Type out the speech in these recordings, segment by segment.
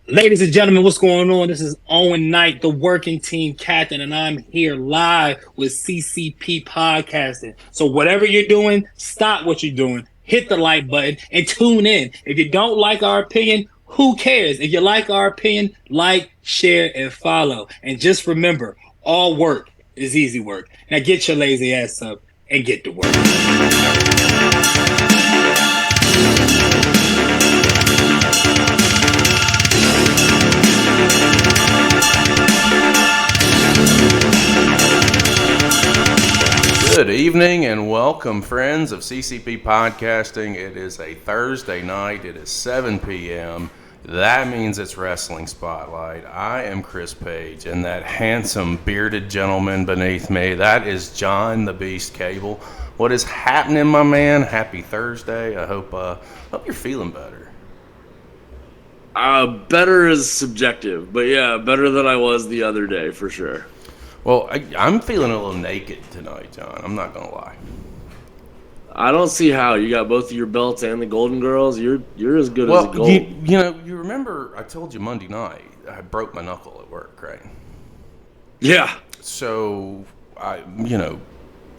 Ladies and gentlemen, what's going on? This is Owen Knight, the working team captain, and I'm here live with CCP Podcasting. So, whatever you're doing, stop what you're doing, hit the like button, and tune in. If you don't like our opinion, who cares? If you like our opinion, like, share, and follow. And just remember, all work is easy work. Now, get your lazy ass up and get to work. Good evening and welcome, friends of CCP Podcasting. It is a Thursday night. It is 7 p.m. That means it's Wrestling Spotlight. I am Chris Page, and that handsome bearded gentleman beneath me, that is John the Beast Cable. What is happening, my man? Happy Thursday. I hope you're feeling better. Better is subjective, but yeah, better than I was the other day for sure. Well, I'm feeling a little naked tonight, John. I'm not going to lie. I don't see how. You got both of your belts and the Golden Girls. You're as good as a gold. You remember I told you Monday night I broke my knuckle at work, right? Yeah. So,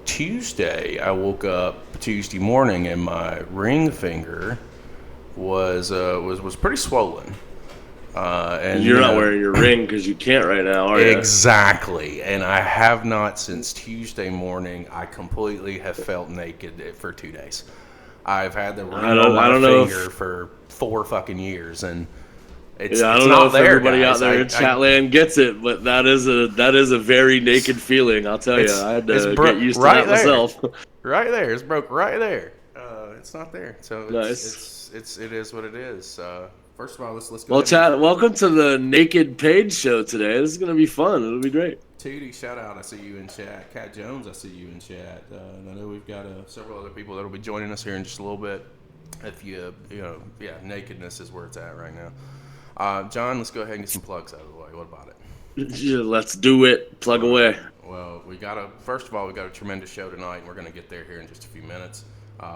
Tuesday I woke up Tuesday morning and my ring finger was pretty swollen. And you're not wearing your ring because you can't right now, are you? Exactly. And I have not since Tuesday morning. I completely have felt naked for 2 days. I've had the ring on my finger for 4 fucking years, and it's I don't not know if there, everybody guys. out there in Chatland gets it, but that is a very naked feeling. I'll tell you, I had to get used to that myself. Right there, it's broke right there. It's not there, so nice. it is what it is. First of all, let's go. Well, Chad, welcome to the Naked Page show today. This is going to be fun. It'll be great. Tootie, shout out. I see you in chat. Cat Jones, I see you in chat. And I know we've got several other people that will be joining us here in just a little bit. If nakedness is where it's at right now. John, let's go ahead and get some plugs out of the way. What about it? Yeah, let's do it. Plug away. Well, first of all, we got a tremendous show tonight, and we're going to get there here in just a few minutes.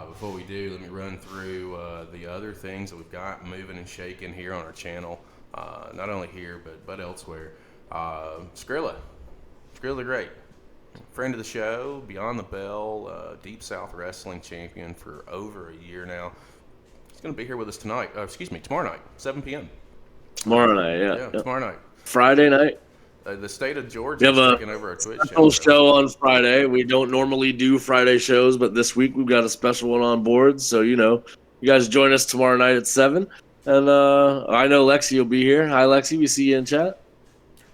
Before we do, let me run through the other things that we've got moving and shaking here on our channel. Not only here, but elsewhere. Skrilla the Great. Friend of the show, Beyond the Bell, Deep South Wrestling champion for over a year now. He's going to be here with us tomorrow night, 7 p.m. Tomorrow night, yeah. Tomorrow night. Friday night. The state of Georgia is taking over our Twitch special show on Friday. We don't normally do Friday shows, but this week we've got a special one on board. So, you guys join us tomorrow night at 7. And I know Lexi will be here. Hi, Lexi. We see you in chat.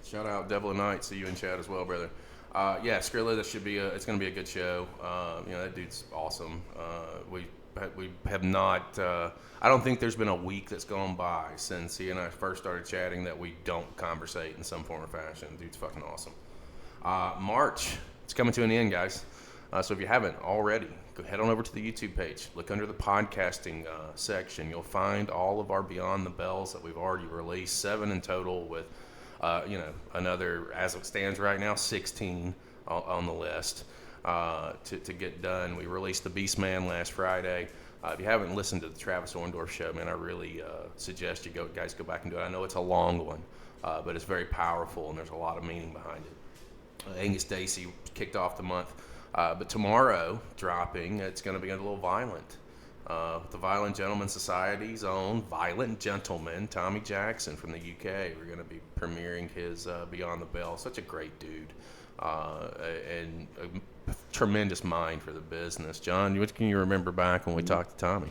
Shout out Devil and Knight. See you in chat as well, brother. Skrilla, it's going to be a good show. That dude's awesome. We have not... I don't think there's been a week that's gone by since he and I first started chatting that we don't conversate in some form or fashion. Dude's fucking awesome. March, it's coming to an end, guys. So if you haven't already, go head on over to the YouTube page. Look under the podcasting section. You'll find all of our Beyond the Bells that we've already released, 7 in total with, another, as it stands right now, 16 on the list to get done. We released the Beast Man last Friday. If you haven't listened to the Travis Orndorff show, man, I really suggest you guys go back and do it. I know it's a long one, but it's very powerful, and there's a lot of meaning behind it. Angus Dacey kicked off the month. But tomorrow, dropping, it's going to be a little violent. The Violent Gentleman Society's own Violent Gentleman, Tommy Jackson from the UK. We're going to be premiering his Beyond the Bell. Such a great dude. And a tremendous mind for the business. John, what can you remember back when we talked to Tommy?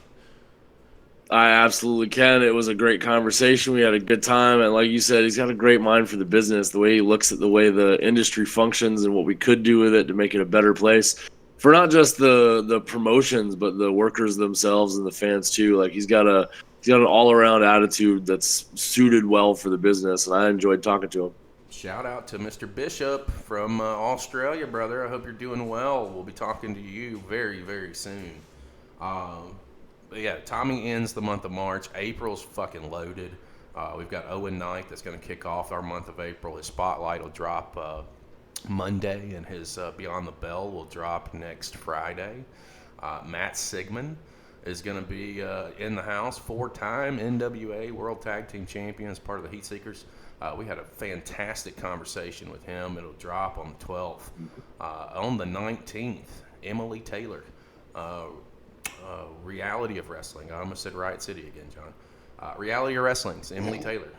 I absolutely can. It was a great conversation. We had a good time. And like you said, he's got a great mind for the business, the way he looks at the way the industry functions and what we could do with it to make it a better place for not just the promotions, but the workers themselves and the fans too. Like he's got an all-around attitude that's suited well for the business, and I enjoyed talking to him. Shout out to Mr. Bishop from Australia, brother. I hope you're doing well. We'll be talking to you very, very soon. But yeah, Tommy ends the month of March. April's fucking loaded. We've got Owen Knight that's going to kick off our month of April. His spotlight will drop Monday, and his Beyond the Bell will drop next Friday. Matt Sigmund is going to be in the house. 4-time NWA World Tag Team Champions, part of the Heat Seekers. We had a fantastic conversation with him. It'll drop on the 12th. On the 19th, Emily Taylor, Reality of Wrestling. I almost said Riot City again, John. Reality of Wrestling's Emily Taylor.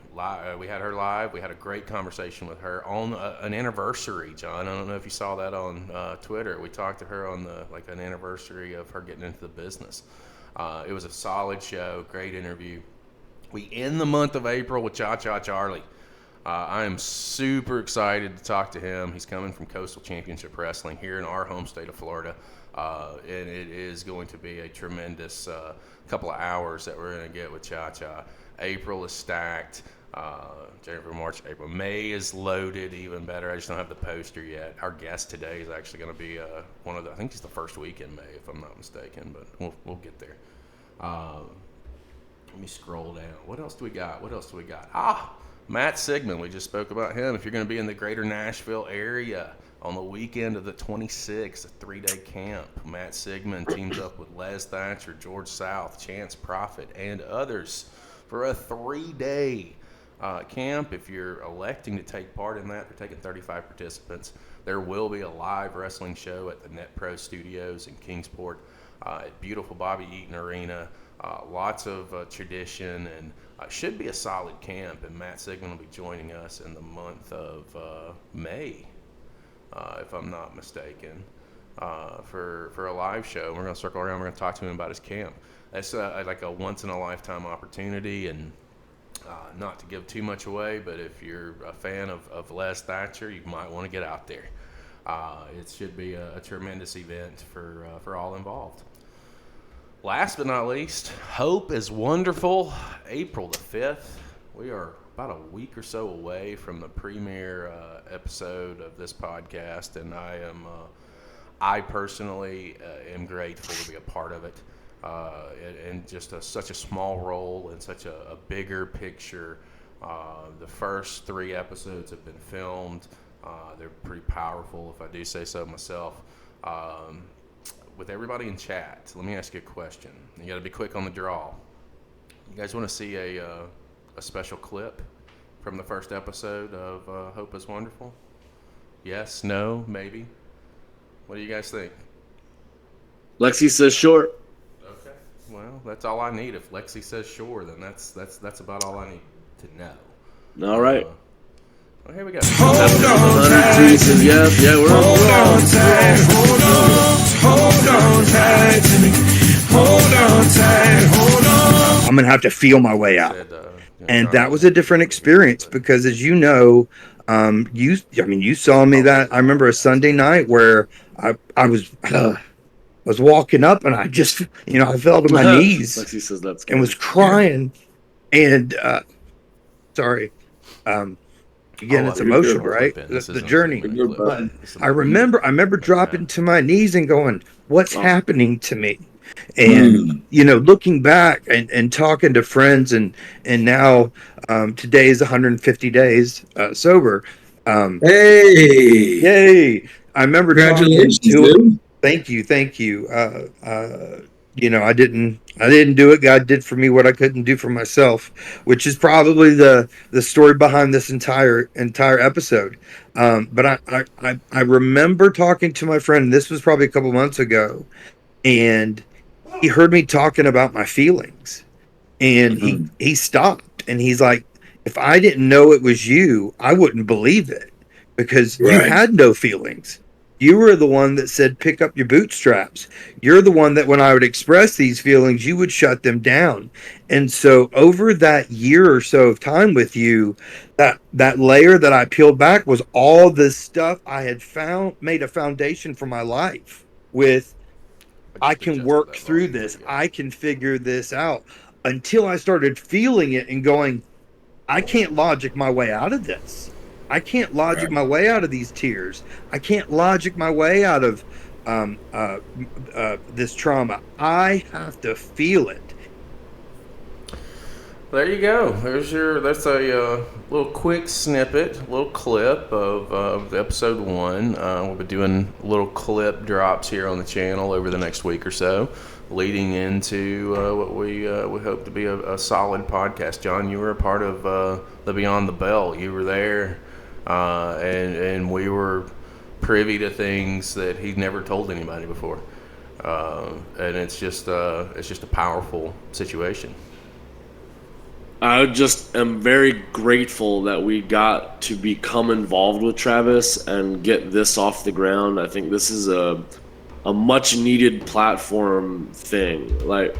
We had her live. We had a great conversation with her on an anniversary, John. I don't know if you saw that on Twitter. We talked to her on an anniversary of her getting into the business. It was a solid show, great interview. We end the month of April with Cha-Cha Charlie. I am super excited to talk to him. He's coming from Coastal Championship Wrestling here in our home state of Florida. And it is going to be a tremendous couple of hours that we're going to get with Cha-Cha. April is stacked. January, March, April. May is loaded even better. I just don't have the poster yet. Our guest today is actually going to be I think it's the first week in May, if I'm not mistaken, but we'll get there. Let me scroll down. What else do we got? Matt Sigmund. We just spoke about him. If you're going to be in the greater Nashville area on the weekend of the 26th, a 3-day camp, Matt Sigmund teams up with Les Thatcher, George South, Chance Prophet, and others for a 3-day camp. If you're electing to take part in that, we're taking 35 participants. There will be a live wrestling show at the Net Pro Studios in Kingsport at beautiful Bobby Eaton Arena. Lots of tradition, and should be a solid camp. And Matt Sigmund will be joining us in the month of May, if I'm not mistaken, for a live show. We're going to circle around. We're going to talk to him about his camp. That's like a once-in-a-lifetime opportunity, and not to give too much away, but if you're a fan of Les Thatcher, you might want to get out there. It should be a tremendous event for all involved. Last but not least, Hope is Wonderful, April the 5th. We are about a week or so away from the premiere episode of this podcast, and I personally am grateful to be a part of it. And just such a small role in such a bigger picture. The first 3 episodes have been filmed. They're pretty powerful, if I do say so myself. With everybody in chat, let me ask you a question. You got to be quick on the draw. You guys want to see a special clip from the first episode of Hope is Wonderful? Yes, no, maybe? What do you guys think? Lexi says sure. Well, that's all I need. If Lexi says sure, then that's about all I need to know. All right. Well, here we go. Hold on tight. Says yes. Yeah, we're Hold on tight. Hold on tight to me. Hold on tight. Hold on. I'm going to have to feel my way out. And that was a different experience because, as you know, you saw me that. I remember a Sunday night where I was walking up and I just, I fell to my knees Lexi says that's and was crying. And, sorry. Again, it's emotional, right? The journey. But I remember dropping to my knees and going, what's happening to me? And, looking back and talking to friends and now today is 150 days sober. Hey! I remember Congratulations, dude. Thank you. I didn't do it. God did for me what I couldn't do for myself, which is probably the story behind this entire episode. But I remember talking to my friend, this was probably a couple months ago, and he heard me talking about my feelings, and he stopped and he's like, if I didn't know it was you, I wouldn't believe it because you had no feelings. You were the one that said, pick up your bootstraps. You're the one that when I would express these feelings, you would shut them down. And so over that year or so of time with you, that layer that I peeled back was all this stuff I had made a foundation for my life with. I can work through this. I can figure this out until I started feeling it and going, I can't logic my way out of this. I can't logic my way out of these tears. I can't logic my way out of this trauma. I have to feel it. There you go. That's a little quick snippet, a little clip of episode 1. We'll be doing little clip drops here on the channel over the next week or so. leading into what we hope to be a solid podcast. John, you were a part of the Beyond the Bell. You were there, and we were privy to things that he'd never told anybody before, and it's just a powerful situation. I just am very grateful that we got to become involved with Travis and get this off the ground. I think this is a much needed platform thing. Like,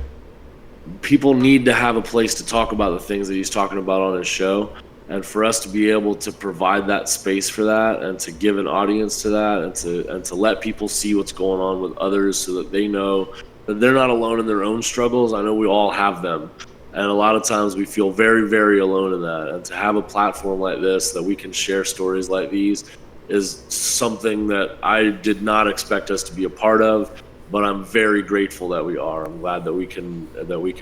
people need to have a place to talk about the things that he's talking about on his show. And for us to be able to provide that space for that and to give an audience to that and to let people see what's going on with others so that they know that they're not alone in their own struggles. I know we all have them. And a lot of times we feel very, very alone in that. And to have a platform like this that we can share stories like these is something that I did not expect us to be a part of, but I'm very grateful that we are. I'm glad that we can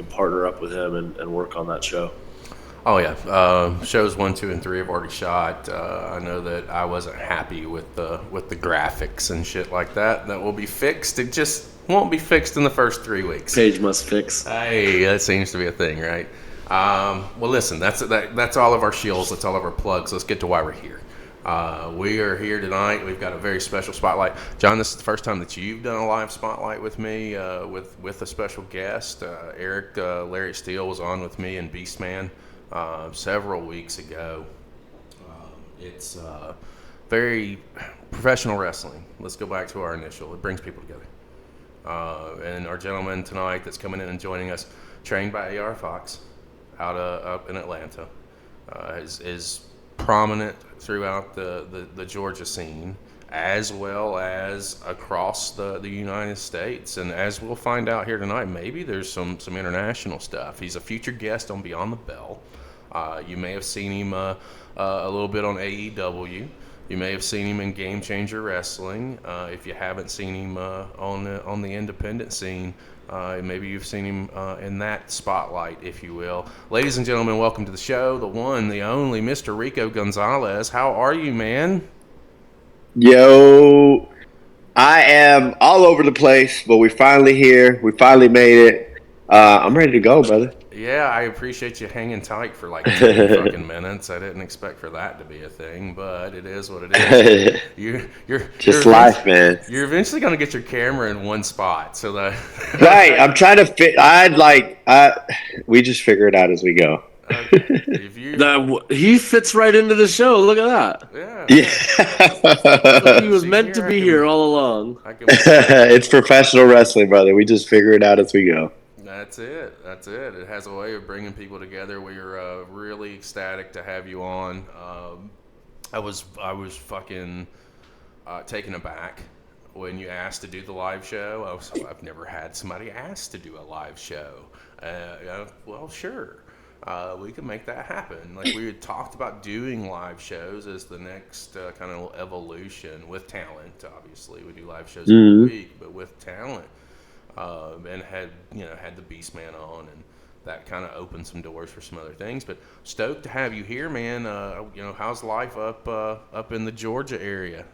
partner up with him and work on that show. Oh yeah, shows 1, 2, and 3 have already shot. I know that I wasn't happy with the graphics and shit like that. That will be fixed. It just won't be fixed in the first 3 weeks. Page must fix. Hey, that seems to be a thing, right? Well, listen, that's all of our shields. That's all of our plugs. Let's get to why we're here. We are here tonight. We've got a very special spotlight. John, this is the first time that you've done a live spotlight with me, with a special guest. Eric Larry Steele was on with me and Beastman several weeks ago. It's very professional wrestling. Let's go back to our initial. It brings people together. And our gentleman tonight that's coming in and joining us, trained by AR Fox out up in Atlanta, is prominent throughout the Georgia scene as well as across the United States. And as we'll find out here tonight, maybe there's some international stuff. He's a future guest on Beyond the Bell. You may have seen him a little bit on AEW. You may have seen him in Game Changer Wrestling. If you haven't seen him on the independent scene, maybe you've seen him in that spotlight, if you will. Ladies and gentlemen, welcome to the show, the one, the only, Mr. Rico Gonzalez. How are you, man? Yo, I am all over the place, but we're finally here. We finally made it. I'm ready to go, brother. Yeah, I appreciate you hanging tight for like 10 fucking minutes. I didn't expect for that to be a thing, but it is what it is. You're life, man. You're eventually going to get your camera in one spot, so that right. I'm trying to fit. We just figure it out as we go. He fits right into the show. Look at that. Yeah. He was meant to be here all along. It's professional wrestling, brother. We just figure it out as we go. That's it. It has a way of bringing people together. We're really ecstatic to have you on. I was fucking taken aback when you asked to do the live show. I've never had somebody ask to do a live show. Well, sure. We can make that happen. Like, we had talked about doing live shows as the next kind of evolution with talent. Obviously, we do live shows every week, but with talent. And had the Beastman on, and that kind of opened some doors for some other things. But stoked to have you here, man. How's life up in the Georgia area?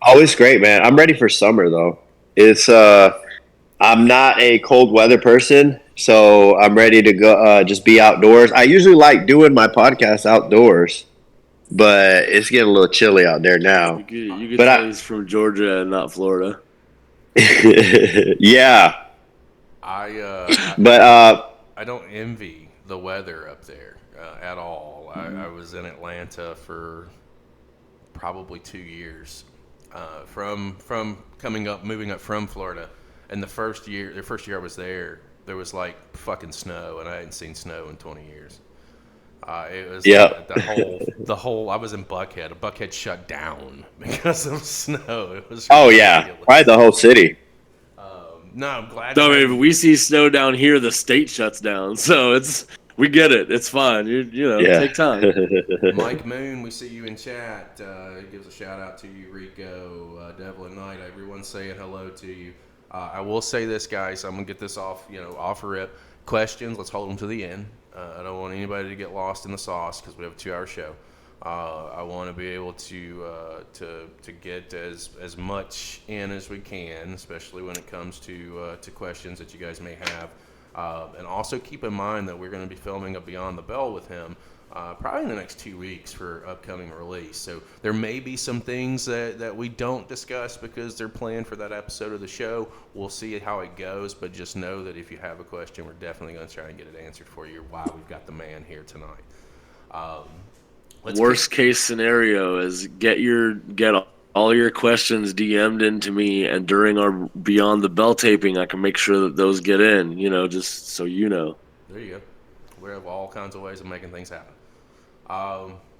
Always great, man. I'm ready for summer though. It's I'm not a cold weather person, so I'm ready to go. Just be outdoors. I usually like doing my podcast outdoors, but it's getting a little chilly out there now. You could tell he's from Georgia and not Florida. Yeah. I don't envy the weather up there at all. I was in Atlanta for probably 2 years, from moving up from Florida. And the first year I was there was like fucking snow, and I hadn't seen snow in 20 years. It was the whole. I was in Buckhead. Buckhead shut down because of snow. It was ridiculous. Probably the whole city. No, I'm glad. No, if we see snow down here, the state shuts down. So we get it. It's fine. Take time. Mike Moon, we see you in chat. Gives a shout out to you, Rico, Devil and Knight. Everyone's saying hello to you. I will say this, guys. I'm gonna get this off rip. Questions, let's hold them to the end. I don't want anybody to get lost in the sauce because we have a 2-hour show. I want to be able to get as much in as we can, especially when it comes to questions that you guys may have. And also keep in mind that we're going to be filming a Beyond the Bell with him probably in the next 2 weeks for upcoming release. So there may be some things that we don't discuss because they're planned for that episode of the show. We'll see how it goes, but just know that if you have a question, we're definitely going to try and get it answered for you while we've got the man here tonight. Worst case scenario is get all your questions DM'd into me, and during our Beyond the Bell taping, I can make sure that those get in, just so you know. There you go. We have all kinds of ways of making things happen.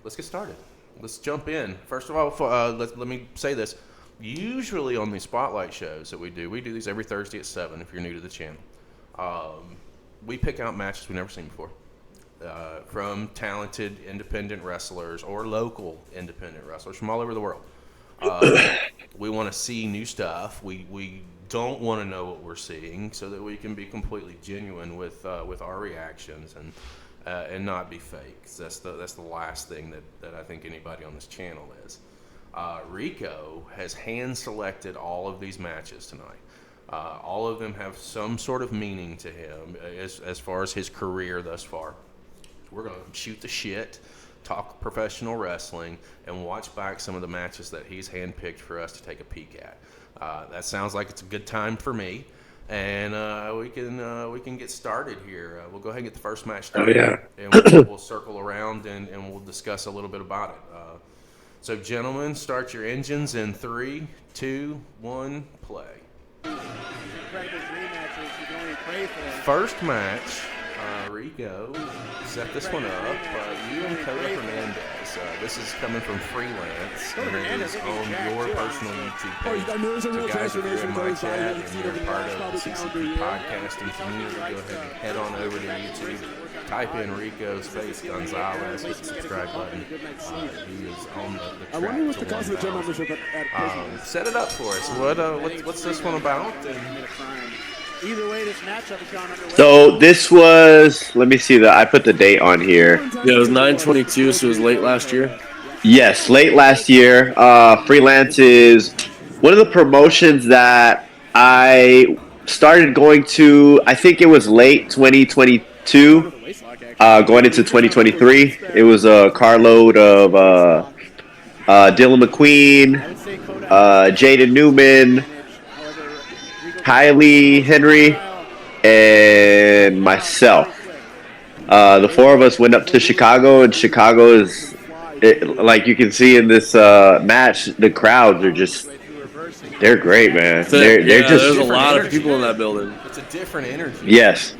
Let's get started. Let's jump in. First of all, let me say this. Usually on these spotlight shows that we do these every Thursday at 7 if you're new to the channel. We pick out matches we've never seen before. From talented independent wrestlers or local independent wrestlers from all over the world. We want to see new stuff. We don't want to know what we're seeing so that we can be completely genuine with our reactions and not be fake. That's the last thing that I think anybody on this channel is. Rico has hand selected all of these matches tonight. All of them have some sort of meaning to him as far as his career thus far. We're going to shoot the shit, talk professional wrestling, and watch back some of the matches that he's handpicked for us to take a peek at. That sounds like it's a good time for me, and we can get started here. We'll go ahead and get the first match started, and we'll circle around and we'll discuss a little bit about it. So, gentlemen, start your engines in 3, 2, 1, play. First match. Rico, set this one up. You and Koda Hernandez. This is coming from Freelance, and it is on your personal YouTube page. So guys, if you're in my chat and you're part of the CCP podcasting community, go ahead and head on over to YouTube. Type in Rico space Gonzalez, hit the subscribe button. He is on the track to 1,000. Set it up for us. What's this one about? Either way, this matchup has gone underway. So this was, let me see I put the date on here. Yeah, it was 9/22, so it was late last year. Yes, late last year. Freelance is one of the promotions that I started going to, I think it was late 2022, going into 2023. It was a carload of Dyln McQueen, Jaden Newman, Kylie Henry, and myself. The four of us went up to Chicago, and Chicago is, like you can see in this match, the crowds are they're great, man. They're just. There's a lot of people in that building. It's a different energy. Yes,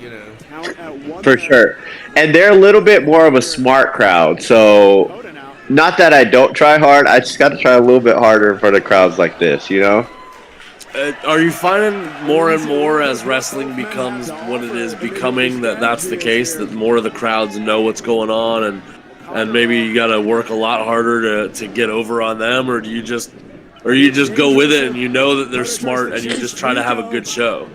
for sure. And they're a little bit more of a smart crowd, so not that I don't try hard, I just got to try a little bit harder in front of crowds like this, Are you finding more and more as wrestling becomes what it is becoming that's the case, that more of the crowds know what's going on and maybe you got to work a lot harder to get over on them, or do you just go with it and you know that they're smart and you just try to have a good show?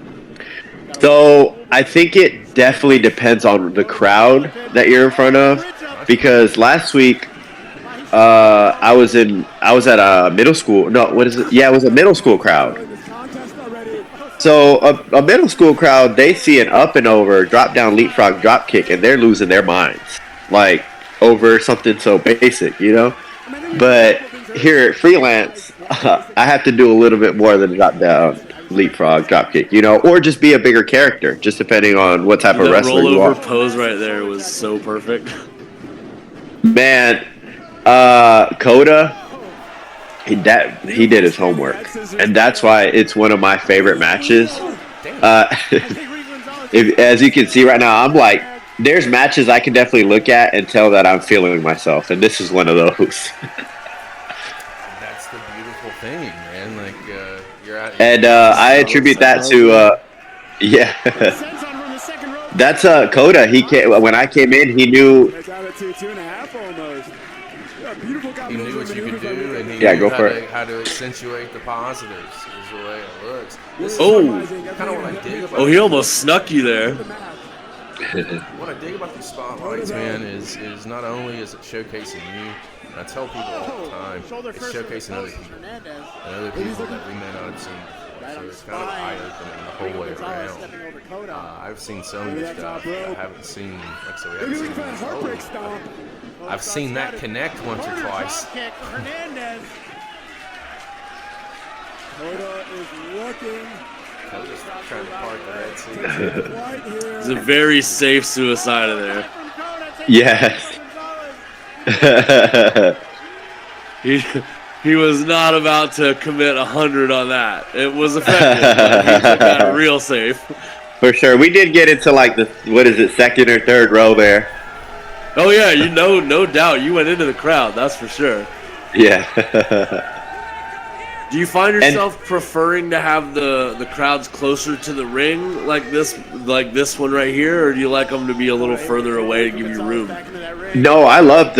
So I think it definitely depends on the crowd that you're in front of, because last week I was at a middle school. No, what is it? Yeah, it was a middle school crowd. So a middle school crowd, they see an up and over, drop down, leapfrog, drop kick, and they're losing their minds, like over something so basic, But here at Freelance, I have to do a little bit more than drop down, leapfrog, drop kick, or just be a bigger character, just depending on what type of wrestler you are. That rollover pose right there was so perfect. Man, Koda. He did his homework, and that's why it's one of my favorite matches. As you can see right now, I'm like, there's matches I can definitely look at and tell that I'm feeling myself, and this is one of those. That's the beautiful thing, man. Like you're out. And I attribute that to that's Koda. When I came in, he knew. He knew what you could do, and he knew how to accentuate the positives, is the way it looks. Kind of what I dig about he almost snuck you there. What I dig about these spotlights, man, is not only is it showcasing you, and I tell people all the time, it's showcasing other people, and other people that we may not have seen. So it's kind of eye-opening the whole way around. I've seen some stuff that I haven't seen, like I said, we haven't seen Heartbreak. I've seen that connect once or twice. Hernandez. Koda is looking. Koda's trying to park the Red Sea. It's a very safe suicide of there. Yes. He was not about to commit 100 on that. It was effective, but he took that real safe. For sure. We did get into like the, what is it, second or third row there. Oh yeah, no doubt. You went into the crowd, that's for sure. Yeah. Do you find yourself preferring to have the crowds closer to the ring like this one right here, or do you like them to be a little further away to give you room? No, I love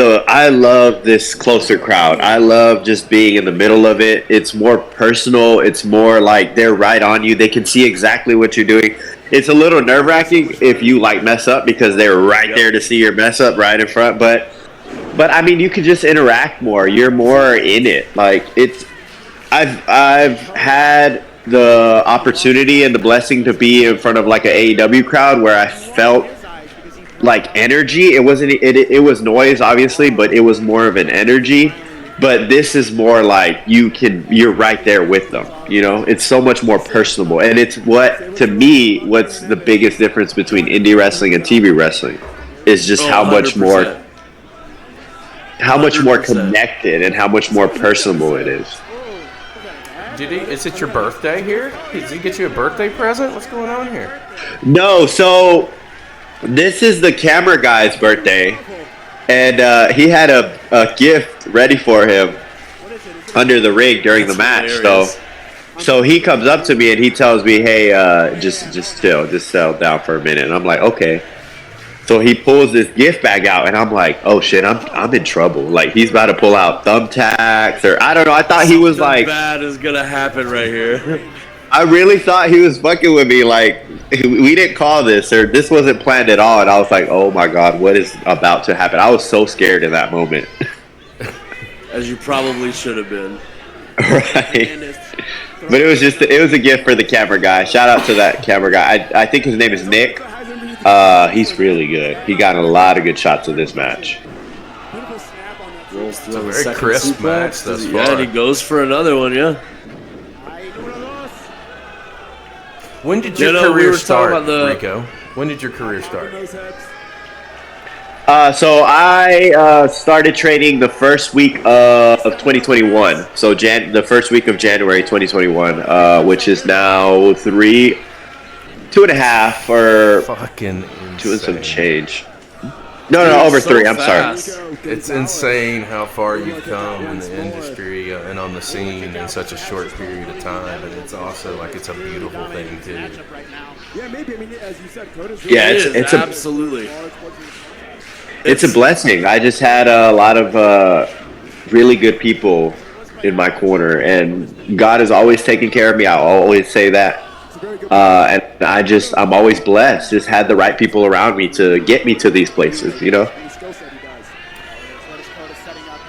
this closer crowd. I love just being in the middle of it. It's more personal. It's more like they're right on you. They can see exactly what you're doing. It's a little nerve-wracking if you like mess up because they're right there to see your mess up right in front. But I mean, you could just interact more. You're more in it. Like I've had the opportunity and the blessing to be in front of like an AEW crowd where I felt like energy. It it was noise obviously, but it was more of an energy. But this is more like you're right there with them. You know, it's so much more personable, and it's what's the biggest difference between indie wrestling and TV wrestling is just how much more connected and how much more personable it is. Is it your birthday here? Did he get you a birthday present? What's going on here? No, so this is the camera guy's birthday, and he had a gift ready for him under the ring during the match. So he comes up to me and he tells me, "Hey, just settle down for a minute." And I'm like, "Okay." So he pulls this gift bag out, and I'm like, "Oh shit, I'm in trouble." Like he's about to pull out thumbtacks, or I don't know. I thought he was like, bad is gonna happen right here. I really thought he was fucking with me. Like we didn't call this, or this wasn't planned at all. And I was like, "Oh my god, what is about to happen?" I was so scared in that moment. As you probably should have been. Right. But it was a gift for the camera guy. Shout out to that camera guy. I think his name is Nick. He's really good. He got a lot of good shots of this match. Rolls through It's a the very second crisp suplex. match thus Yeah, far. and he goes for another one, yeah. When did your we career were start, talking about Rico? When did your career start? So I started training the first week of 2021. So the first week of January 2021, which is now 2.5 or Fucking two and some insane. change. No, over So 3. I'm fast. sorry. It's insane how far you've come in the industry and on the scene in such a short period of time, and it's also like it's a beautiful thing too. Yeah, maybe. I mean, as you said, Koda's Yeah, It is, it's absolutely. a blessing. I just had a lot of really good people in my corner, and God has always taken care of me. I'll always say that. And I'm always blessed. Just had the right people around me to get me to these places, you know?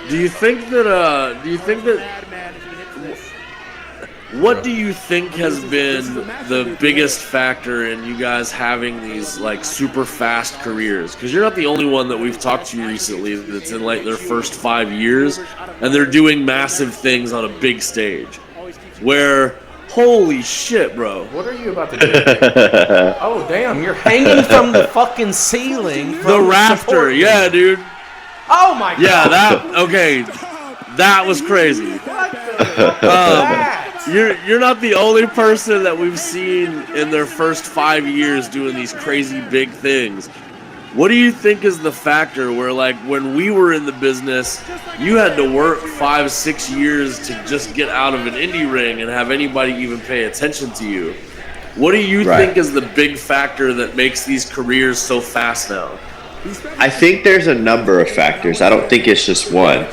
Do you think that what do you think has been the biggest factor in you guys having these like super fast careers? Because you're not the only one that we've talked to recently that's in like their first 5 years and they're doing massive things on a big stage where holy shit, bro. What are you about to do? Oh damn, you're hanging from the fucking ceiling. The from rafter, support yeah, beam. dude. Oh my god. Yeah, that was crazy. You're not the only person that we've seen in their first 5 years doing these crazy big things. What do you think is the factor where, like, when we were in the business, you had to work 5-6 years to just get out of an indie ring and have anybody even pay attention to you? What do you think is the big factor that makes these careers so fast now? I think there's a number of factors. I don't think it's just one.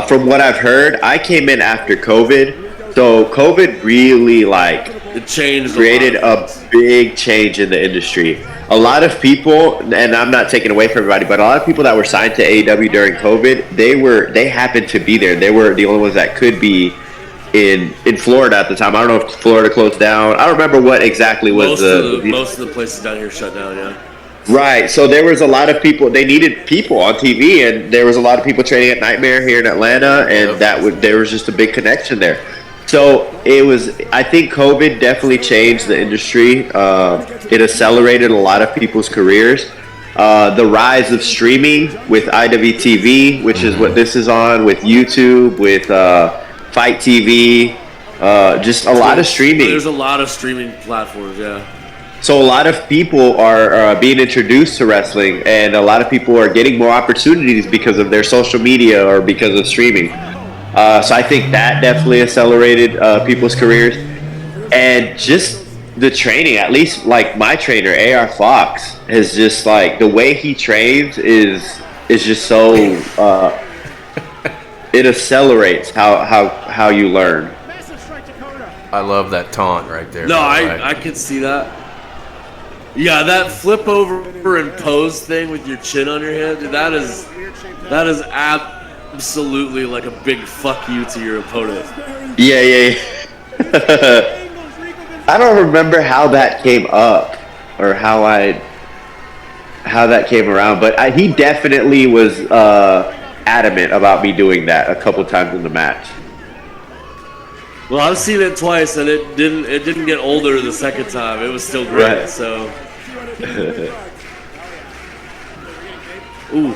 From what I've heard, I came in after COVID. So COVID really, like, It changed. Created a big change in the industry. A lot of people, and I'm not taking away from everybody, but a lot of people that were signed to AEW during COVID, they happened to be there. They were the only ones that could be in Florida at the time. I don't know if Florida closed down. I don't remember what exactly was most of the places down here shut down. Yeah. Right. So there was a lot of people. They needed people on TV, and there was a lot of people training at Nightmare here in Atlanta, and there was just a big connection there. So it was. I think COVID definitely changed the industry. It accelerated a lot of people's careers. The rise of streaming with IWTV, which is what this is on, with YouTube, with Fight TV, just a lot of streaming. There's a lot of streaming platforms, yeah. So a lot of people are being introduced to wrestling, and a lot of people are getting more opportunities because of their social media or because of streaming. So I think that definitely accelerated people's careers. And just the training, at least like my trainer, AR Fox, is just like the way he trains is just so it accelerates how you learn. I love that taunt right there. No, I could see that. Yeah, that flip over and pose thing with your chin on your head, dude, that is absolutely like a big fuck you to your opponent. Yeah. I don't remember how that came up or how that came around, but he definitely was adamant about me doing that a couple times in the match. Well, I've seen it twice, and it didn't get older the second time. It was still great. Right. So, ooh,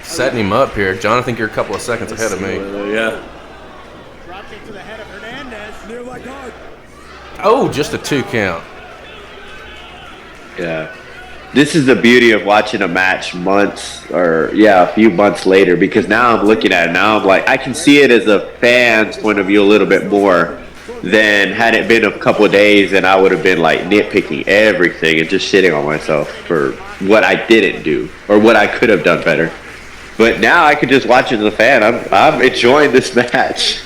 setting him up here, John. I think you're a couple of seconds ahead of me. Yeah. Dropkick to the head of Hernandez. Near like guard. Oh, just a 2 count. Yeah. This is the beauty of watching a match a few months later, because now I'm looking at it. Now I'm like, I can see it as a fan's point of view a little bit more than had it been a couple of days, and I would have been like nitpicking everything and just shitting on myself for what I didn't do or what I could have done better. But now I could just watch it as a fan. I'm enjoying this match.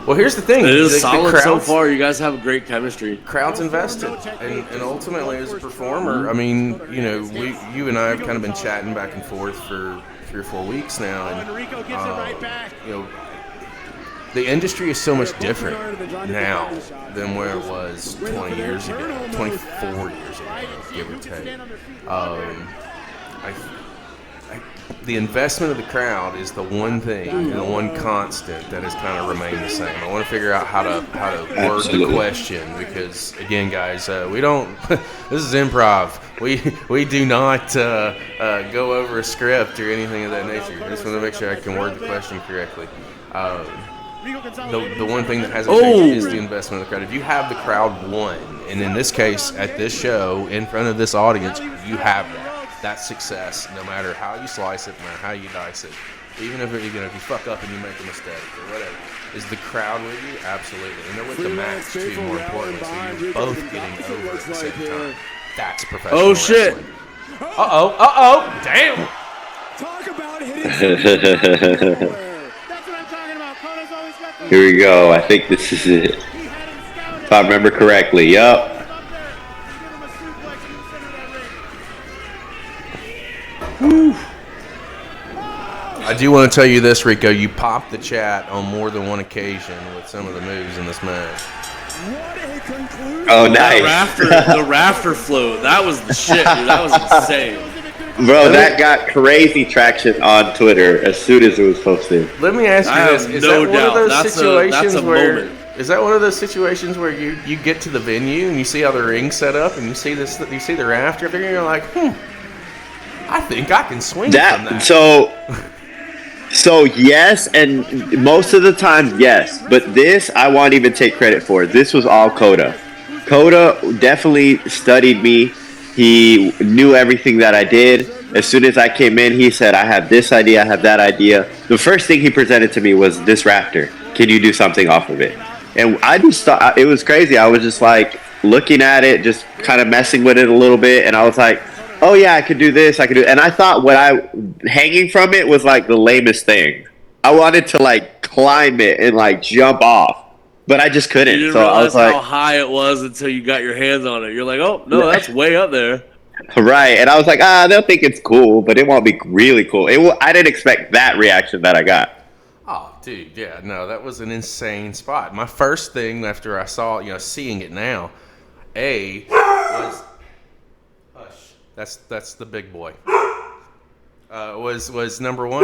Well, here's the thing. It is solid so crowd's- far. You guys have a great chemistry. Crowd's invested, and ultimately as a performer, I mean, you and I have kind of been chatting back and forth for 3 or 4 weeks now, and Rico gets it right back. the industry is so much different now than where it was 20 years ago, 24 years ago, give or take. The investment of the crowd is the one thing and the one constant that has kind of remained the same. I want to figure out how to word the question, because again, guys, we don't. This is improv. We do not go over a script or anything of that nature. I just want to make sure I can word the question correctly. The one thing that hasn't changed is the investment of the crowd. If you have the crowd won, and in this case, at this show, in front of this audience, you have that. That's success, no matter how you slice it, no matter how you dice it. Even if you fuck up and you make a mistake or whatever. Is the crowd with you? Absolutely. And they're with the match, too, more importantly. So you're both getting over at the same time. That's professional shit. wrestling. Uh-oh. Damn. Talk about hitting. That's what I'm talking about. Koda's always got the. Here we go. I think this is it. If I remember correctly. Yup. I do want to tell you this, Rico. You popped the chat on more than one occasion with some of the moves in this match. Oh, nice. The rafter flow. That was the shit, dude. That was insane. Bro, that got crazy traction on Twitter as soon as it was posted. Let me ask you this. Is no that one doubt. of those situations where moment. Is that one of those situations where you get to the venue and you see how the ring's set up and you see the rafter there and you're like, I think I can swing from that. So yes, and most of the time yes, but this I won't even take credit for. This was all Koda. Koda definitely studied me. He knew everything that I did. As soon as I came in, he said, I have this idea, I have that idea. The first thing he presented to me was this rafter. Can you do something off of it? And I just thought, it was crazy. I was just like looking at it, just kind of messing with it a little bit. And I was like, oh yeah, I could do this, I could do it. And I thought hanging from it was like the lamest thing. I wanted to like climb it and like jump off. but I just You couldn't. didn't So I realize was like, how high it was until you got your hands on it. You're like, oh no, that's way up there. right. And I was like, they'll think it's cool, but it won't be really cool. I didn't expect that reaction that I got. Oh, dude, yeah, no, that was an insane spot. My first thing after I saw, seeing it now, was hush. That's the big boy. Was number one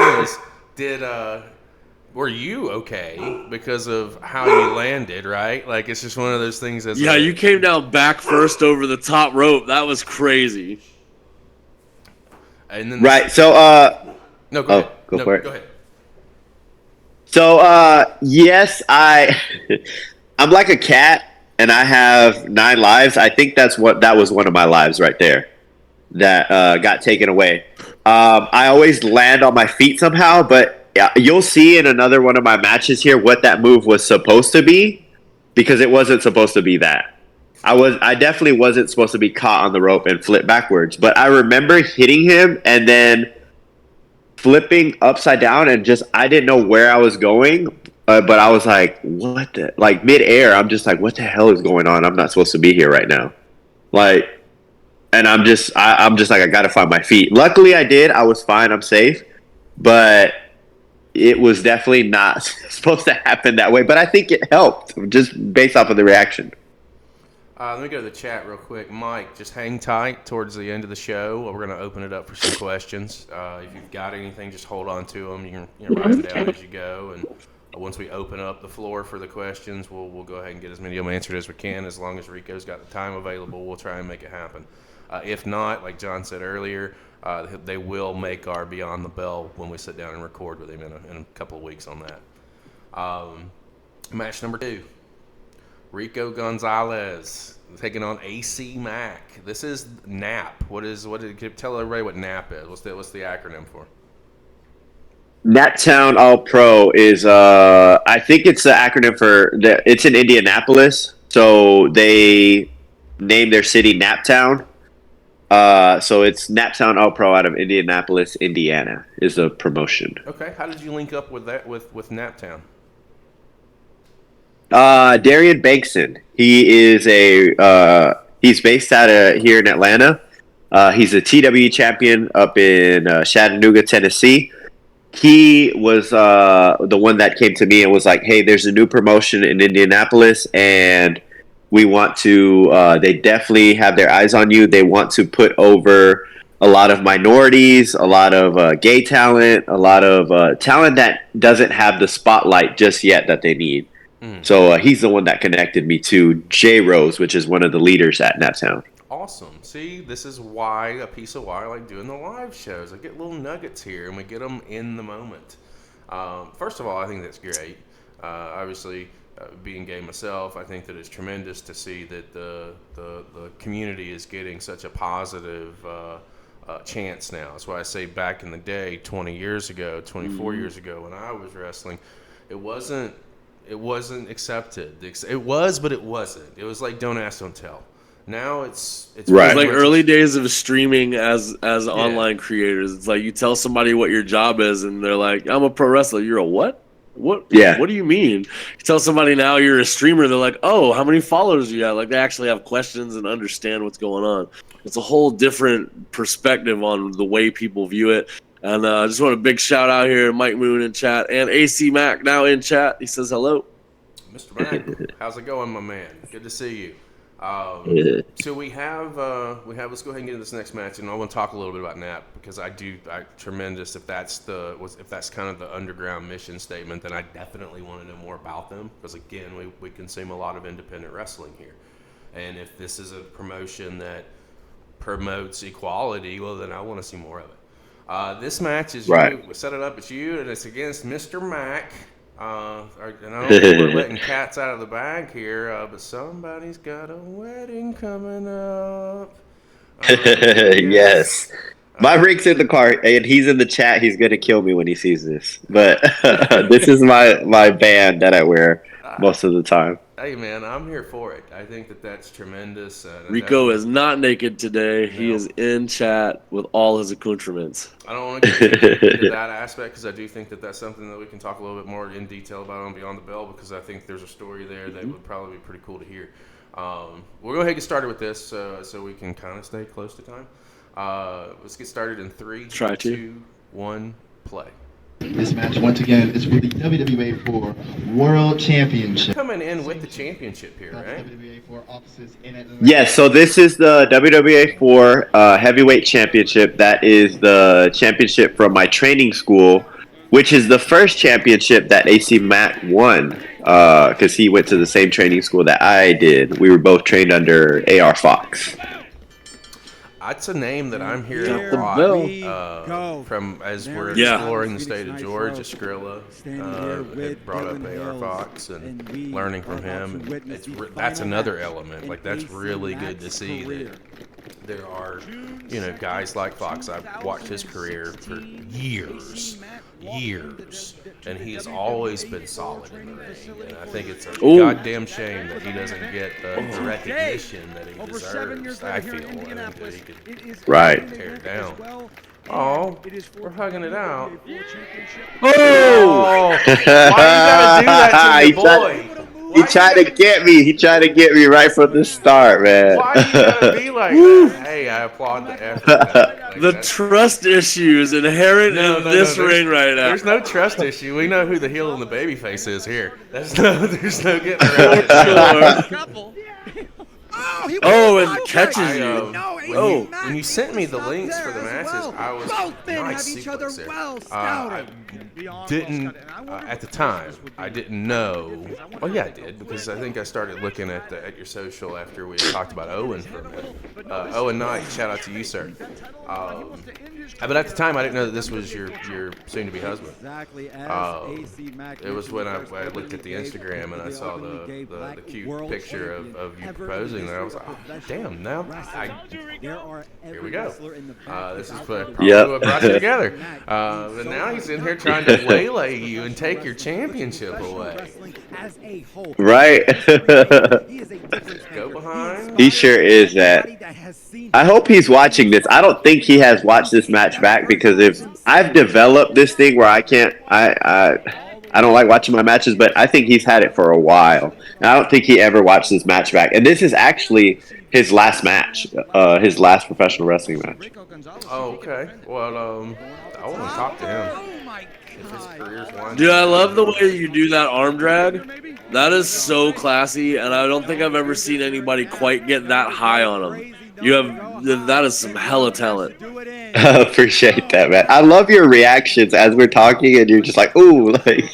were you okay because of how you landed, right? Like it's just one of those things that's You came down back first over the top rope. That was crazy. And then Right. So no, go ahead. Go for it. Go ahead. So yes, I'm like a cat and I have 9 lives. I think that was one of my lives right there that got taken away. I always land on my feet somehow, but you'll see in another one of my matches here what that move was supposed to be, because it wasn't supposed to be that. I definitely wasn't supposed to be caught on the rope and flip backwards, but I remember hitting him and then flipping upside down and I didn't know where I was going, but I was like, what the, like mid-air, I'm just like, what the hell is going on? I'm not supposed to be here right now. Like, and I'm just like, I gotta find my feet. Luckily I did. I was fine. I'm safe, but it was definitely not supposed to happen that way, but I think it helped just based off of the reaction. Let me go to the chat real quick. Mike, just hang tight towards the end of the show. We're going to open it up for some questions. If you've got anything, just hold on to them. You can write them down as you go. And once we open up the floor for the questions, we'll go ahead and get as many of them answered as we can. As long as Rico's got the time available, we'll try and make it happen. If not, like John said earlier, they will make our Beyond the Bell when we sit down and record with him in a couple of weeks on that. Match number 2. Rico Gonzalez taking on AC Mack. This is NAP. Tell everybody what NAP is. What's the acronym for? NAPTOWN All Pro is I think it's the acronym for it's in Indianapolis, so they named their city NAPTOWN. So it's NAPTOWN All Pro out of Indianapolis, Indiana is the promotion. Okay, how did you link up with that with NAPTOWN? Darian Bankson. He is he's based out of here in Atlanta. He's a TW champion up in Chattanooga, Tennessee. He was the one that came to me and was like, hey, there's a new promotion in Indianapolis and we want to, they definitely have their eyes on you. They want to put over a lot of minorities, a lot of gay talent, a lot of talent that doesn't have the spotlight just yet that they need. So he's the one that connected me to J Rose, which is one of the leaders at NAPTOWN. Awesome. See, this is a piece of why I like doing the live shows. I get little nuggets here, and we get them in the moment. First of all, I think that's great. Obviously, being gay myself, I think that it's tremendous to see that the community is getting such a positive chance now. That's why I say back in the day, 20 years ago, 24 years ago, when I was wrestling, it wasn't accepted. It was, but it wasn't. It was like don't ask, don't tell. Now it's right. Like early days of streaming as online creators. It's like you tell somebody what your job is, and they're like, "I'm a pro wrestler." You're a what? What? Yeah. What do you mean? You tell somebody now you're a streamer, they're like, "Oh, how many followers do you have?" Like they actually have questions and understand what's going on. It's a whole different perspective on the way people view it. And I just want a big shout out here to Mike Moon in chat and AC Mack now in chat. He says hello. Mr. Mack, how's it going, my man? Good to see you. So we have. Let's go ahead and get into this next match, and I want to talk a little bit about NAP because I tremendous. If that's kind of the underground mission statement, then I definitely want to know more about them because again, we consume a lot of independent wrestling here, and if this is a promotion that promotes equality, well, then I want to see more of it. This match is right. We set it up. It's you, and it's against Mr. Mack. And I don't know if we're letting cats out of the bag here, but somebody's got a wedding coming up. Yes. My Rick's in the car, and he's in the chat. He's going to kill me when he sees this. But this is my band that I wear most of the time. Hey man, I'm here for it. I think that's tremendous. Rico is not naked today. He No. is in chat with all his accoutrements. I don't want to get too deep into that aspect because I do think that's something that we can talk a little bit more in detail about on Beyond the Bell because I think there's a story there that would probably be pretty cool to hear. We'll go ahead and get started with this so we can kind of stay close to time. Let's get started in 3, 2, 1, play. This match, once again, is for the WW4 World Championship. Coming in with the championship here, right? WW4 offices in Atlanta. Yes, so this is the WWA4 Heavyweight Championship. That is the championship from my training school, which is the first championship that AC Mack won because he went to the same training school that I did. We were both trained under AR Fox. That's a name that I'm hearing Got a the lot bell. from as we're Yeah. exploring the state of Georgia. Skrilla had brought up AR Fox and learning from him. That's another element. Like that's really good to see that there are, guys like Fox. I've watched his career for years, and he has always been solid in the ring. And I think it's a goddamn shame that he doesn't get the recognition that he deserves. I feel. I think that he could tear it down. Oh, we're hugging it out. Oh! Why you gotta do that to your boy? He tried to get me. He tried to get me right from the start, man. Why you gotta be like that? Hey, I applaud the effort. The trust issues inherent in this ring right now. There's no trust issue. We know who the heel and the baby face is here. There's no getting around it. Oh, and catches you. When you sent me the links for the matches, I was nice sequence there. I didn't at the time. I didn't know. Oh yeah, I did because I think I started looking at your social after we talked about Owen for a minute. Owen Knight, shout out to you, sir. But at the time, I didn't know that this was your soon-to-be husband. It was when I looked at the Instagram and I saw the cute picture of you proposing, and I was like, oh, damn, now here we go. This is probably what brought you together. But now he's in here trying to waylay you and take your championship away. Right. Go behind. He sure is that. I hope he's watching this. I don't think he has watched this match back because if I've developed this thing where I can't, I don't like watching my matches, but I think he's had it for a while. And I don't think he ever watched this match back. And this is actually his last match, his last professional wrestling match. Oh, okay. Well, I want to talk to him. If his career's winding Dude, I love the way you do that arm drag. That is so classy, and I don't think I've ever seen anybody quite get that high on him. That is some hella talent. I appreciate that, man. I love your reactions as we're talking, and you're just like, ooh, like.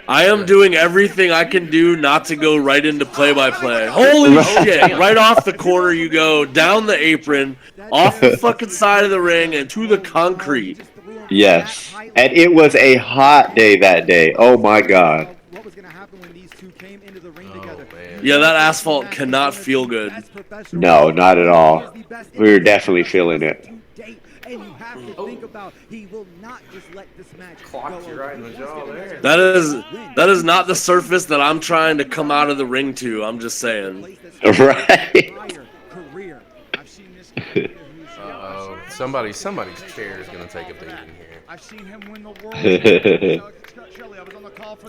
I am doing everything I can do not to go right into play-by-play. Holy shit! Right off the corner you go, down the apron, off the fucking side of the ring, and to the concrete. Yes, and it was a hot day that day. Oh my god. Yeah, that asphalt cannot feel good. No, not at all. We were definitely feeling it. Clocked you right in the jaw there. That is not the surface that I'm trying to come out of the ring to. I'm just saying. Right. Uh-oh. Somebody's chair is gonna take a beating here. I've seen him win the world.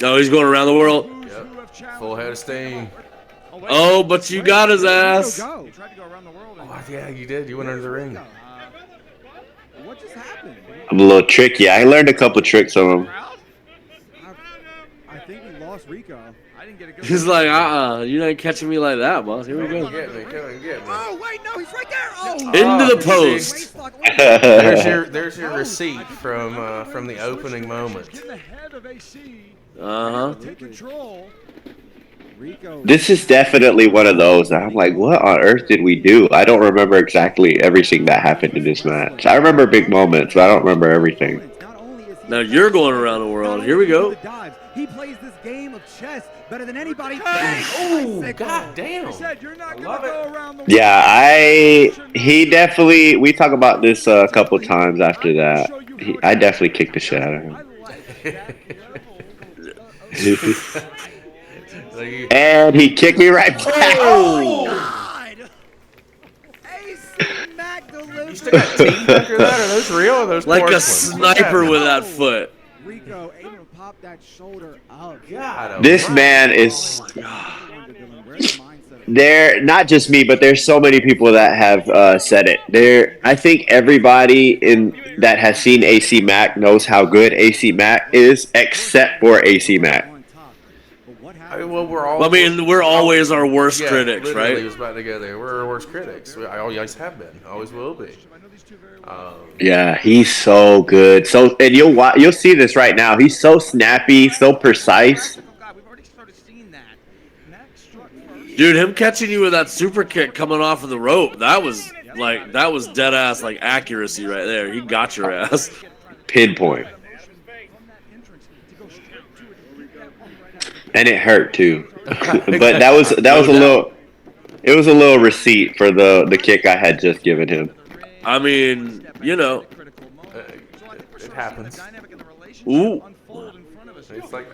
No, he's going around the world. Yep. Full head of steam. Oh, but you got his ass. He tried to go around the world. Oh, yeah, you did. You went under the ring. What just happened? I'm a little tricky. I learned a couple tricks on him. I think we lost Rico. I didn't get a good. He's like, you ain't catching me like that, boss. Here we go. Come and get me. Oh wait, no, he's right there. Oh, Into the post. There's your receipt from the opening moment. In the head of AC. Take control. This is definitely one of those. I'm like, what on earth did we do? I don't remember exactly everything that happened in this match. I remember big moments, but I don't remember everything. Now you're going around the world. Here we go. He plays this game of chess better than anybody. Oh, god damn. I love it. Yeah, he definitely, we talk about this a couple times after that. I definitely kicked the shit out of him. And he kicked me right back. Oh, God! AC Mack delivers. You still got teeth after that? Are those real? Or are those Like a porcelain? sniper with that foot. Rico able to pop that shoulder up. God, This man is. There, not just me, but there's so many people that have said it. I think everybody that has seen AC Mack knows how good AC Mack is, except for AC Mack. Well, we're always our worst critics, literally, right? I was about to go there. We're our worst critics. I always have been. Always will be. Yeah, he's so good. And you'll see this right now. He's so snappy, so precise. Dude, him catching you with that super kick coming off of the rope, that was dead ass like accuracy right there. He got your ass. Pinpoint. And it hurt too. But that was a little receipt for the kick I had just given him. I mean, it happens. Ooh. It's like,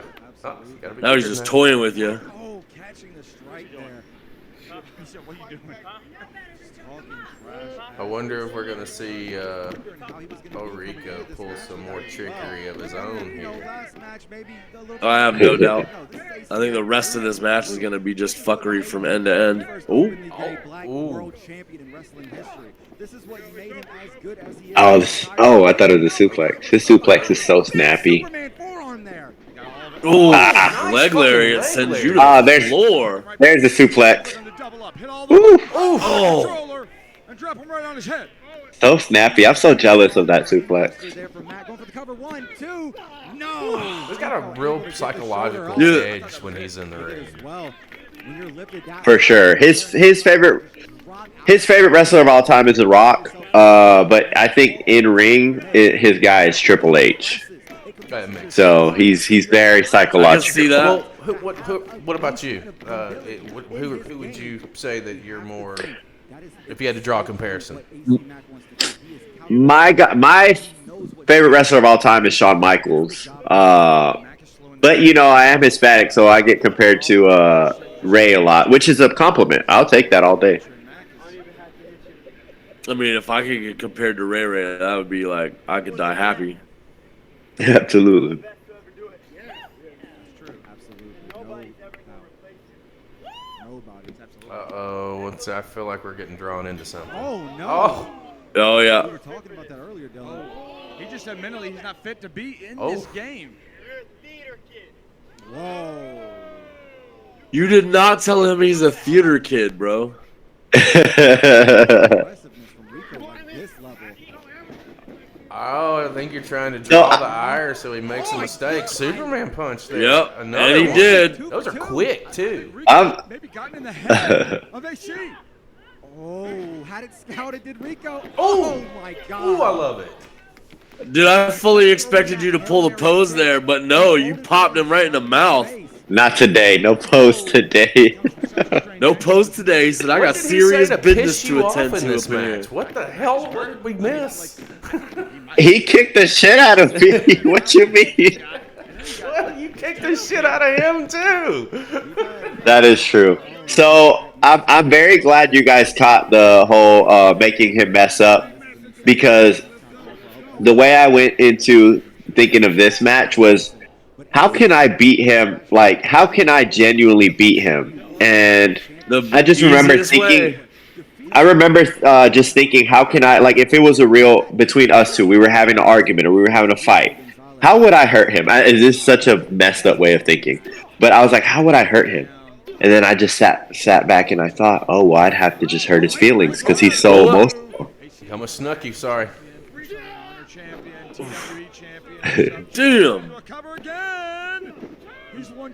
Now he's just toying with you. Oh, catching the strike there. What are you doing? I wonder if we're going to see Rico pull some more trickery of his own here. I have no doubt. I think the rest of this match is going to be just fuckery from end to end. Ooh. Oh, I thought it was a suplex. His suplex is so snappy. Ooh, leg lariat sends you to the floor. There's the suplex. Ooh. Oh. And drop him right on his head. So snappy. I'm so jealous of that suplex. He's got a real psychological edge when he's in the ring. For sure. His favorite wrestler of all time is The Rock. But I think in ring, his guy is Triple H. So he's very psychological. I can see that. Well, what about you? Who would you say that you're more? If you had to draw a comparison, my favorite wrestler of all time is Shawn Michaels. But I am Hispanic, so I get compared to Ray a lot, which is a compliment. I'll take that all day. I mean, if I could get compared to Ray, that would be like I could die happy. Absolutely. I feel like we're getting drawn into something. Oh no! Oh yeah. We were talking about that earlier, Dyln. He just said mentally he's not fit to be in this game. Whoa! You did not tell him he's a theater kid, bro. Oh, I think you're trying to draw the ire so he makes a mistake. Superman punch there. Yep, Another and he one. did. Those are quick, too. Maybe gotten in the head of AC. Oh, had it scouted, did Rico? Oh my God. Ooh, I love it. Dude, I fully expected you to pull the pose there, but no, you popped him right in the mouth. Not today. No pose today. No pose today. He said, I got serious business to attend to this up in here. match. What the hell? What did we miss? He kicked the shit out of me. What you mean? Well, you kicked the shit out of him, too. That is true. So I'm very glad you guys caught the whole making him mess up, because the way I went into thinking of this match was, how can I beat him? Like, how can I genuinely beat him? And I just remember thinking, just thinking, how can I, like, if it was a real, between us two, we were having an argument or we were having a fight, how would I hurt him? This is such a messed up way of thinking. But I was like, how would I hurt him? And then I just sat back and I thought, oh, well, I'd have to just hurt his feelings because he's so emotional. I'm a snooky, sorry. Damn.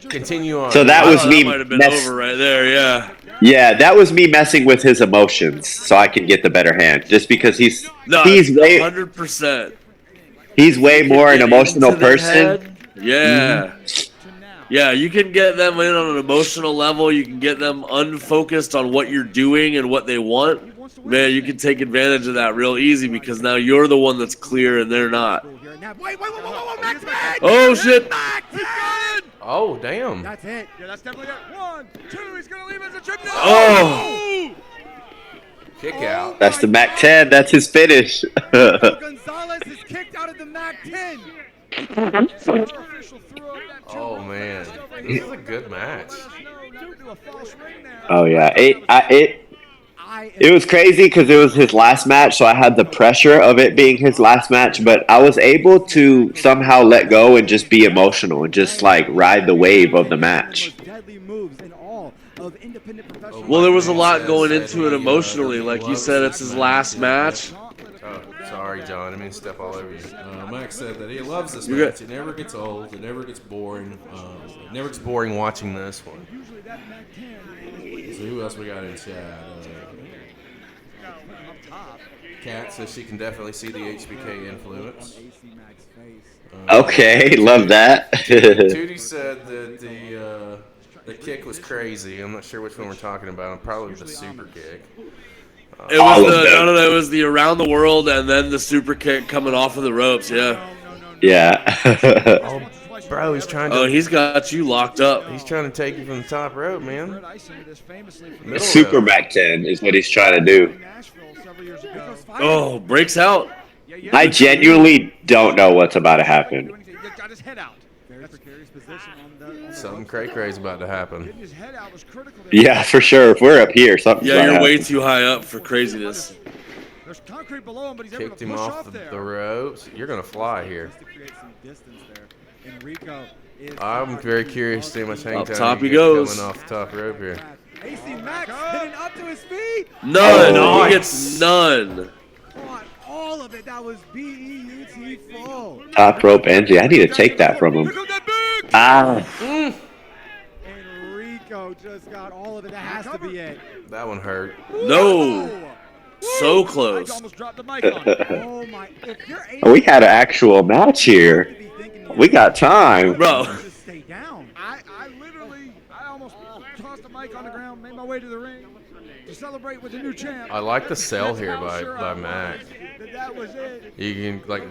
Continue on. So that was me. That might have been over right there, yeah. Yeah, that was me messing with his emotions so I could get the better hand. Just because he's way 100%. He's way more an emotional person. Yeah. Yeah, you can get them in on an emotional level. You can get them unfocused on what you're doing and what they want. Man, you can take advantage of that real easy because now you're the one that's clear and they're not. Wait, Mack! Oh, shit. Oh, damn. That's it. Yeah, that's definitely it. 1, 2, he's going to leave as a trip. Oh. Kick out. That's the Mac 10. That's his finish. Rico Gonzalez is kicked out of the Mac 10. Oh, man. This is a good match. Oh, yeah. It was crazy because it was his last match, so I had the pressure of it being his last match, but I was able to somehow let go and just be emotional and just, like, ride the wave of the match. Well, there was a lot going into it emotionally. Like you said, it's his last match. Oh, sorry, John. I didn't mean to step all over you. Mack said that he loves this match. It never gets old. It never gets boring. It never gets boring watching this one. So who else we got in chat? Kat says she can definitely see the HBK influence. Okay, love that. Tootie said that the kick was crazy. I'm not sure which one we're talking about. Probably the super kick. It was it was the around the world and then the super kick coming off of the ropes. Yeah. Yeah. Oh, bro, he's trying to. Oh, he's got you locked up. He's trying to take you from the top rope, man. Super Mac 10 is what he's trying to do. Oh, breaks out. I genuinely don't know what's about to happen. Something cray-cray's about to happen. Yeah, for sure. If we're up here, something's Yeah, about to you're way happen. too high up for craziness. There's concrete below him, but he's able Kicked to him push off the ropes. You're going to fly here. I'm very curious to see how much hang Up time top you he get goes. coming off the top rope here. AC Max hitting up to his feet. None. Oh, He gets none. Caught all of it. That was BEUT full. Top rope Angie. I need to take that from him. Ah. And Rico just got all of it. That has to be it. That one hurt. No. So close. almost dropped the mic on him. Oh my! If you're able We had an actual match here. We got time. Bro. to stay down. I almost tossed the mic on the ground, made my way to the ring to celebrate with the new champ. I like the sell here by Mack. That was it. You can, like,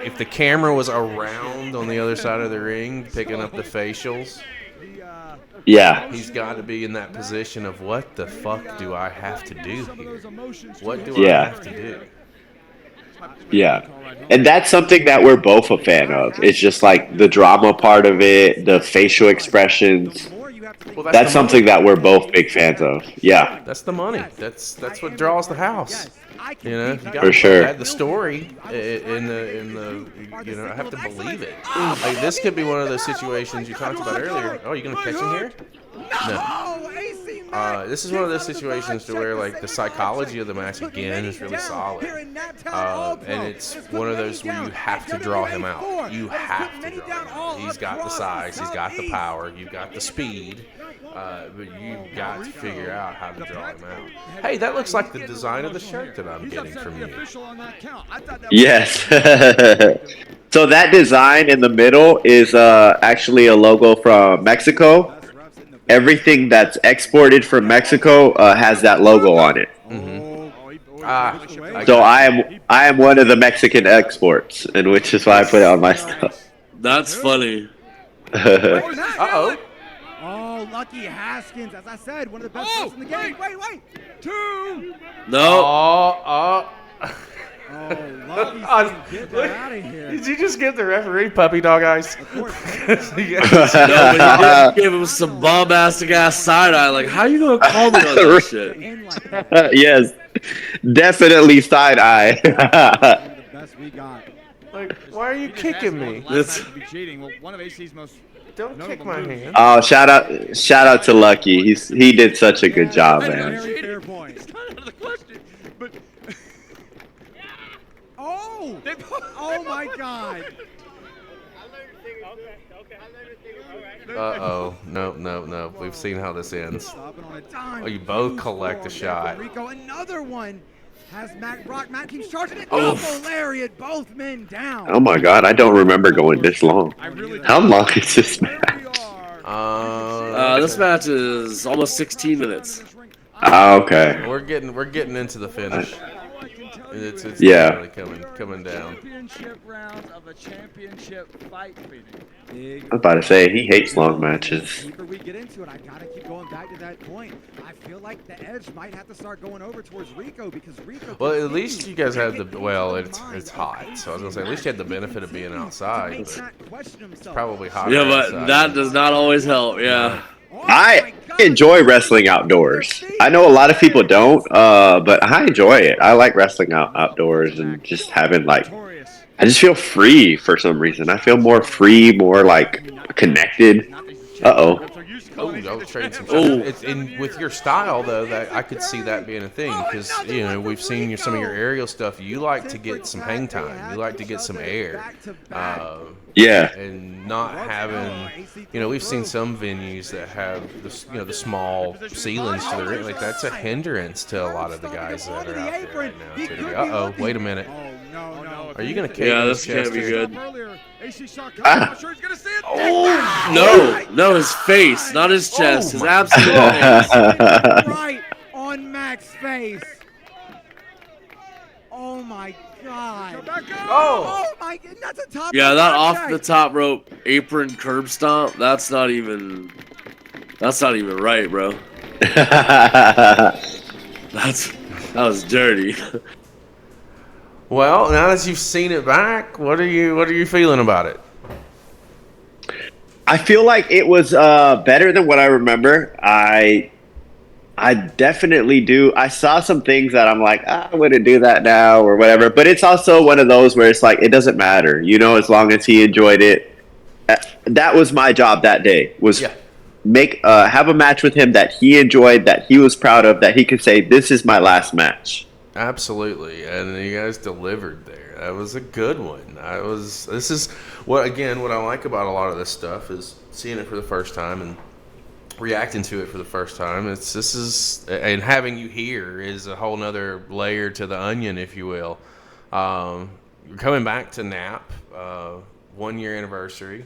if the camera was around on the other side of the ring, picking up the facials, Yeah. he's got to be in that position of what the fuck do I have to do here? What do Yeah. I have to do? Yeah. And that's something that we're both a fan of. It's just like the drama part of it, the facial expressions. Well, That's the money. something that we're both big fans of. Yeah. That's the money. That's what draws the house. You know, you got For sure. add the story in the you know, I have to believe it. Like, this could be one of those situations you talked about earlier. Oh, you gonna catch him here? No. This is one of those situations to where, like, the psychology of the match again is really solid, and it's one of those where you have to draw him out. You have to draw him out. He's got the size, he's got the power, you've got the speed, but you've got to figure out how to draw him out. Hey, that looks like the design of the shirt that I'm getting from you. Yes. So that design in the middle is actually a logo from Mexico. Everything that's exported from Mexico has that logo on it. So I am one of the Mexican exports, and which is why I put it on my stuff. That's funny. Uh-oh. Oh, Lucky Haskins, as I said, one of the best players in the game. Wait. 2. No. Oh. Oh, Lucky, get that out of here. Did you just give the referee puppy dog eyes? No, but he did give him some bombastic ass side eye. Like, how you gonna call me on that shit? Yes, definitely side eye. The best we got. Like, why are you kicking me? Don't kick my hand. Oh, shout out to Lucky. He did such a good job, man. Very fair point. It's kind of out of the question, but Oh my God. Uh-oh. No. We've seen how this ends. Stopping on a dime. Oh, you both collect a shot. Rico, another one. Has Mack Brock. Mack keeps charging it. Oh. Double lariat, both men down. Oh my God, I don't remember going this long. How long is this match? This match is almost 16 minutes. Oh, okay. We're getting into the finish. It's Yeah. really coming down. Championship rounds of a championship fight, Phoenix. I was about to say, he hates long matches. The deeper we get into it, I gotta keep going back to that point. I feel like the edge might have to start going over towards Rico because Rico. Well, at least you guys had the it's hot, so I was gonna say at least you had the benefit of being outside. But it's probably hot. Yeah, but that does not always help. Yeah. I enjoy wrestling outdoors. I know a lot of people don't, but I enjoy it. I like wrestling outdoors and just having I just feel free for some reason. I feel more free, more connected. Uh-oh. Oh, y'all trading some shots. With your style, though, that I could see that being a thing because we've seen some of your aerial stuff. You like to get some hang time. You like to get some air. Yeah. And not having, we've seen some venues that have the small ceilings to the ring. Like that's a hindrance to a lot of the guys that are out there right now. Uh-oh, wait a minute. Are you gonna kick? Yeah, this can't be good. Oh no, his face, not his chest, his absolute face. Right on Mack's face. Oh my God. Oh my God, that's a top. Yeah, that off the top rope apron curb stomp. That's not even right, bro. That was dirty. Well, now that you've seen it back, what are you feeling about it? I feel like it was better than what I remember. I definitely do. I saw some things that I'm like, I wouldn't do that now or whatever. But it's also one of those where it's like, it doesn't matter, as long as he enjoyed it. That was my job that day, was have a match with him that he enjoyed, that he was proud of, that he could say, this is my last match. Absolutely, and you guys delivered there. That was a good one. This is what I like about a lot of this stuff is seeing it for the first time and reacting to it for the first time. And having you here is a whole nother layer to the onion, if you will. You're coming back to NAP, 1 year anniversary.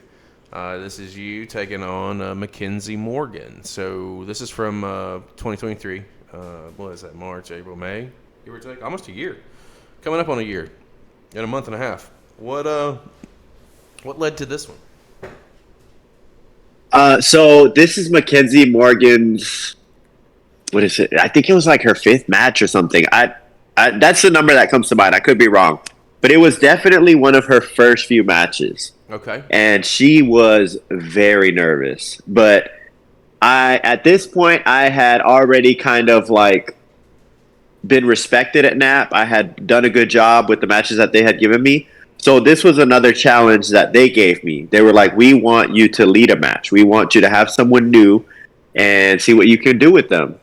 This is you taking on Mackenzie Morgan. So this is from 2023. What is that? March, April, May. Give or take, almost a year. Coming up on a year in a month and a half. What led to this one? So this is Mackenzie Morgan's. What is it? I think it was like her 5th match or something. That's the number that comes to mind. I could be wrong, but it was definitely one of her first few matches. Okay. And she was very nervous, but at this point I had already kind of been respected at NAP. I had done a good job with the matches that they had given me. So this was another challenge that they gave me. They were like, we want you to lead a match. We want you to have someone new and see what you can do with them.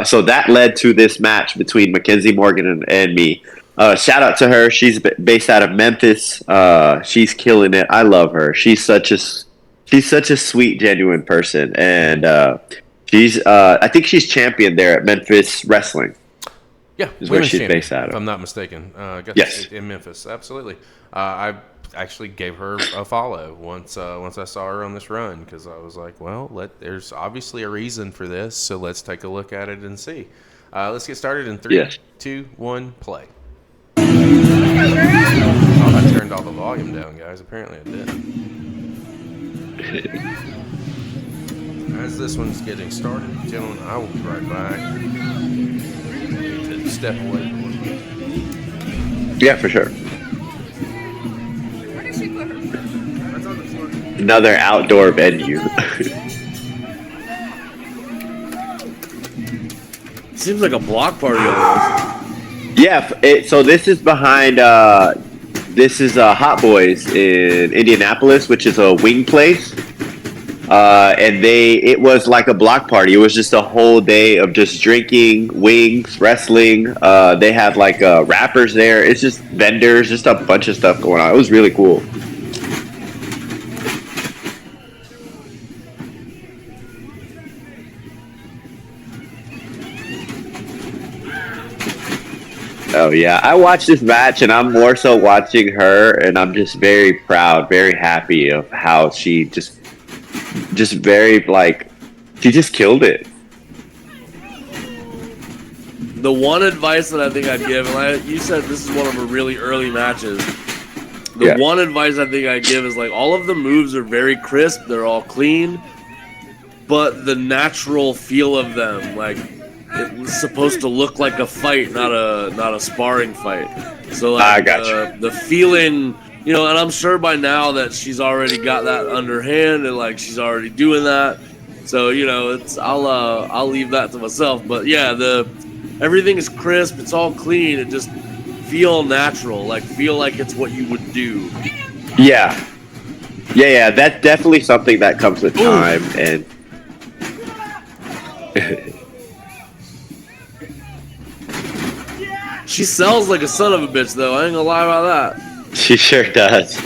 So that led to this match between Mackenzie Morgan and me. Shout out to her. She's based out of Memphis. She's killing it. I love her. She's such a sweet, genuine person. And I think she's champion there at Memphis Wrestling. Yeah, is where she's based out of. If I'm not mistaken. Yes. In Memphis, absolutely. I actually gave her a follow once I saw her on this run because I was like, well, there's obviously a reason for this, so let's take a look at it and see. Let's get started in 3, 2, 1, play. I thought I turned all the volume down, guys. Apparently I did. As this one's getting started, gentlemen, I will be right back. Step away. Yeah, for sure. Where did she put her? That's on the floor. Another outdoor venue. Seems like a block party almost. Yeah, so this is behind, this is Hot Boys in Indianapolis, which is a wing place. And it was like a block party. It was just a whole day of just drinking, wings, wrestling. They had rappers there. It's just vendors, just a bunch of stuff going on. It was really cool. Oh yeah, I watched this match and I'm more so watching her and I'm just very proud, very happy of how she just very she just killed it. The one advice that I think I'd give, and you said this is one of her really early matches. The one advice I think I'd give is like all of the moves are very crisp, they're all clean, but the natural feel of them, like it's supposed to look like a fight, not a sparring fight. So like I got you. The feeling, you know, and I'm sure by now that she's already got that underhand and like she's already doing that. So you know, I'll leave that to myself. But yeah, everything is crisp, it's all clean, it just feel natural, like feel like it's what you would do. Yeah, that's definitely something that comes with time. And she sells like a son of a bitch, though. I ain't gonna lie about that. She sure does.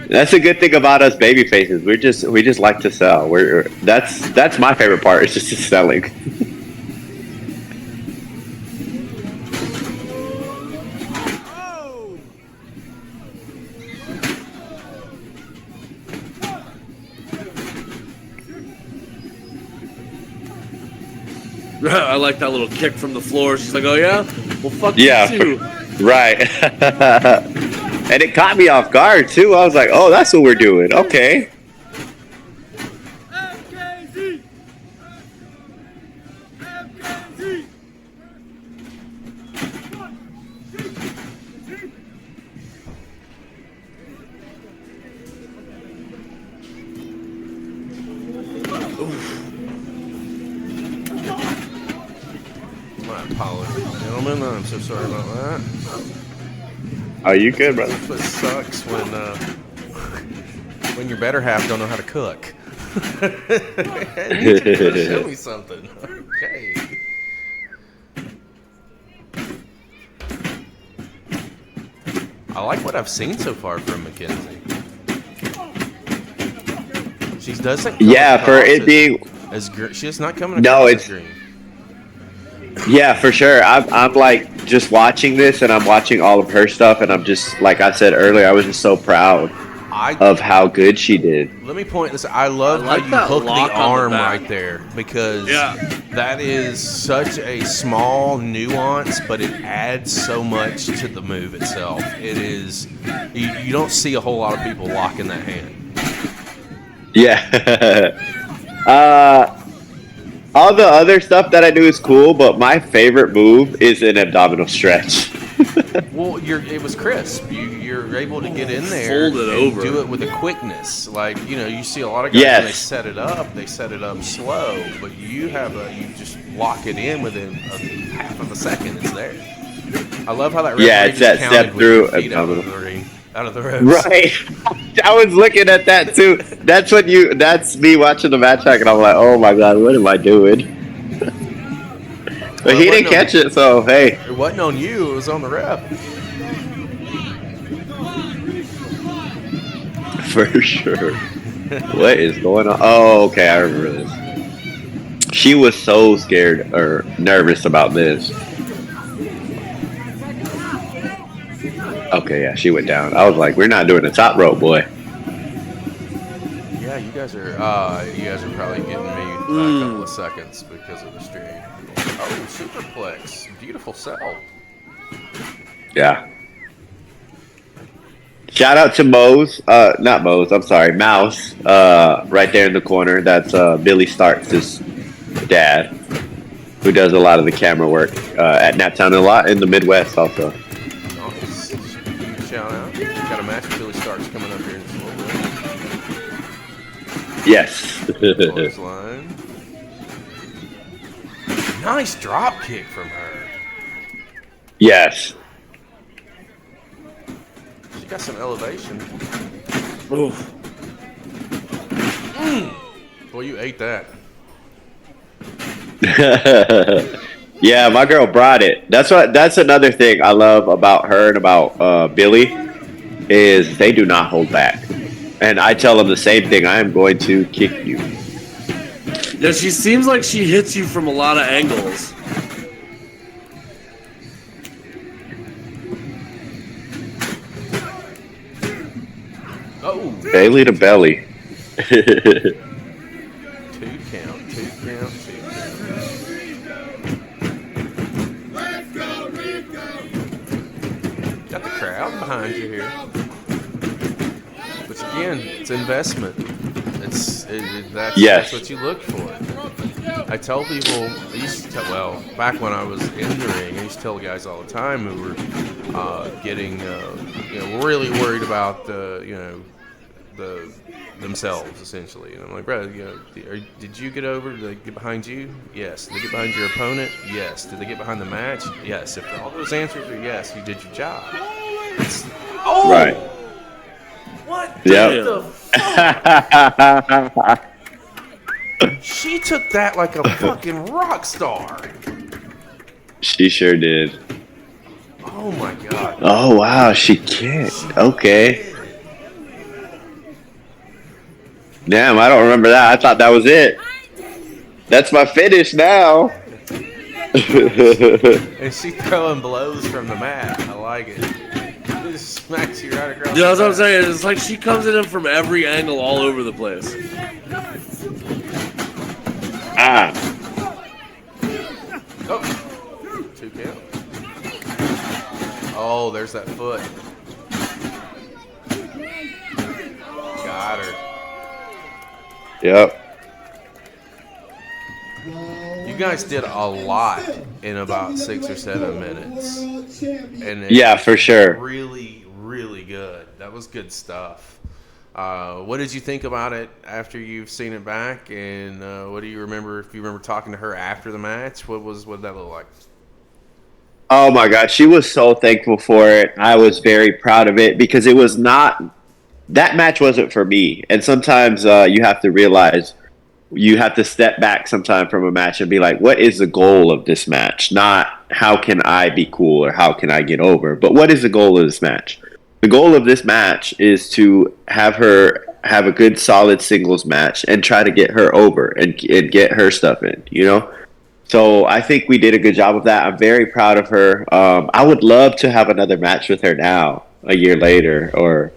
That's a good thing about us baby faces. We just like to sell. That's my favorite part. It's just selling. I like that little kick from the floor. She's like, oh yeah? Well, fuck you too. Right. And it caught me off guard, too. I was like, oh, that's what we're doing. Okay. My apologies, gentlemen. I'm so sorry about that. Are you good, brother? That's what sucks when your better half don't know how to cook. You gotta show me something. Okay. I like what I've seen so far from Mackenzie. She doesn't. For it being as she's not coming across as green. Yeah, for sure. I'm like just watching this, and I'm watching all of her stuff, and I'm just, like I said earlier, I was just so proud of how good she did. Let me point this. I love how you hook the arm right there, because that is such a small nuance, but it adds so much to the move itself. It is you don't see a whole lot of people locking that hand. Yeah. All the other stuff that I do is cool, but my favorite move is an abdominal stretch. Well, it was crisp. You're able to get in there and do it with a quickness. Like, you know, you see a lot of guys when they set it up slow, but you just lock it in within half of a second. It's there. I love how that. Yeah, it's that step through abdominal. Out of the ropes. Right. I was looking at that too. That's me watching the match back, and I'm like, oh my god, what am I doing? But he didn't catch it, so hey. It wasn't on you, it was on the ref. For sure. What is going on? Oh, okay, I remember this. She was so scared or nervous about this. Okay, yeah, she went down. I was like, we're not doing the top rope, boy. Yeah, you guys are probably getting me a couple of seconds because of the stream. Oh, superplex. Beautiful sell. Yeah. Shout out to Mouse, right there in the corner. That's Billie Starkz' dad, who does a lot of the camera work at NAPTOWN and a lot in the Midwest also. Nice. Shout out. Got a match with Billie Starkz coming up here in just a little bit. Yes. Line. Nice drop kick from her. Yes. She got some elevation. Oof. Boy, you ate that. Yeah, my girl brought it. That's another thing I love about her and about Billie is they do not hold back. And I tell them the same thing. I am going to kick you. Yeah, she seems like she hits you from a lot of angles. Oh, Bailey to belly. Two count. behind you here. But again, it's investment. That's what you look for. I tell people, back when I was in the ring, I used to tell guys all the time who were getting, really worried about themselves essentially. And I'm like, bro, did you get over? Did they get behind you? Yes. Did they get behind your opponent? Yes. Did they get behind the match? Yes. If all those answers are yes, you did your job. Right. What Yep. the fuck? She took that like a fucking rock star. She sure did. Oh my god. Oh wow, she kicked. Okay. Damn, I don't remember that. I thought that was it. That's my finish now. And she throwing blows from the mat. I like it. Just smacks you right across. Yeah, that's what I'm saying. It's like she comes at him from every angle, all over the place. Oh, 2 count. Oh, there's that foot. Got her. Yep. You guys did a lot in about 6 or 7 minutes. And Yeah, for sure. Really, really good. That was good stuff. What did you think about it after you've seen it back? And what do you remember? If you remember talking to her after the match, what did that look like? Oh my God, she was so thankful for it. I was very proud of it because it was not. That match wasn't for me. And sometimes you have to realize you have to step back sometime from a match and be like, what is the goal of this match? Not how can I be cool or how can I get over, but what is the goal of this match? The goal of this match is to have her have a good solid singles match and try to get her over and get her stuff in, you know? So I think we did a good job of that. I'm very proud of her. I would love to have another match with her now, a year later, or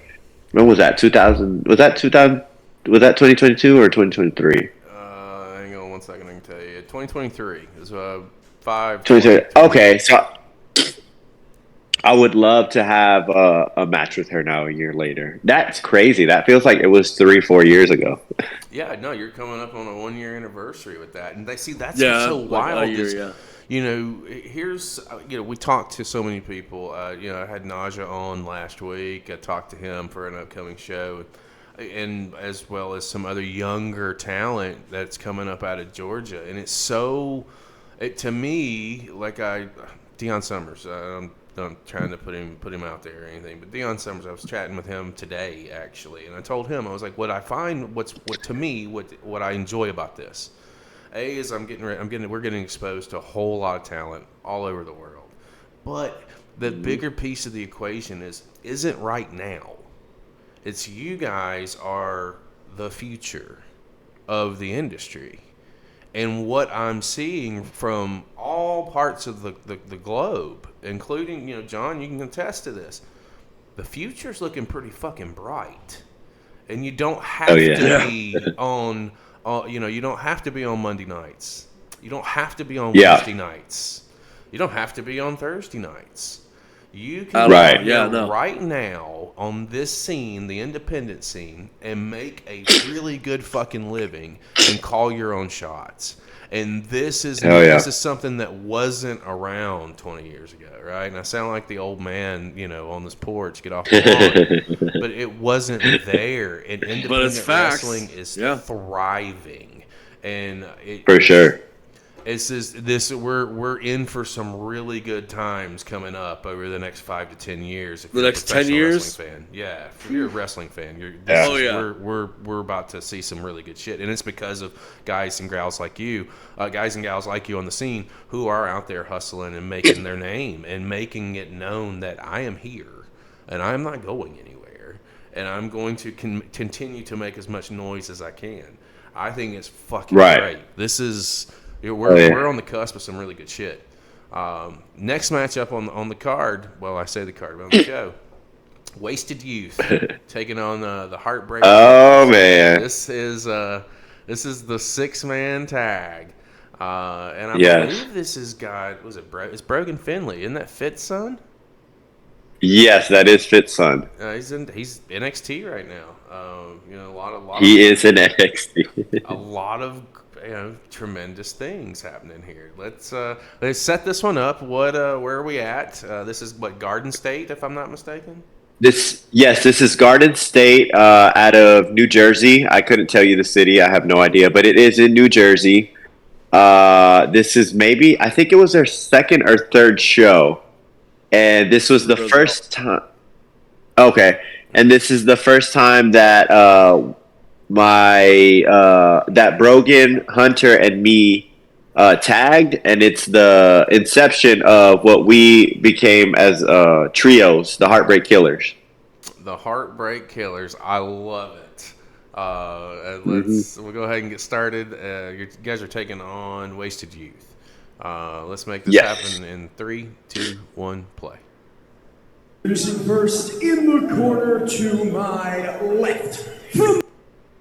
when was that? 2000? Was that 2000? Was that 2022 or 2023? Hang on 1 second. I can tell you. 2023 is 5. 2023. Okay, so I would love to have a match with her now a year later. That's crazy. That feels like it was 3-4 years ago. Yeah, no, you're coming up on a 1-year anniversary with that, and that's what's Yeah, so like wild. a year, is, yeah. Here's we talked to so many people. I had Naja on last week. I talked to him for an upcoming show, and as well as some other younger talent that's coming up out of Georgia, and it's so. To me, like Deion Summers. I'm trying to put him out there or anything, but Deion Summers. I was chatting with him today actually, and I told him I was like, what I find, what I enjoy about this. Is we're getting exposed to a whole lot of talent all over the world, but the bigger piece of the equation isn't right now. It's you guys are the future of the industry, and what I'm seeing from all parts of the globe, including John, you can attest to this. The future's looking pretty fucking bright, and you don't have to be on. You don't have to be on Monday nights. You don't have to be on Wednesday nights. You don't have to be on Thursday nights. You can right now on this scene, the independent scene, and make a really good fucking living and call your own shots. And this is something that wasn't around 20 years ago, right? And I sound like the old man, on this porch, get off the lawn. But it wasn't there. And independent wrestling is thriving. And for sure. We're in for some really good times coming up over the next 5 to 10 years. If the next 10 years, fan. Yeah, if you're a wrestling fan, we're about to see some really good shit, and it's because of guys and gals like you on the scene who are out there hustling and making their name and making it known that I am here and I'm not going anywhere, and I'm going to continue to make as much noise as I can. I think it's fucking great. This is. We're on the cusp of some really good shit. Next matchup on the card. Well, I say the card, but on the show. Wasted Youth taking on the Heartbreak. Oh man, this is the 6-man tag, and I believe this has got it's Brogan Finley. Isn't that Fitz son? Yes, that is Fitz' son. He's NXT right now. A lot of He is in NXT. a lot of tremendous things happening here. Let's set this one up. Where are we at? This is Garden State, if I'm not mistaken. This is Garden State out of New Jersey. I couldn't tell you the city. I have no idea, but it is in New Jersey. This is I think it was their second or third show. And this was the first time. Okay. And this is the first time that that Brogan, Hunter, and me tagged, and it's the inception of what we became as trios, the Heartbreak Killers. The Heartbreak Killers. I love it. We'll go ahead and get started. You guys are taking on Wasted Youth. Let's make this happen in 3, 2, 1, play. Introducing first in the corner to my left, from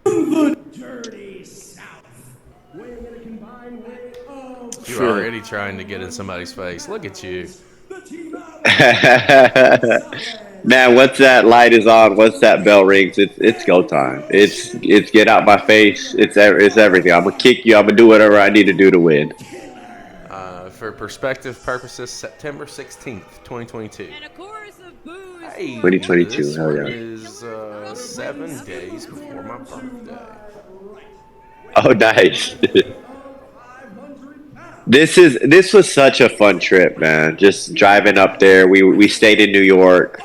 the Dirty South, weighing in a combined weight of... You're already trying to get in somebody's face. Look at you. Man, once that light is on, once that bell rings, it's go time. It's get out my face. It's everything. I'm gonna kick you. I'm gonna do whatever I need to do to win. For perspective purposes, September 16th, 2022. And a chorus of boos. Hey, 2022, hell yeah. This is 7 days before my birthday. Oh, nice. This was such a fun trip, man. Just driving up there. We stayed in New York.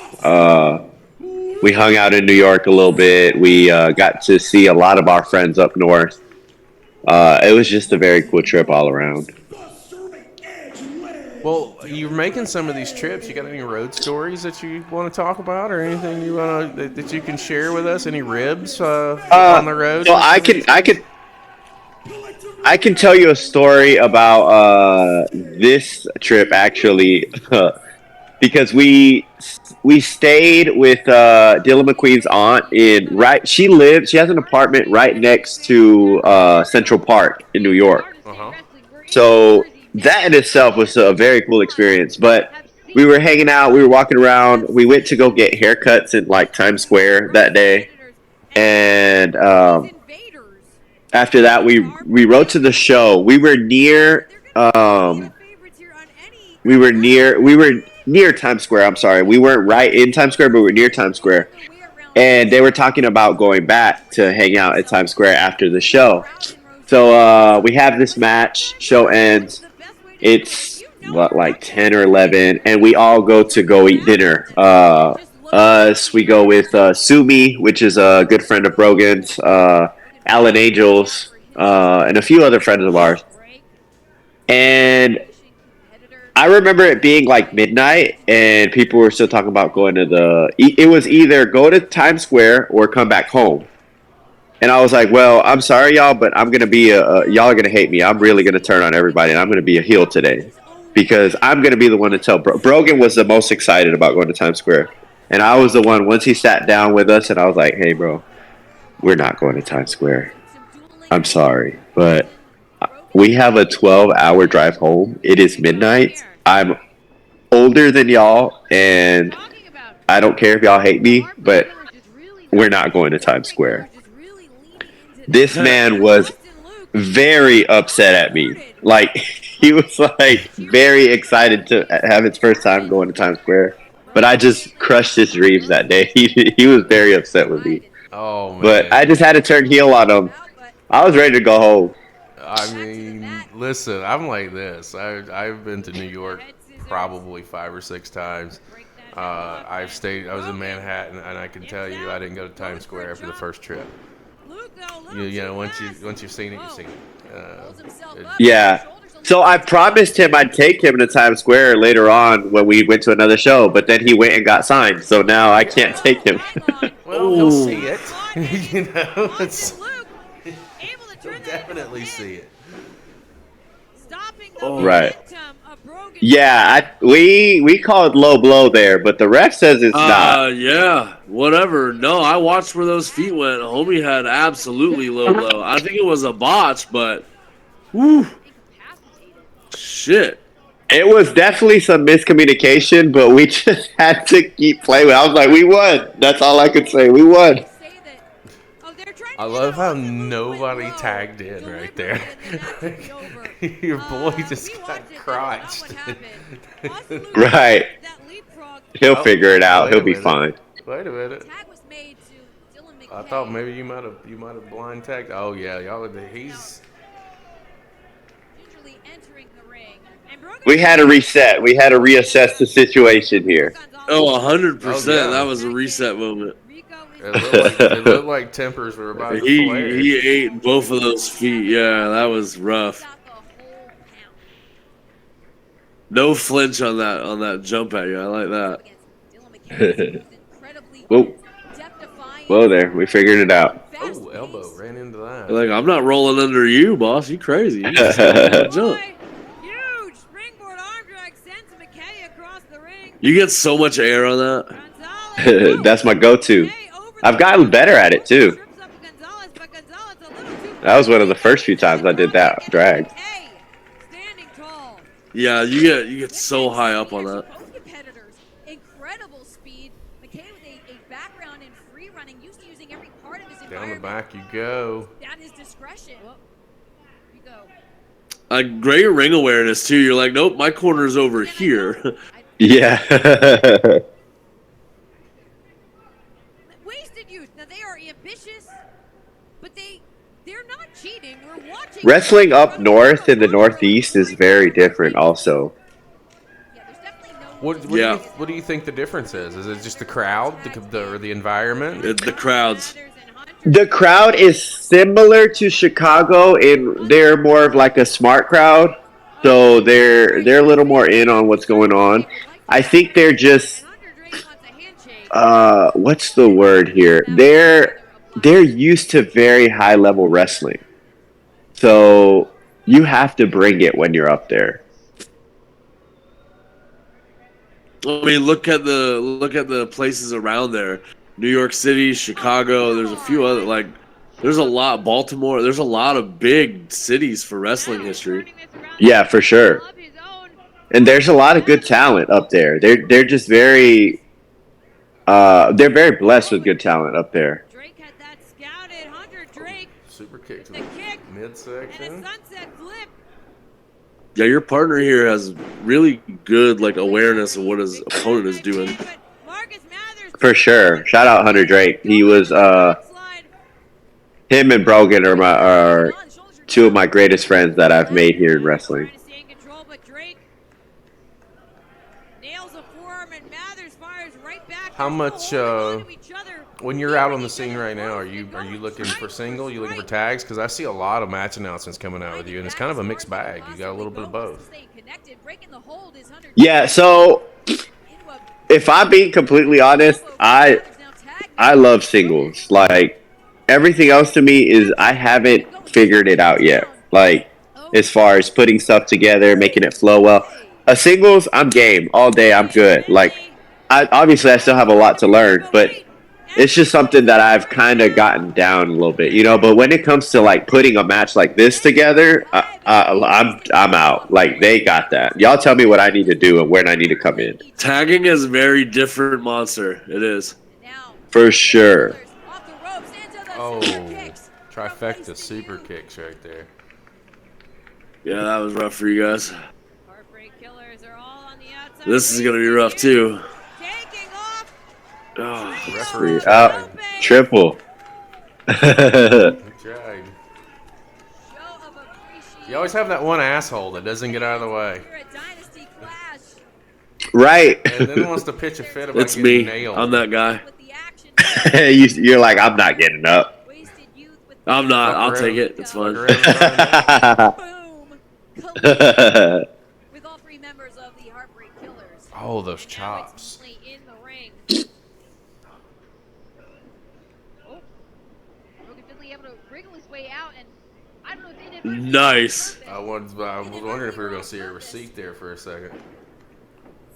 We hung out in New York a little bit. We got to see a lot of our friends up north. It was just a very cool trip all around. Well, you're making some of these trips. You got any road stories that you want to talk about, or anything you want that you can share with us? Any ribs on the road? So I can tell you a story about this trip actually, because we stayed with Dyln McQueen's aunt she has an apartment right next to Central Park in New York. So that in itself was a very cool experience. But we were hanging out, we were walking around, we went to go get haircuts in Times Square that day, and after that we rode to the show. We were near Times Square. I'm sorry, we weren't right in Times Square, but we were near Times Square, and they were talking about going back to hang out at Times Square after the show. So we have this match, show ends, it's 10 or 11, and we all go eat dinner. We go with Sumi, which is a good friend of Brogan's, Alan Angels, and a few other friends of ours. And I remember it being midnight, and people were still talking about going to it was either go to Times Square or come back home. And I was like, well, I'm sorry, y'all, but I'm going to be y'all are going to hate me. I'm really going to turn on everybody, and I'm going to be a heel today, because I'm going to be the one to tell. Brogan was the most excited about going to Times Square. And I was the one, once he sat down with us, and I was like, hey, bro, we're not going to Times Square. I'm sorry, but we have a 12-hour drive home. It is midnight. I'm older than y'all, and I don't care if y'all hate me, but we're not going to Times Square. This man was very upset at me. He was very excited to have his first time going to Times Square, but I just crushed his dreams that day. He was very upset with me. Oh man! But I just had to turn heel on him. I was ready to go home. I mean, listen, I'm like this. I've been to New York probably 5 or 6 times. I was in Manhattan, and I can tell you I didn't go to Times Square after the first trip. Once you've seen it, you've seen it. Yeah. So I promised him I'd take him to Times Square later on when we went to another show, but then he went and got signed, so now I can't take him. Well, he'll see it. He'll definitely see it. Right. Yeah, we called low blow there, but the ref says it's not. Yeah, whatever. No, I watched where those feet went. Homie had absolutely low blow. I think it was a botch, but whew, shit. It was definitely some miscommunication, but we just had to keep playing. I was like, we won. That's all I could say. We won. I love how nobody tagged in right there. Your boy just got crotched. Right. He'll figure it out. He'll be fine. Wait a minute. I thought maybe you might have blind tagged. Oh yeah, y'all. He's. We had to reset. We had to reassess the situation here. Oh, 100%. That was a reset moment. It looked like tempers were about to flare. He ate both of those feet. Yeah, that was rough. No flinch on that jump at you. I like that. Whoa there. We figured it out. Oh, elbow ran into that. Like, I'm not rolling under you, boss. You crazy. You just jump. Huge springboard arm drag sends McKay across the ring. You get so much air on that. That's my go-to. I've gotten better at it too. That was one of the first few times I did that drag. Yeah, you get so high up on that. Incredible speed. McKay with a background in free running, used to using every part of his Down the environment. back you go. At his discretion. You go. A great ring awareness too. You're like, nope, my corner's over here. Yeah. Wasted youth. Now they are ambitious, but they're not cheating. We're watching. Wrestling up north in the Northeast is very different also. What do you think the difference is? Is it just the crowd, or the environment? The crowds. The crowd is similar to Chicago, and they're more of like a smart crowd, so they're a little more in on what's going on. I think they're just what's the word here? They're used to very high level wrestling, so you have to bring it when you're up there. I mean, look at the places around there. New York City, Chicago, there's a few other, like, there's a lot, Baltimore, there's a lot of big cities for wrestling history. Yeah, for sure. And there's a lot of good talent up there. They're just very they're very blessed with good talent up there. Drake had that scouted. Hunter Drake. Super kick to the midsection. Yeah, your partner here has really good like awareness of what his opponent is doing. For sure. Shout out Hunter Drake. He was him and Brogan are two of my greatest friends that I've made here in wrestling. How much when you're out on the scene right now, are you looking for single? You looking for tags? Because I see a lot of match announcements coming out with you, and it's kind of a mixed bag. You got a little bit of both. Yeah, so if I'm being completely honest, I love singles. Like, everything else to me is I haven't figured it out yet. Like, as far as putting stuff together, making it flow well. A singles, I'm game all day. I'm good. Like, obviously I still have a lot to learn, but it's just something that I've kind of gotten down a little bit, you know. But when it comes to like putting a match like this together, I'm out. Like, they got that. Y'all tell me what I need to do and where I need to come in. Tagging is a very different monster. It is. For sure. Oh, trifecta super kicks right there. Yeah, that was rough for you guys. This is gonna be rough too. Oh, referee out. Triple. You always have that one asshole that doesn't get out of the way. Right. And then wants to pitch a fit about It's getting me. nailed. I'm that guy. You're like, I'm not getting up. I'm not. I'll take it. It's fine. With all three members of the Heartbreak Killers. Oh, those chops. In the ring. Brogan Finley able to wriggle his way out, and I don't know if they did. Nice. I was wondering if we were going to see a receipt there for a second.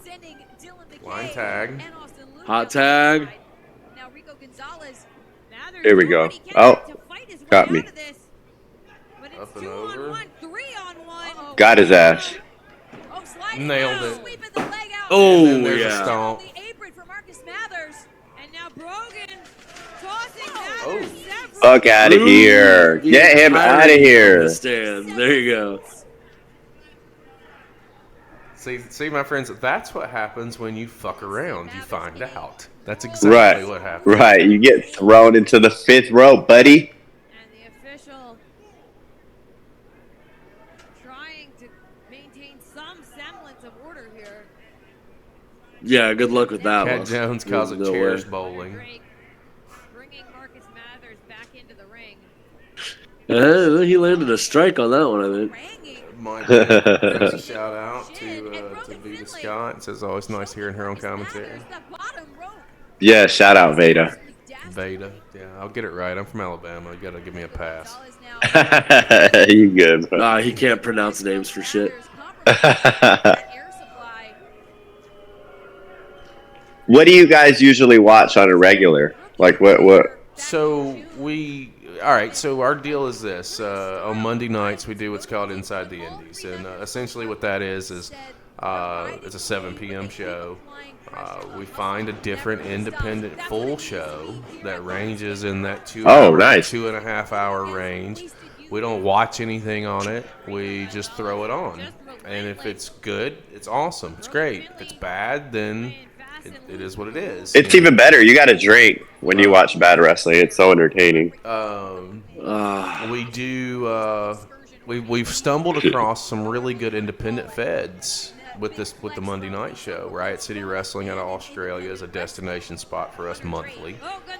Sending Dyln McKay Line tag. and Austin Luke Hot tag. Now Rico Gonzalez. Here we go. Oh, got me. Up and over. Got his ass. Nailed it. Oh, And then there's a yeah. stomp. The apron for Marcus Mathers. And now Brogan tossing Oh. Mathers several. Fuck out of here. Get him out of here. Stand. There you go. See, my friends, that's what happens when you fuck around. You find out. That's exactly what happens. Right. You get thrown into the 5th row, buddy. And the official trying to maintain some semblance of order here. Yeah, good luck with that Cat one. Jones causing No chairs way. bowling. Bringing Marcus Mathers back into the ring. He landed a strike on that one, I think. My bad. Gives a shout out to Vita Scott. It says, always nice hearing her on commentary. Yeah, shout out Veda. Veda. Yeah, I'll get it right. I'm from Alabama. You gotta give me a pass. You good, bro. Nah, he can't pronounce names for shit. What do you guys usually watch on a regular? Like what? So all right, so our deal is this. On Monday nights, we do what's called Inside the Indies. And essentially what that is it's a 7 p.m. show. We find a different independent full show that ranges in that 2.5 hour range. We don't watch anything on it. We just throw it on. And if it's good, it's awesome. It's great. If it's bad, then it is what it is. It's even better. You got to drink when you watch bad wrestling. It's so entertaining. We do. We've stumbled across some really good independent feds with the Monday night show. Riot City Wrestling out of Australia is a destination spot for us monthly.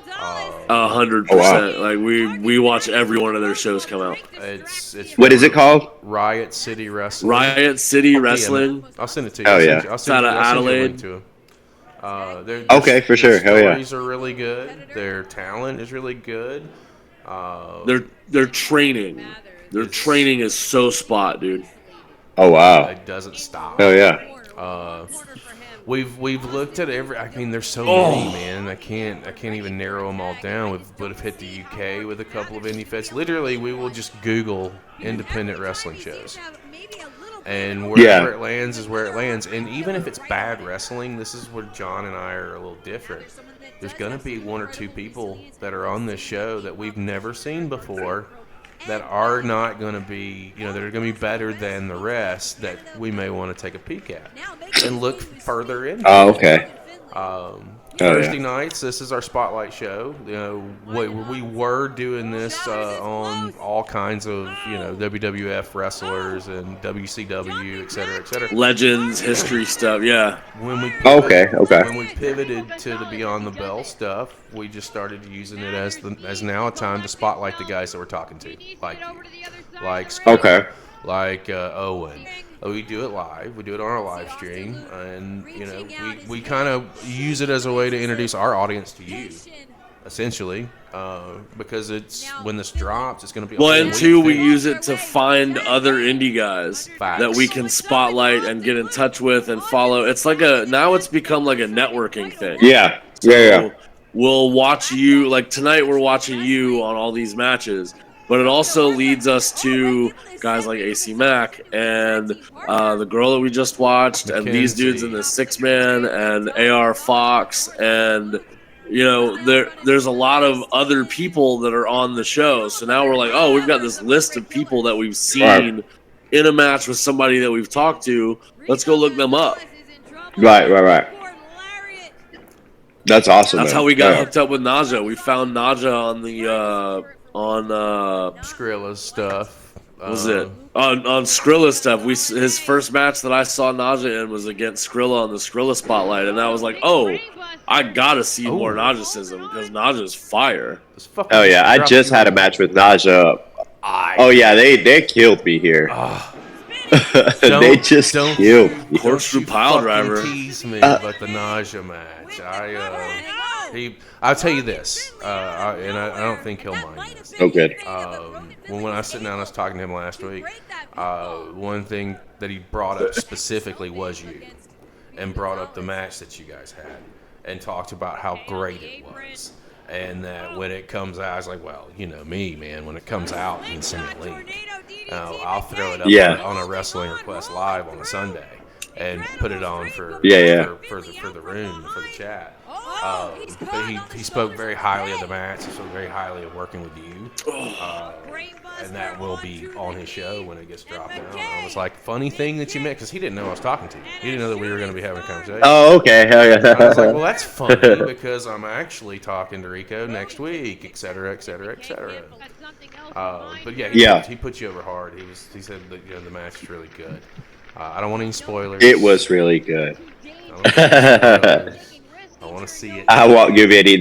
100%. Like we watch every one of their shows come out. It's what is it called? Riot City Wrestling. Riot City Wrestling. I'll send it to you. Oh yeah. It's out of Adelaide. Okay, for sure. Hell yeah. Their stories are really good. Their talent is really good. Their training. Their training is so spot, dude. Oh wow. It doesn't stop. Oh yeah. We've looked at every. I mean, there's so many, man. I can't even narrow them all down. We've hit the UK with a couple of indie feds. Literally, we will just Google independent wrestling shows, and wherever it lands is where it lands. And even if it's bad wrestling, this is where John and I are a little different. There's gonna be one or two people that are on this show that we've never seen before, that are not going to be, that are going to be better than the rest, that we may want to take a peek at and look further into. Oh, okay. Thursday nights, this is our spotlight show. We were doing this on all kinds of, WWF wrestlers and WCW, et cetera, et cetera. Legends, history stuff, yeah. When we pivoted to the Beyond the Bell stuff, we just started using it as now a time to spotlight the guys that we're talking to, like Scott, like Owen. We do it live. We do it on our live stream, and we kind of use it as a way to introduce our audience to you, essentially, because it's when this drops, it's going to be. Well, and two, we use it to find other indie guys that we can spotlight and get in touch with and follow. It's like now it's become like a networking thing. Yeah, We'll watch you, like tonight we're watching you on all these matches, but it also leads us to guys like AC Mack and the girl that we just watched, Mackenzie. and these dudes in the 6-man, and AR Fox, and there's a lot of other people that are on the show. So now we're like, oh, we've got this list of people that we've seen in a match with somebody that we've talked to. Let's go look them up. Right. That's awesome. That's man. how we got hooked up with Naja. We found Naja on the Skrilla's stuff. What was it? On Skrilla stuff. His first match that I saw Naja in was against Skrilla on the Skrilla Spotlight, and I was like, oh, I gotta see more Naja-sism because Naja's fire. Oh yeah, I just had a match with Naja. Oh yeah, they killed me here. They just killed me. Corkscrew pile driver. Tease me about the Naja match. I'll tell you this, and I don't think he'll mind this. Oh, good. When I was sitting down, I was talking to him last week. One thing that he brought up specifically was you, and brought up the match that you guys had, and talked about how great it was. And that when it comes out, I was like, well, me, man, when it comes out, you can send me a link. I'll throw it up on a Wrestling Request Live on a Sunday. and put it on for for the room, for the chat. But he spoke very highly of the match. He spoke very highly of working with you, and that will be on his show when it gets dropped down. I was like, funny thing that you met, because he didn't know I was talking to you. He didn't know that we were going to be having a conversation. Oh, okay. Hell yeah. I was like, well, that's funny because I'm actually talking to Rico next week, et cetera, et cetera, et cetera. But yeah, he put you over hard. He said that the match is really good. I don't want any spoilers. It was really good. I want to see it. I won't give any.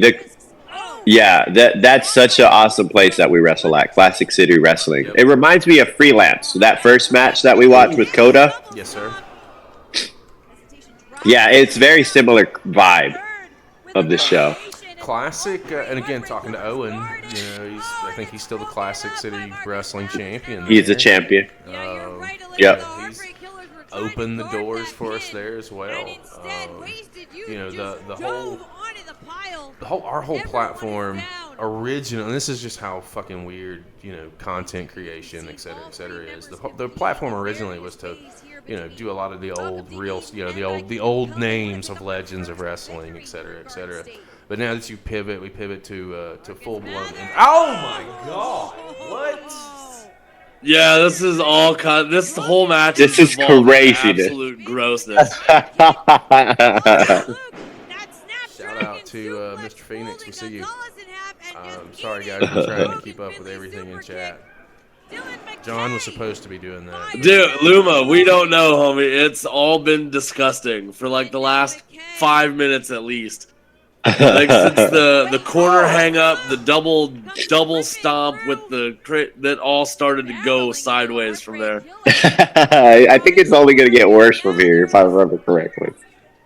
That's such an awesome place that we wrestle at, Classic City Wrestling. It reminds me of Freelance, that first match that we watched with Koda. Yes, sir. Yeah, it's very similar vibe of the show. Classic, and again, talking to Owen, I think he's still the Classic City Wrestling champion. He's a champion. Yep. He's opened the doors for us there as well. Our whole platform original, and this is just how fucking weird, content creation, et cetera is. The platform originally was to, do a lot of the old real, the old names of legends of wrestling, et cetera, et cetera. But now that we pivot to full blown. Oh my god! What? Yeah, this is all this whole match. This is craziness. Absolute grossness. Shout out to Mr. Phoenix. We see you. Sorry guys, we're trying to keep up with everything in chat. John was supposed to be doing that. Dude, Luma, we don't know, homie. It's all been disgusting for like the last 5 minutes at least. Like since the corner hang up, the double stomp with the crit, that all started to go sideways from there. I think it's only going to get worse from here, if I remember correctly.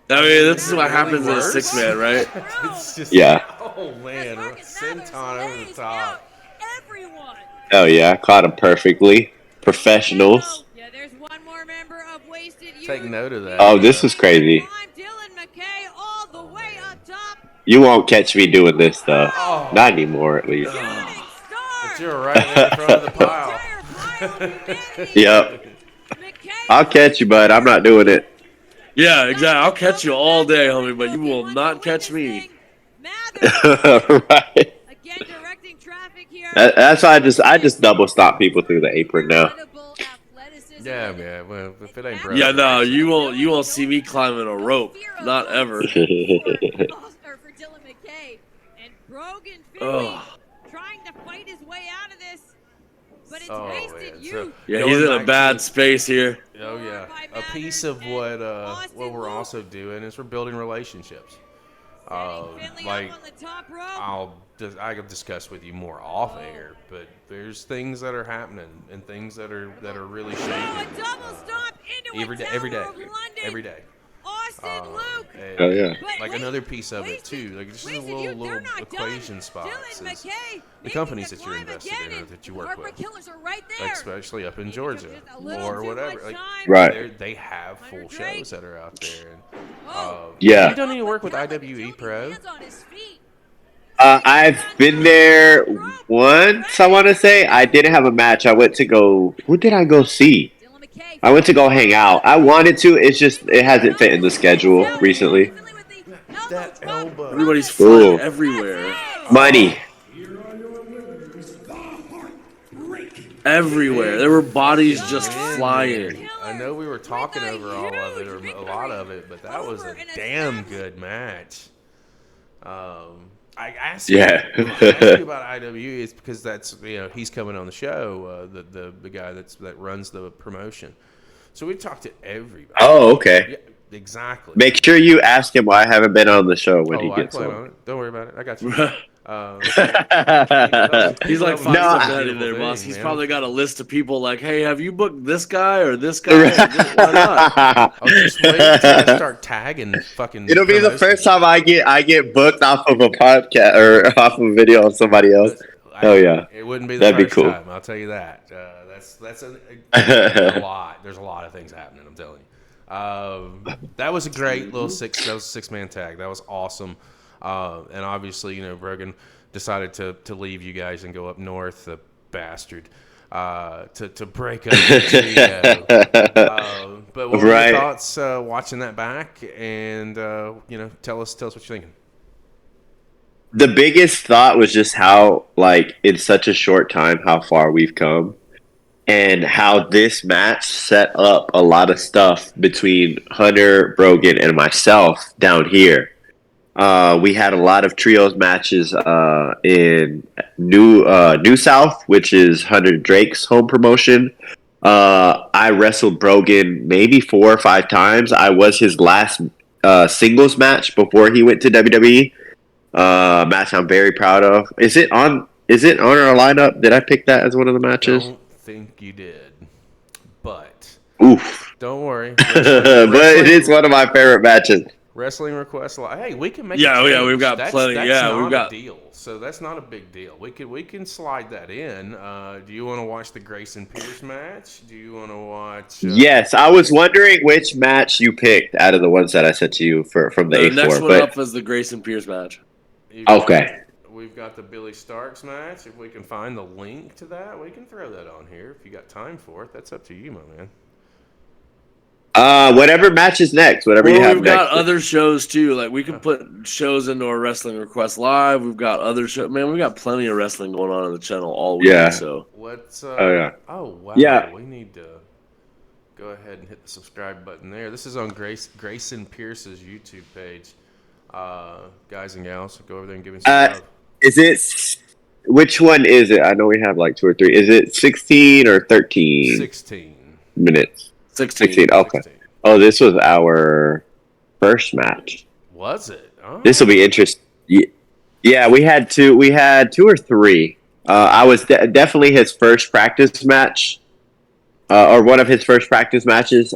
I mean, this is what happens in a 6-man, right? It's just, yeah. Oh man, senton over the top. Oh yeah, caught him perfectly. Professionals. Yeah, there's one more member of Wasted Youth. Take note of that. Oh, this is crazy. Dyln, McKay, all the way up top. You won't catch me doing this though. Not anymore, at least. But you're right there in front of the pile. Yep. I'll catch you, bud. I'm not doing it. Yeah, exactly. I'll catch you all day, homie, but you will not catch me. Right. That's why I just double stop people through the apron now. Yeah, man. Well, if it ain't broken. Yeah, no, you won't see me climbing a rope. Not ever. For Dyln McKay and Brogan Finley trying to fight his way out of this, but it's Wasted Youth. Yeah, he's in a bad space here. Oh yeah, a piece of what we're also doing is we're building relationships. Like I'll discuss with you more off air, but there's things that are happening and things that are really shaking. Every day. Oh yeah. Like another piece of it too. Like just a little equation spots is the companies that you're invested in or that you work with, like especially up in Georgia or whatever. Like right. They have full shows that are out there. And, yeah. You don't even work with IWE Pro. I've been there once, I want to say. I didn't have a match. I went to go... Who did I go see? I went to go hang out. I wanted to. It's just... It hasn't fit in the schedule recently. That elbow. Everybody's flying everywhere. Money. Everywhere. There were bodies just flying. I know we were talking over all of it, or a lot of it, but that was a damn good match. I asked you about IWE is because that's he's coming on the show, the guy that runs the promotion. So we talked to everybody. Oh, okay. Yeah, exactly. Make sure you ask him why I haven't been on the show when he gets on it. Don't worry about it. I got you. He's like 5 steps ahead in there, boss. He's probably got a list of people like, hey, have you booked this guy or this guy? Why not? I'll just wait until I start tagging fucking. It'll be the first time I get booked off of a podcast or off of a video of somebody else. Oh yeah, it wouldn't be the first time. I'll tell you that. That's a lot. There's a lot of things happening. I'm telling you. That was a great little 6-man tag. That was awesome. And obviously, Brogan decided to leave you guys and go up north, the bastard. to break up the trio. But what were your thoughts watching that back? And tell us what you're thinking. The biggest thought was just how, like, in such a short time, how far we've come, and how this match set up a lot of stuff between Hunter, Brogan, and myself down here. We had a lot of trios matches in New South, which is Hunter Drake's home promotion. I wrestled Brogan maybe 4 or 5 times. I was his last singles match before he went to WWE. Match I'm very proud of. Is it on our lineup? Did I pick that as one of the matches? I don't think you did, but oof. Don't worry. But it is one of my favorite matches. Wrestling requests. Hey, we can make. We've got plenty. We've got a deal. So that's not a big deal. We can slide that in. Do you want to watch the Grayson Pierce match? Do you want to watch? Yes, I was wondering which match you picked out of the ones that I sent to you from the A4. The next one up is the Grayson Pierce match. Okay. We've got the Billie Starkz match. If we can find the link to that, we can throw that on here. If you got time for it, that's up to you, my man. Whatever match is next, whatever you have next. We've got other shows too. Like we can put shows into our wrestling request live. We've got other shows. Man, we got plenty of wrestling going on the channel all week. Yeah. So let's. Oh wow. Yeah. We need to go ahead and hit the subscribe button there. This is on Grayson Pierce's YouTube page. Guys and gals, go over there and give me some love. Is it? Which one is it? I know we have like 2 or 3. Is it 16 or 13? 16 minutes. 16. Okay. 16. Oh, this was our first match. Was it? Oh. This will be interesting. Yeah, we had 2. We had 2 or 3. I was definitely his first practice match, or one of his first practice matches.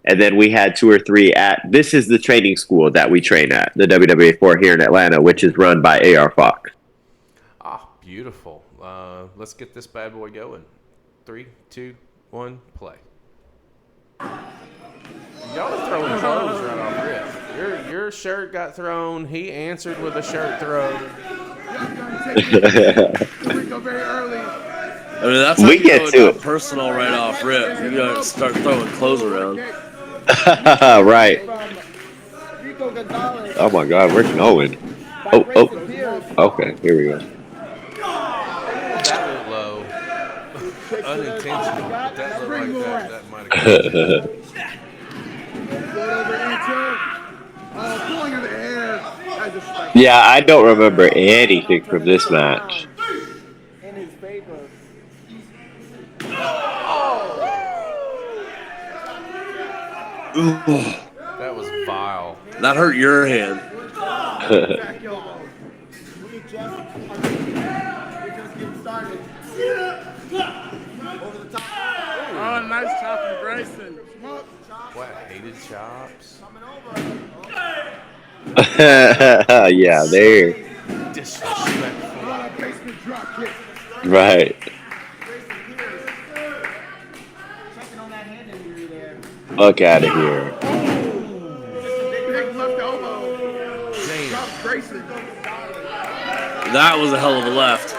And then we had 2 or 3 at. This is the training school that we train at, the WW4 here in Atlanta, which is run by AR Fox. Ah, beautiful. Let's get this bad boy going. 3, 2, 1, play. Y'all are throwing clothes right off rip. Your shirt got thrown. He answered with a shirt throw. Very early. I mean, that's how we you get to it personal right off rip. You gotta start throwing clothes around. Right. Rico Gonzalez. Oh my God, we're going. Okay, here we go. That looked low. Unintentional. But that looked like that might have gone. Yeah, I don't remember anything from this match. In his favor. That was vile. That hurt your hand. Oh, nice chop from Grayson. What, hated chops? Yeah, there. Disrespectful. Right. Fuck out of here. Big left elbow. Drops Grayson. That was a hell of a left.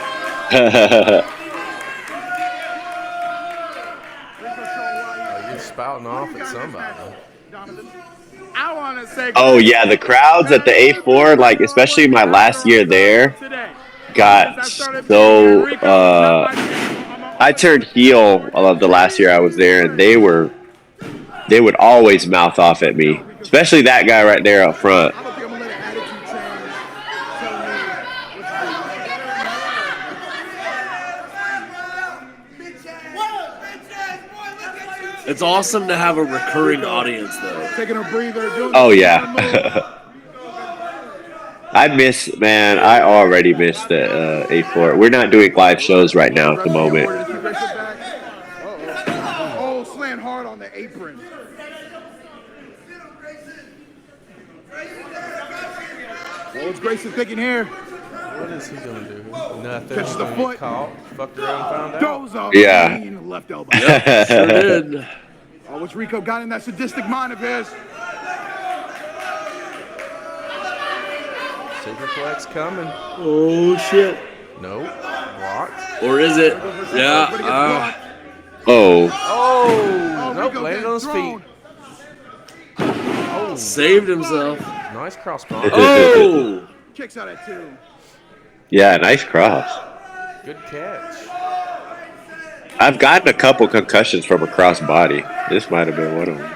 You're spouting off at somebody. I want to say. Oh yeah, the crowds at the A4, like especially my last year there, got so. I turned heel the last year I was there, and they would always mouth off at me, especially that guy right there up front. It's awesome to have a recurring audience, though. Taking a breather. Oh yeah. I already miss the A4. We're not doing live shows right now at the moment. Oh, slam hard on the apron. What's Grayson thinking here? What is he going to do? Nothing. Catches the foot. Caught. Fucked around, found out. Goes up. Yeah. Left elbow. Yep, sure did. Oh, what's Rico got in that sadistic mind of his? Superflex coming. Oh, shit. Nope. Blocked. Or is it? Yeah. Nope, landed on his feet. Oh, saved himself. Nice cross body. Oh! Kicks out at 2. Yeah, nice cross. Good catch. I've gotten a couple concussions from a cross body. This might have been one of them.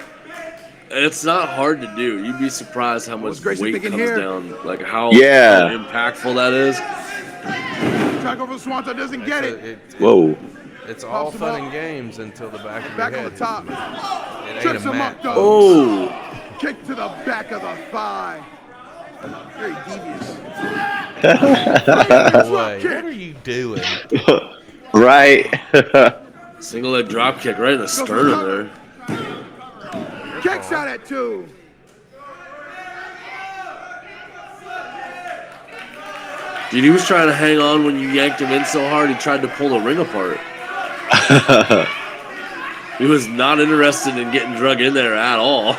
It's not hard to do. You'd be surprised how much weight comes down, like how impactful that is. Tag over Swanton doesn't get it. Whoa. It's all fun and games until the back of your head. On the top. It ain't Trips a him match. up, though. Oh. Kick to the back of the thigh. Very devious. What are you doing? Right. Single leg drop kick right in the sternum there. Kicks out at 2. Dude, he was trying to hang on when you yanked him in so hard, he tried to pull the ring apart. He was not interested in getting drug in there at all.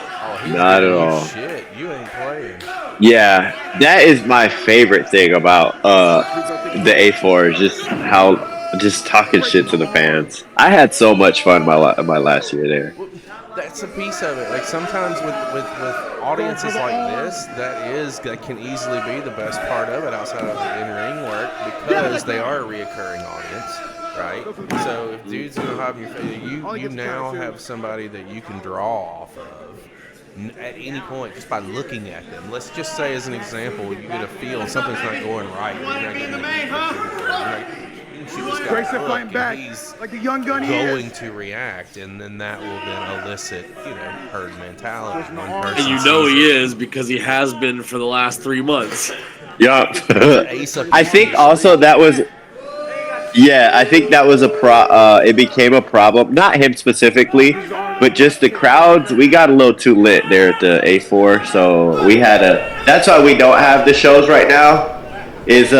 Not at all. Shit, you ain't playing. Yeah, that is my favorite thing about the A4 is just talking shit to the fans. I had so much fun my last year there. That's a piece of it. Like sometimes with audiences like this, that can easily be the best part of it outside of the in-ring work because they are a reoccurring audience, right? So if dudes are having your face, you now have somebody that you can draw off of at any point just by looking at them. Let's just say as an example, you get a feel something's not going right. Grayson fighting back like the young gun he is. Going to react, and then that will then elicit, herd mentality. And you know he is because he has been for the last 3 months. Yup. I think also that was. Yeah, I think that was it became a problem. Not him specifically, but just the crowds. We got a little too lit there at the A4, so we had that's why we don't have the shows right now. Is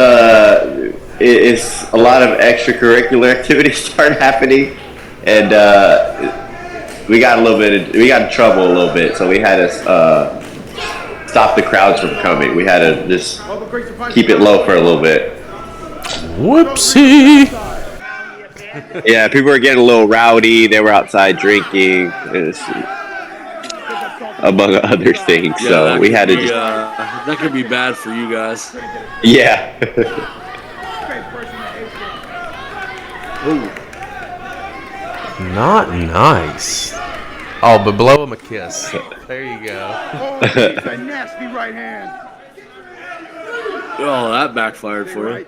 a lot of extracurricular activities start happening, and we got in trouble a little bit, so we had to stop the crowds from coming. We had to just keep it low for a little bit. Whoopsie. Yeah, people were getting a little rowdy. They were outside drinking, among other things. Yeah, so we had to just. That could be bad for you guys. Yeah. Ooh. Not nice. Oh, but blow him a kiss. There you go. Oh, he's a nasty right hand. Oh, that backfired for you.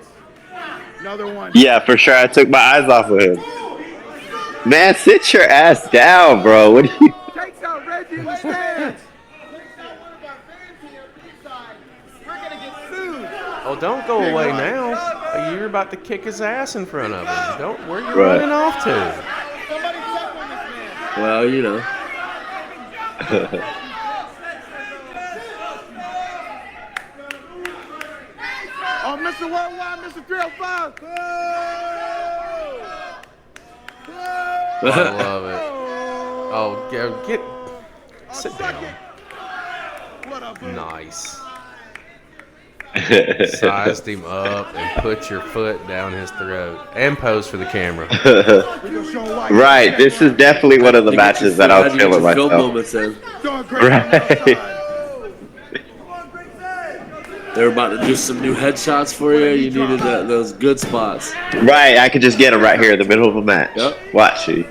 Another one. Yeah, for sure. I took my eyes off of him. Man, sit your ass down, bro. What are you? Takes out Reggie in the stands. Oh, don't go away now. You're about to kick his ass in front of him. Where are you Right. running off to? Well, you know. Oh, Mr. Worldwide, Mr. 305. I love it. Oh, sit down. Nice. Sized him up and put your foot down his throat and pose for the camera. Right. This is definitely one of the matches that I was feeling myself. Right. They were about to do some new headshots for you. You needed those good spots. Right. I could just get him right here in the middle of a match. Yep. Watch you.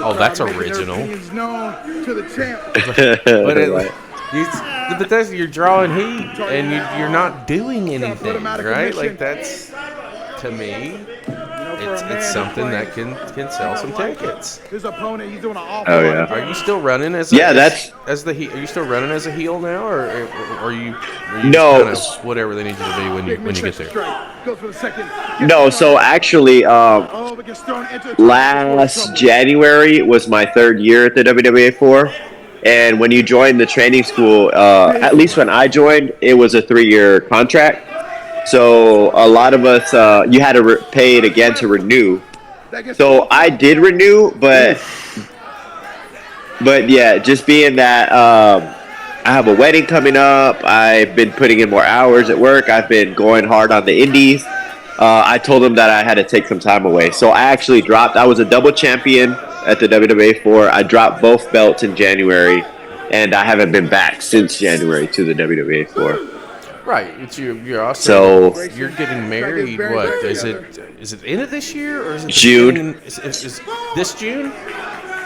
Oh, that's original. But you're drawing heat, and you're not doing anything, right? Like that's, to me, it's something that can sell some tickets. His opponent, he's doing an awful Oh yeah. Are you still running as are you still running as a heel now, or are you No. just kinda whatever they need you to be when you get there? No. So actually, last January was my 3rd year at the WW4. And when you join the training school, at least when I joined, it was a 3-year contract. So a lot of us, you had to pay it again to renew. So I did renew, but But yeah, just being that I have a wedding coming up. I've been putting in more hours at work. I've been going hard on the indies. I told them that I had to take some time away. So I actually dropped. I was a double champion at the WW4. I dropped both belts in January, and I haven't been back since January to the WW4. Right. You're also you're getting married. What is it? Is it end of this year or is it June? Is this June?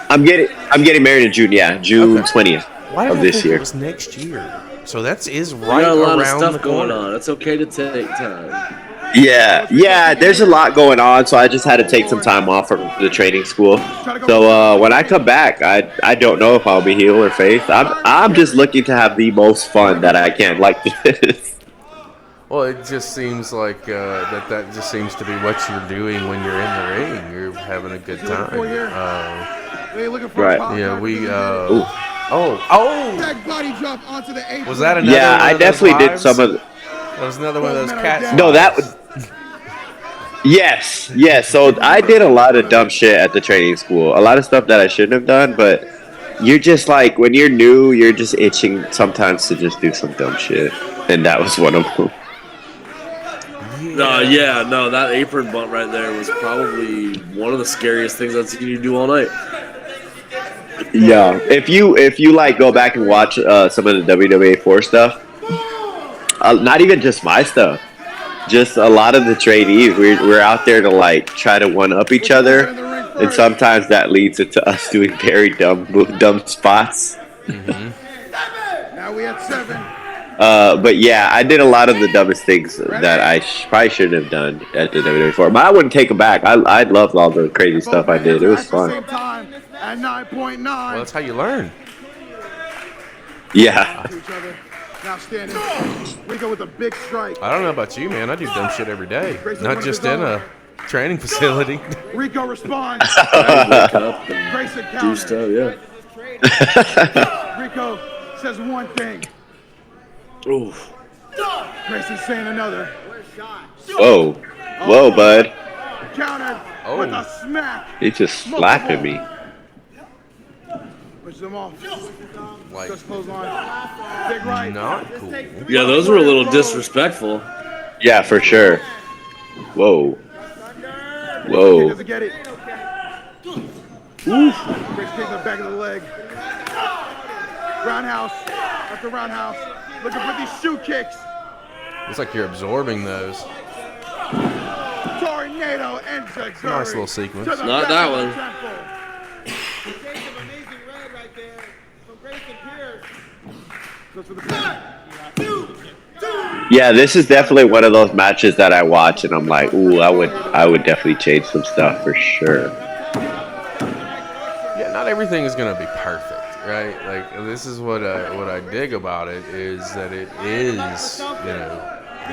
I'm getting married in June. Yeah, June 20th of this year. It was next year. So that is We right got a lot around of the stuff going corner. on. It's okay to take time. Yeah, there's a lot going on, so I just had to take some time off from the training school. So when I come back, I don't know if I'll be heel or face. I'm just looking to have the most fun that I can, like this. Well, it just seems like that just seems to be what you're doing when you're in the ring. You're having a good time. Right. Yeah, we. That body jump onto the apron. Was that another? Yeah, one I of those definitely did lives? some of. That was another one of those cats. No, that was. Yes. So I did a lot of dumb shit at the training school. A lot of stuff that I shouldn't have done, but you're just like, when you're new, you're just itching sometimes to just do some dumb shit, and that was one of them. No, that apron bump right there was probably one of the scariest things I've seen you do all night. Yeah, if you like go back and watch some of the WW4 stuff, not even just my stuff, just a lot of the trainees, we're out there to like try to one up each other, and sometimes that leads into us doing very dumb spots. Now we at 7. But yeah, I did a lot of the dumbest things that I probably shouldn't have done at the WW4. But I wouldn't take them back. I loved all the crazy stuff I did. It was fun. At 9.9. Well, that's how you learn. Yeah. Now standing. Rico with a big strike. I don't know about you, man. I do dumb shit every day, not just in a training facility. Rico responds. Grayson Juiced up, yeah. Rico says one thing. Oof. Grayson's saying another. Whoa, bud. Countered with a smack. He's just slapping me. Pushes him off. Like, Just clothesline. Big right. not cool. Yeah, those were a little disrespectful. Yeah, for sure. Whoa. Doesn't get it. Oof. Grayson takes the back of the leg. Roundhouse. After roundhouse. Looking for these shoe kicks. Looks like you're absorbing those. Tornado and Nice little sequence. Not that one. Yeah, this is definitely one of those matches that I watch and I'm like, ooh, I would definitely change some stuff for sure. Yeah, not everything is gonna be perfect, right? Like, this is what I dig about it is that it is,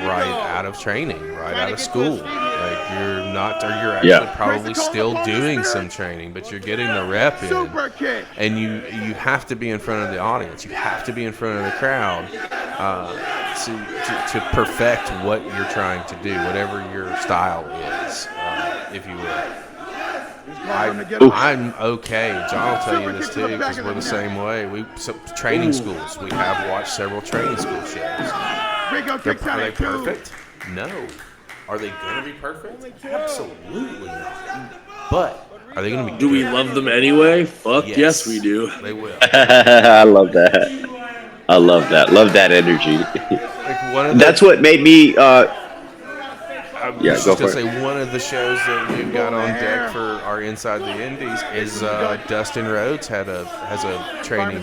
right out of training, right out of school. Like, you're actually probably still doing some training, but you're getting the rep in, and you have to be in front of the audience. You have to be in front of the crowd to perfect what you're trying to do, whatever your style is, if you will. I'm okay. John will tell you this too, because we're the same way. Training schools. We have watched several training school shows. Are they perfect? No. Are they going to be perfect? Absolutely not. But are they going to be? Do we love them anyway? Fuck yes, we do. They will. I love that. Love that energy. That's what made me. I was Yeah, just go going for to it. say one of the shows that we've got on deck for our Inside the Indies is Dustin Rhodes has a training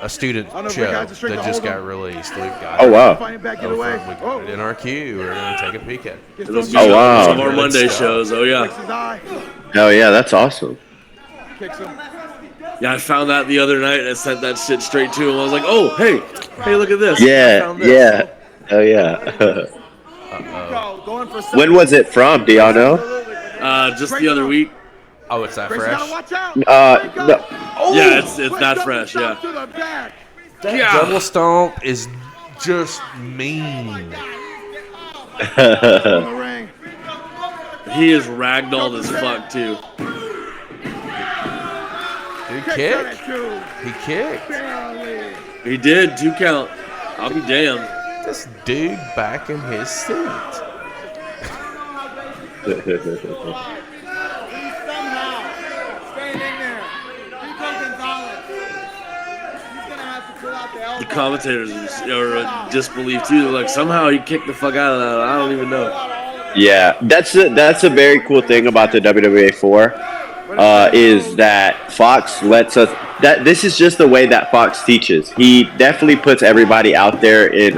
a student show that just got released. We've got Oh, wow. we got it in our queue. We're going to take a peek at it. Oh, wow. Some of our Monday shows. Oh yeah. Hell yeah, that's awesome. Yeah, I found that the other night and I sent that shit straight to him. I was like, oh, hey, look at this. Yeah. Hell yeah. When was it from? Do y'all know? Just the other week. Oh, it's that fresh? No. Yeah, it's that fresh. Yeah. That double stomp is just mean. He is ragdolled as fuck too. Dude kicked. He kicked. He did 2 count. I'll be damned. This dude back in his seat. He's somehow staying in there. Rico Gonzalez. He's gonna have to pull out the elbow. The commentators are in disbelief too. They're like, somehow he kicked the fuck out of that. I don't even know. Yeah, that's a very cool thing about the WW4 is that Fox lets us. That this is just the way that Fox teaches. He definitely puts everybody out there in.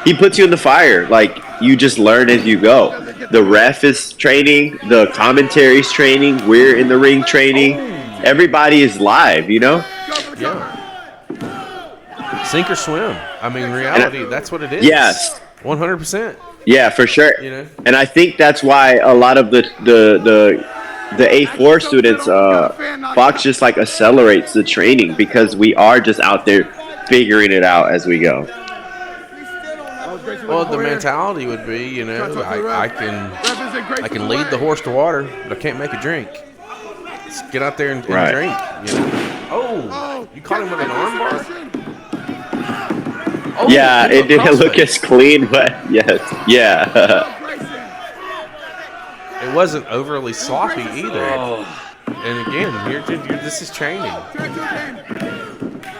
He puts you in the fire. Like you just learn as you go. The ref is training. The commentary's training. We're in the ring training. Everybody is live. You know. Yeah. Sink or swim. I mean, reality. That's what it is. Yes. 100%. Yeah, for sure. You know? And I think that's why a lot of the A4 students, Fox just like accelerates the training because we are just out there figuring it out as we go. Well, the mentality would be, you know, I can lead the horse to water, but I can't make it drink. Let's get out there and drink. You know? Oh, you caught him with an armbar? Oh, yeah, it didn't look as clean, but yes, yeah. It wasn't overly sloppy either. Oh. And again, this is training.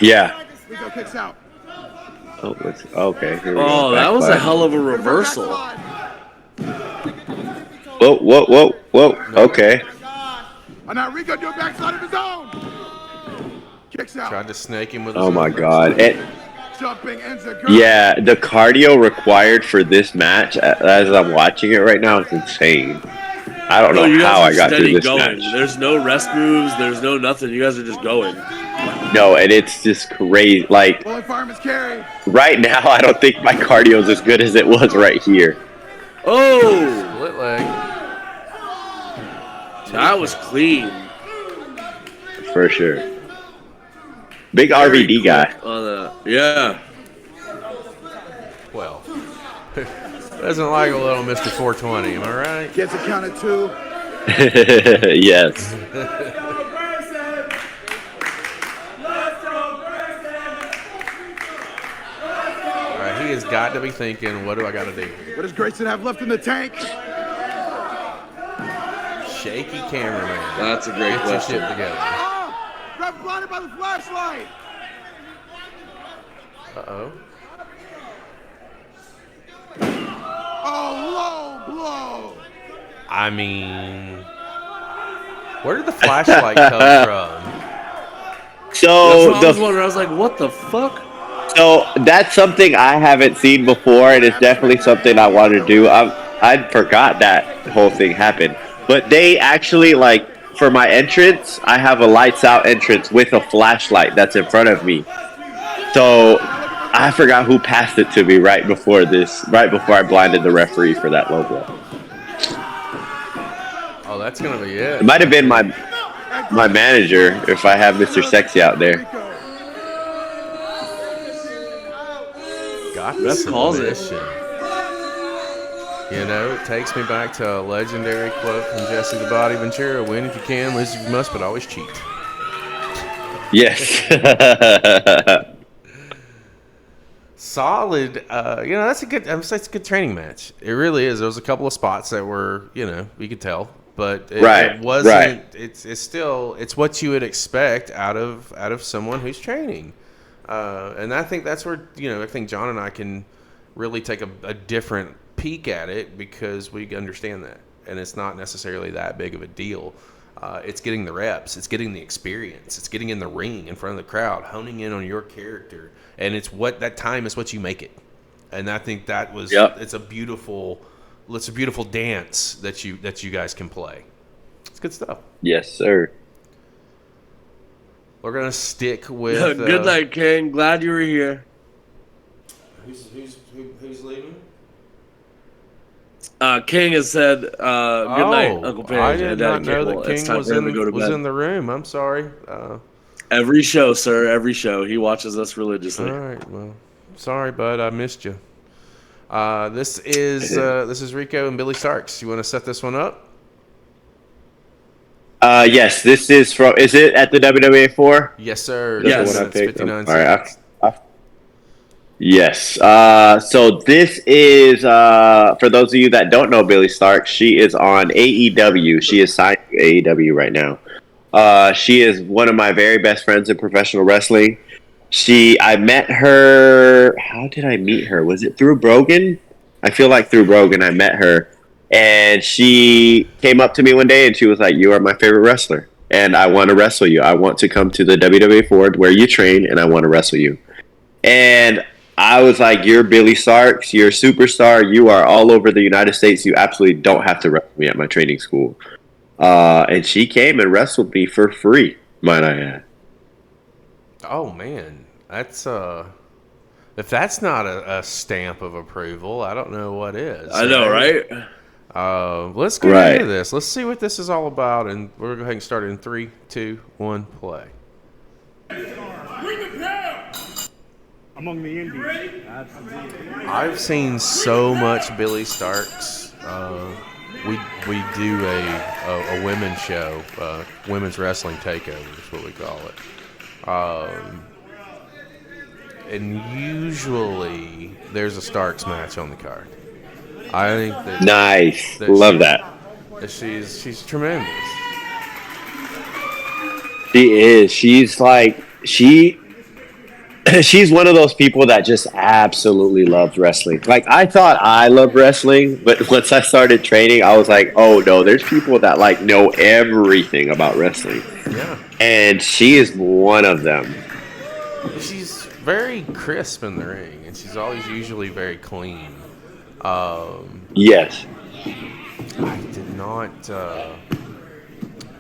Yeah. Rico kicks out. Oh, okay. Here we go. Oh, that was a hell of a reversal. Whoa. Okay. And now Rico do a backside of his own. Kicks out. Tried to snake him with his Oh my own God. Jumping ends a Yeah, the cardio required for this match, as I'm watching it right now, is insane. I don't know how I got through this match. There's no rest moves. There's no nothing. You guys are just going. No, and it's just crazy. Like, right now, I don't think my cardio is as good as it was right here. Oh! Split leg. That was clean. For sure. Big RVD guy. Yeah. Well, doesn't like a little Mr. 420, am I right? Gets a count of 2. Yes. All right, he has got to be thinking, what do I got to do? What does Grayson have left in the tank? Shaky cameraman. That's a great question. Get your shit together. Got blinded by the flashlight. Uh-oh. Oh, low blow. I mean, where did the flashlight come from? So I was wondering. I was like, what the fuck? So that's something I haven't seen before, and it's definitely something I want to do. I forgot that whole thing happened. But they actually, like, for my entrance, I have a lights out entrance with a flashlight that's in front of me. So I forgot who passed it to me right before I blinded the referee for that low blow. Oh, that's going to be it. It might have been my manager if I have Mr. Sexy out there. Got the submission. You know, it takes me back to a legendary quote from Jesse the Body Ventura: "Win if you can, lose if you must, but always cheat." Yes. Solid. You know, that's a good. It's a good training match. It really is. There was a couple of spots that were, you know, you could tell, but it wasn't. Right. It's still what you would expect out of someone who's training, and I think that's where, you know, I think John and I can really take a different peek at it because we understand that, and it's not necessarily that big of a deal. It's getting the reps, it's getting the experience, it's getting in the ring in front of the crowd, honing in on your character, and it's what that time is what you make it. And I think that was it's a beautiful dance that you guys can play. It's good stuff. Yes, sir. We're gonna stick with good night, King. Glad you were here. Who's leaving? King has said, good night, Uncle Paige. I did not know that King was in the room. I'm sorry. Every show, sir. Every show. He watches us religiously. All right. Well, sorry, bud. I missed you. This is Rico and Billie Starkz. You want to set this one up? Yes, this is from. Is it at the WW4? Yes, sir. That's Yes, the one I picked. 59 All right. seconds. Yes. So this is for those of you that don't know Billie Starkz. She is on AEW. She is signed to AEW right now. She is one of my very best friends in professional wrestling. I met her. How did I meet her? Was it through Brogan? I feel like through Brogan I met her. And she came up to me one day and she was like, "You are my favorite wrestler. And I want to wrestle you. I want to come to the WW4 where you train and I want to wrestle you." And I was like, "You're Billie Starkz. You're a superstar. You are all over the United States. You absolutely don't have to wrestle me at my training school." And she came and wrestled me for free, might I add. Oh, man. That's if that's not a stamp of approval, I don't know what is. I know, right? Let's get into this. Let's see what this is all about, and we're going to go ahead and start in 3, 2, 1, play. Among the indies. I've seen so much Billie Starkz. We do a women's show, women's wrestling takeover is what we call it. And usually there's a Starkz match on the card. I think that nice. Love that. She's tremendous. She is. She's like she's one of those people that just absolutely loves wrestling. Like, I thought I loved wrestling, but once I started training, I was like, oh no, there's people that like know everything about wrestling. Yeah. And she is one of them. She's very crisp in the ring, and she's always usually very clean. Yes. I did not.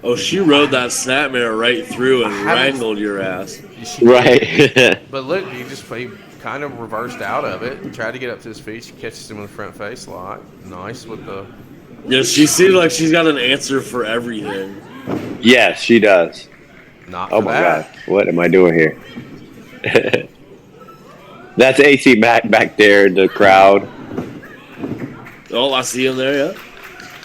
Oh, she rode that snapmare right through and wrangled your ass. Right. But look, he kind of reversed out of it and tried to get up to his feet. She catches him with a front face lock. Nice with the. Yeah, she seems like she's got an answer for everything. Yes, she does. Not oh for my that. God, what am I doing here? That's AC Mack back there in the crowd. Oh, I see him there, yeah.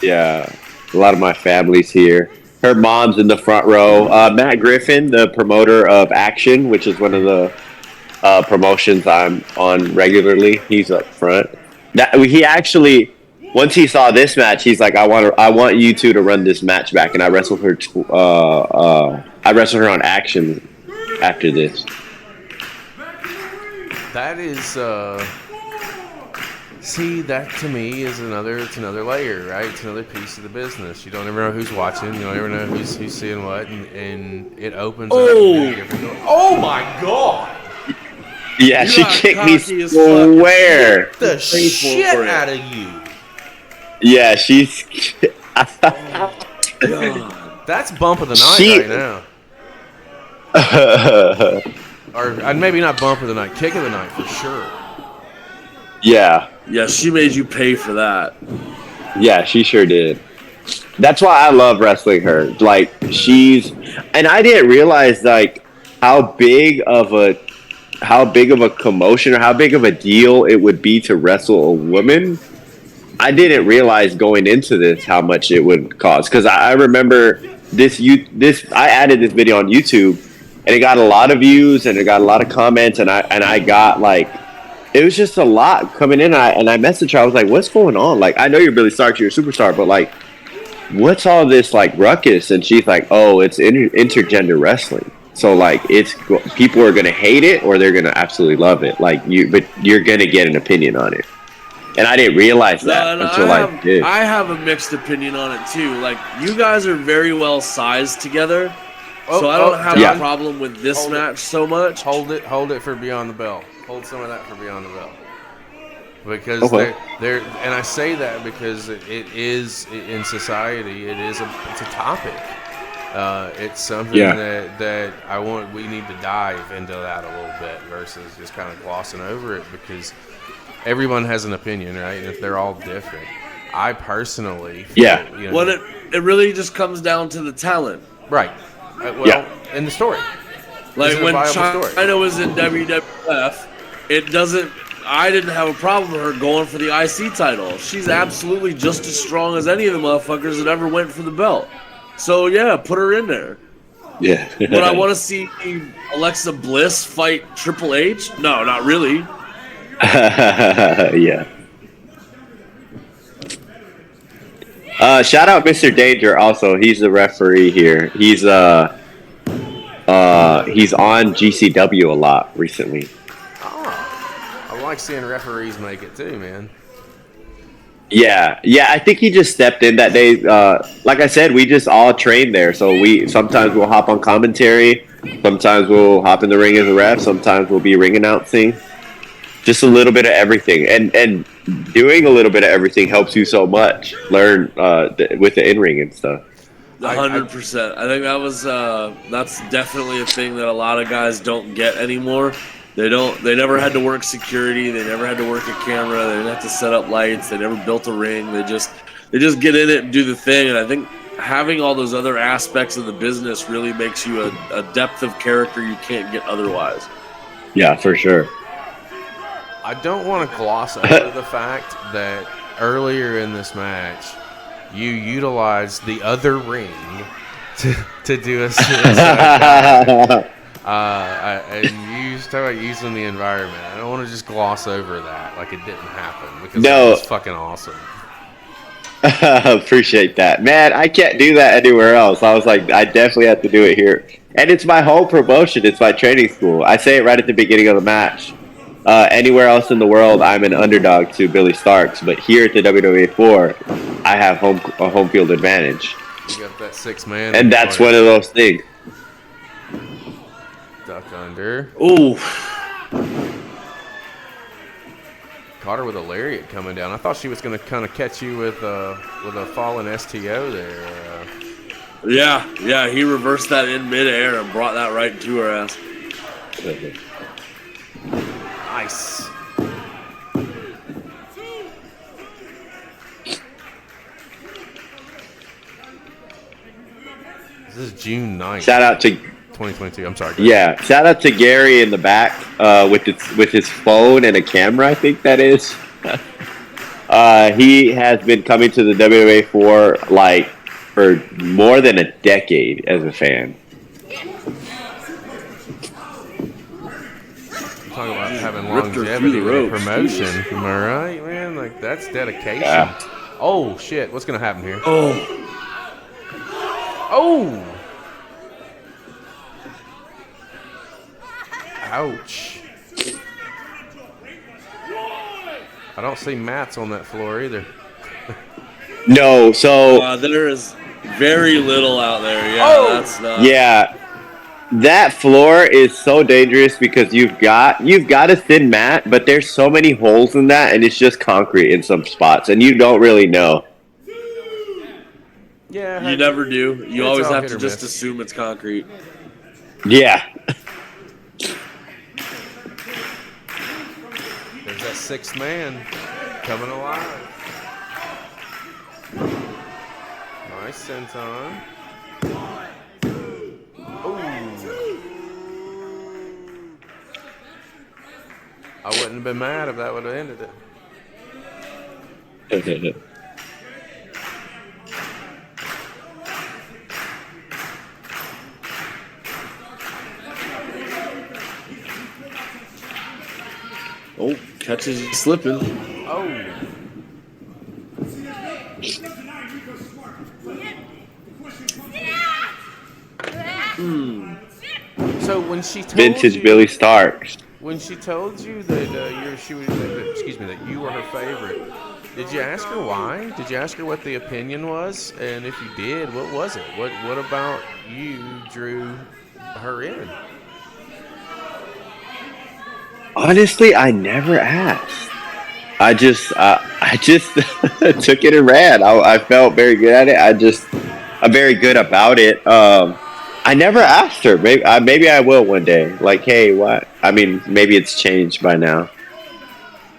Yeah, a lot of my family's here. Her mom's in the front row. Matt Griffin, the promoter of Action, which is one of the promotions I'm on regularly, he's up front. He actually, once he saw this match, he's like, I want you two to run this match back, and I wrestled her. I wrestled her on Action after this. That is, see, that to me is another layer, right? It's another piece of the business. You don't ever know who's watching. You don't ever know who's seeing what, and it opens up. Oh my God! Yeah, she kicked me square. The shit out of you. Yeah, she's. That's bump of the night right now. Or maybe not bump of the night, kick of the night for sure. Yeah. Yeah, she made you pay for that. Yeah, she sure did. That's why I love wrestling her. Like, and I didn't realize like how big of a commotion or how big of a deal it would be to wrestle a woman. I didn't realize going into this how much it would cost, because I remember I added this video on YouTube and it got a lot of views and it got a lot of comments, and I got like, it was just a lot coming in, and I messaged her. I was like, what's going on? Like, I know you're Billie Starkz, you're a superstar, but like, what's all this like ruckus? And she's like, oh, it's intergender wrestling. So like, people are gonna hate it or they're gonna absolutely love it. Like, but you're gonna get an opinion on it. And I didn't realize that until I did. I have a mixed opinion on it too. Like, you guys are very well sized together, so I don't have a problem with this match so much. Hold it for Beyond the Bell. Hold some of that for Beyond the Bell. Because they're and I say that because it is in society. It's a topic. It's something that we need to dive into that a little bit versus just kind of glossing over it, because everyone has an opinion, right? And if they're all different, I personally feel, well, it really just comes down to the talent, right? And the story. Like when China was in WWF, I didn't have a problem with her going for the IC title. She's absolutely just as strong as any of the motherfuckers that ever went for the belt. So yeah, put her in there. Yeah. Would I want to see Alexa Bliss fight Triple H? No, not really. Yeah. Shout out Mr. Danger. Also, he's the referee here. He's on GCW a lot recently. I like seeing referees make it too, man. Yeah. I think he just stepped in that day. Like I said, we just all train there, so sometimes we'll hop on commentary, sometimes we'll hop in the ring as a ref, sometimes we'll be ring announcing. Just a little bit of everything, and doing a little bit of everything helps you so much. Learn with the in-ring and stuff. 100%. I think that's definitely a thing that a lot of guys don't get anymore. They never had to work security. They never had to work a camera. They didn't have to set up lights. They never built a ring. They just get in it and do the thing. And I think having all those other aspects of the business really makes you a depth of character you can't get otherwise. Yeah, for sure. I don't want to gloss over the fact that earlier in this match, you utilized the other ring to do a suicide. And you talk about using the environment. I don't want to just gloss over that like it didn't happen because that was fucking awesome. Appreciate that, man. I can't do that anywhere else. I was like, I definitely have to do it here, and it's my whole promotion. It's my training school. I say it right at the beginning of the match. Anywhere else in the world, I'm an underdog to Billie Starkz, but here at the WW4, I have a home field advantage. You got that 6-man, and that's one of those things. Duck under. Ooh. Caught her with a lariat coming down. I thought she was going to kind of catch you with a fallen STO there. Yeah, he reversed that in midair and brought that right into her ass. Nice. This is June 9th. Shout out to 2022. I'm sorry. Yeah, shout out to Gary in the back with his phone and a camera. I think that is. He has been coming to the WW4 for more than a decade as a fan. Talking about having longevity with a promotion. Am I right, man? Like, that's dedication. Yeah. Oh, shit. What's going to happen here? Oh. Ouch. I don't see mats on that floor either. No, so... there is very little out there. Yeah, that's not... Yeah. That floor is so dangerous because you've got a thin mat, but there's so many holes in that, and it's just concrete in some spots, and you don't really know. Yeah, you never do. You always have to just assume it's concrete. Yeah. There's that 6th man coming alive. Nice senton. I wouldn't have been mad if that would have ended it. Oh, catches you slipping. Oh. So when she told Vintage Billie Starkz. When she told you that that you were her favorite, did you ask her why? Did you ask her what the opinion was? And if you did, what was it? What about you drew her in? Honestly, I never asked. I just took it and ran. I felt very good at it. I'm very good about it. I never asked her. Maybe I will one day. Like, hey, what? I mean, maybe it's changed by now.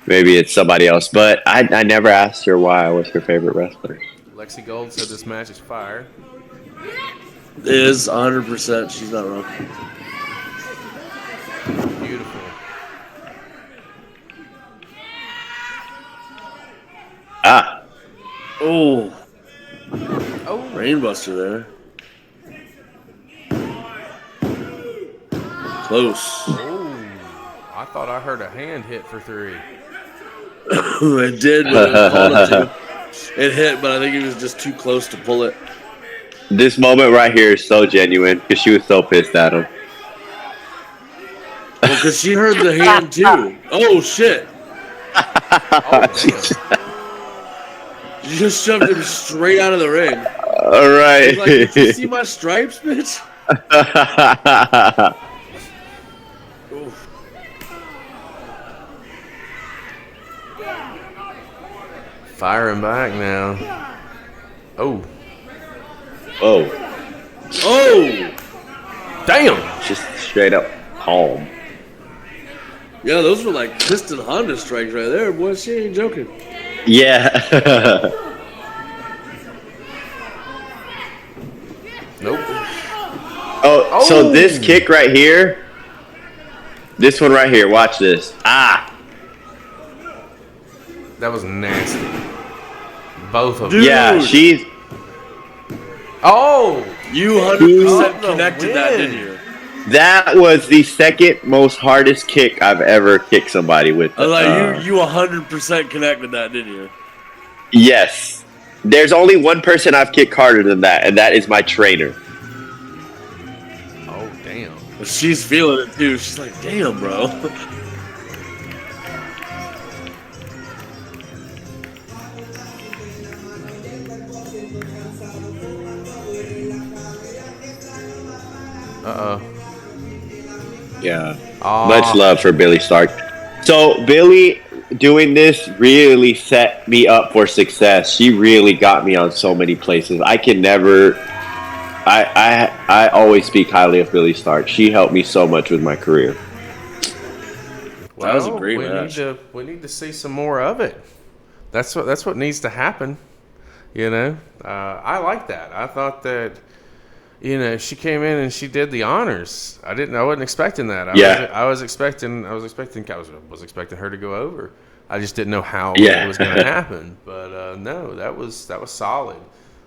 Maybe it's somebody else. But I never asked her why I was her favorite wrestler. Lexi Gold said this match is fire. It is 100%. She's not wrong. Beautiful. Oh. Brainbuster there. Close. Oh, I thought I heard a hand hit for 3. It did, but it was called a 2. It hit, but I think he was just too close to pull it. This moment right here is so genuine because she was so pissed at him. Well, because she heard the hand too. Oh, shit. You just shoved him straight out of the ring. All right. He's like, did you see my stripes, bitch? Oof. Firing back now. Oh. Oh. Oh. Damn. Just straight up calm. Yeah, those were like piston Honda strikes right there, boy. She ain't joking. Yeah. Nope. Oh, so this kick right here, this one right here, watch this. Ah. That was nasty. Both of them. Dude. Yeah, she's. Oh. You 100% connected that, didn't you? That was the second most hardest kick I've ever kicked somebody with. I was like, you 100% connected that, didn't you? Yes. There's only one person I've kicked harder than that, and that is my trainer. Oh, damn. But she's feeling it too. She's like, damn, bro. Uh-oh. Yeah. Much love for Billie Starkz. So Billie doing this really set me up for success. She really got me on so many places. I can never. I always speak highly of Billie Starkz. She helped me so much with my career. Well, that was a great match. We need to see some more of it. That's what needs to happen. You know, I like that. I thought that. You know, she came in and she did the honors. I wasn't expecting that. I was expecting her to go over. I just didn't know how it was going to happen. But no, that was solid.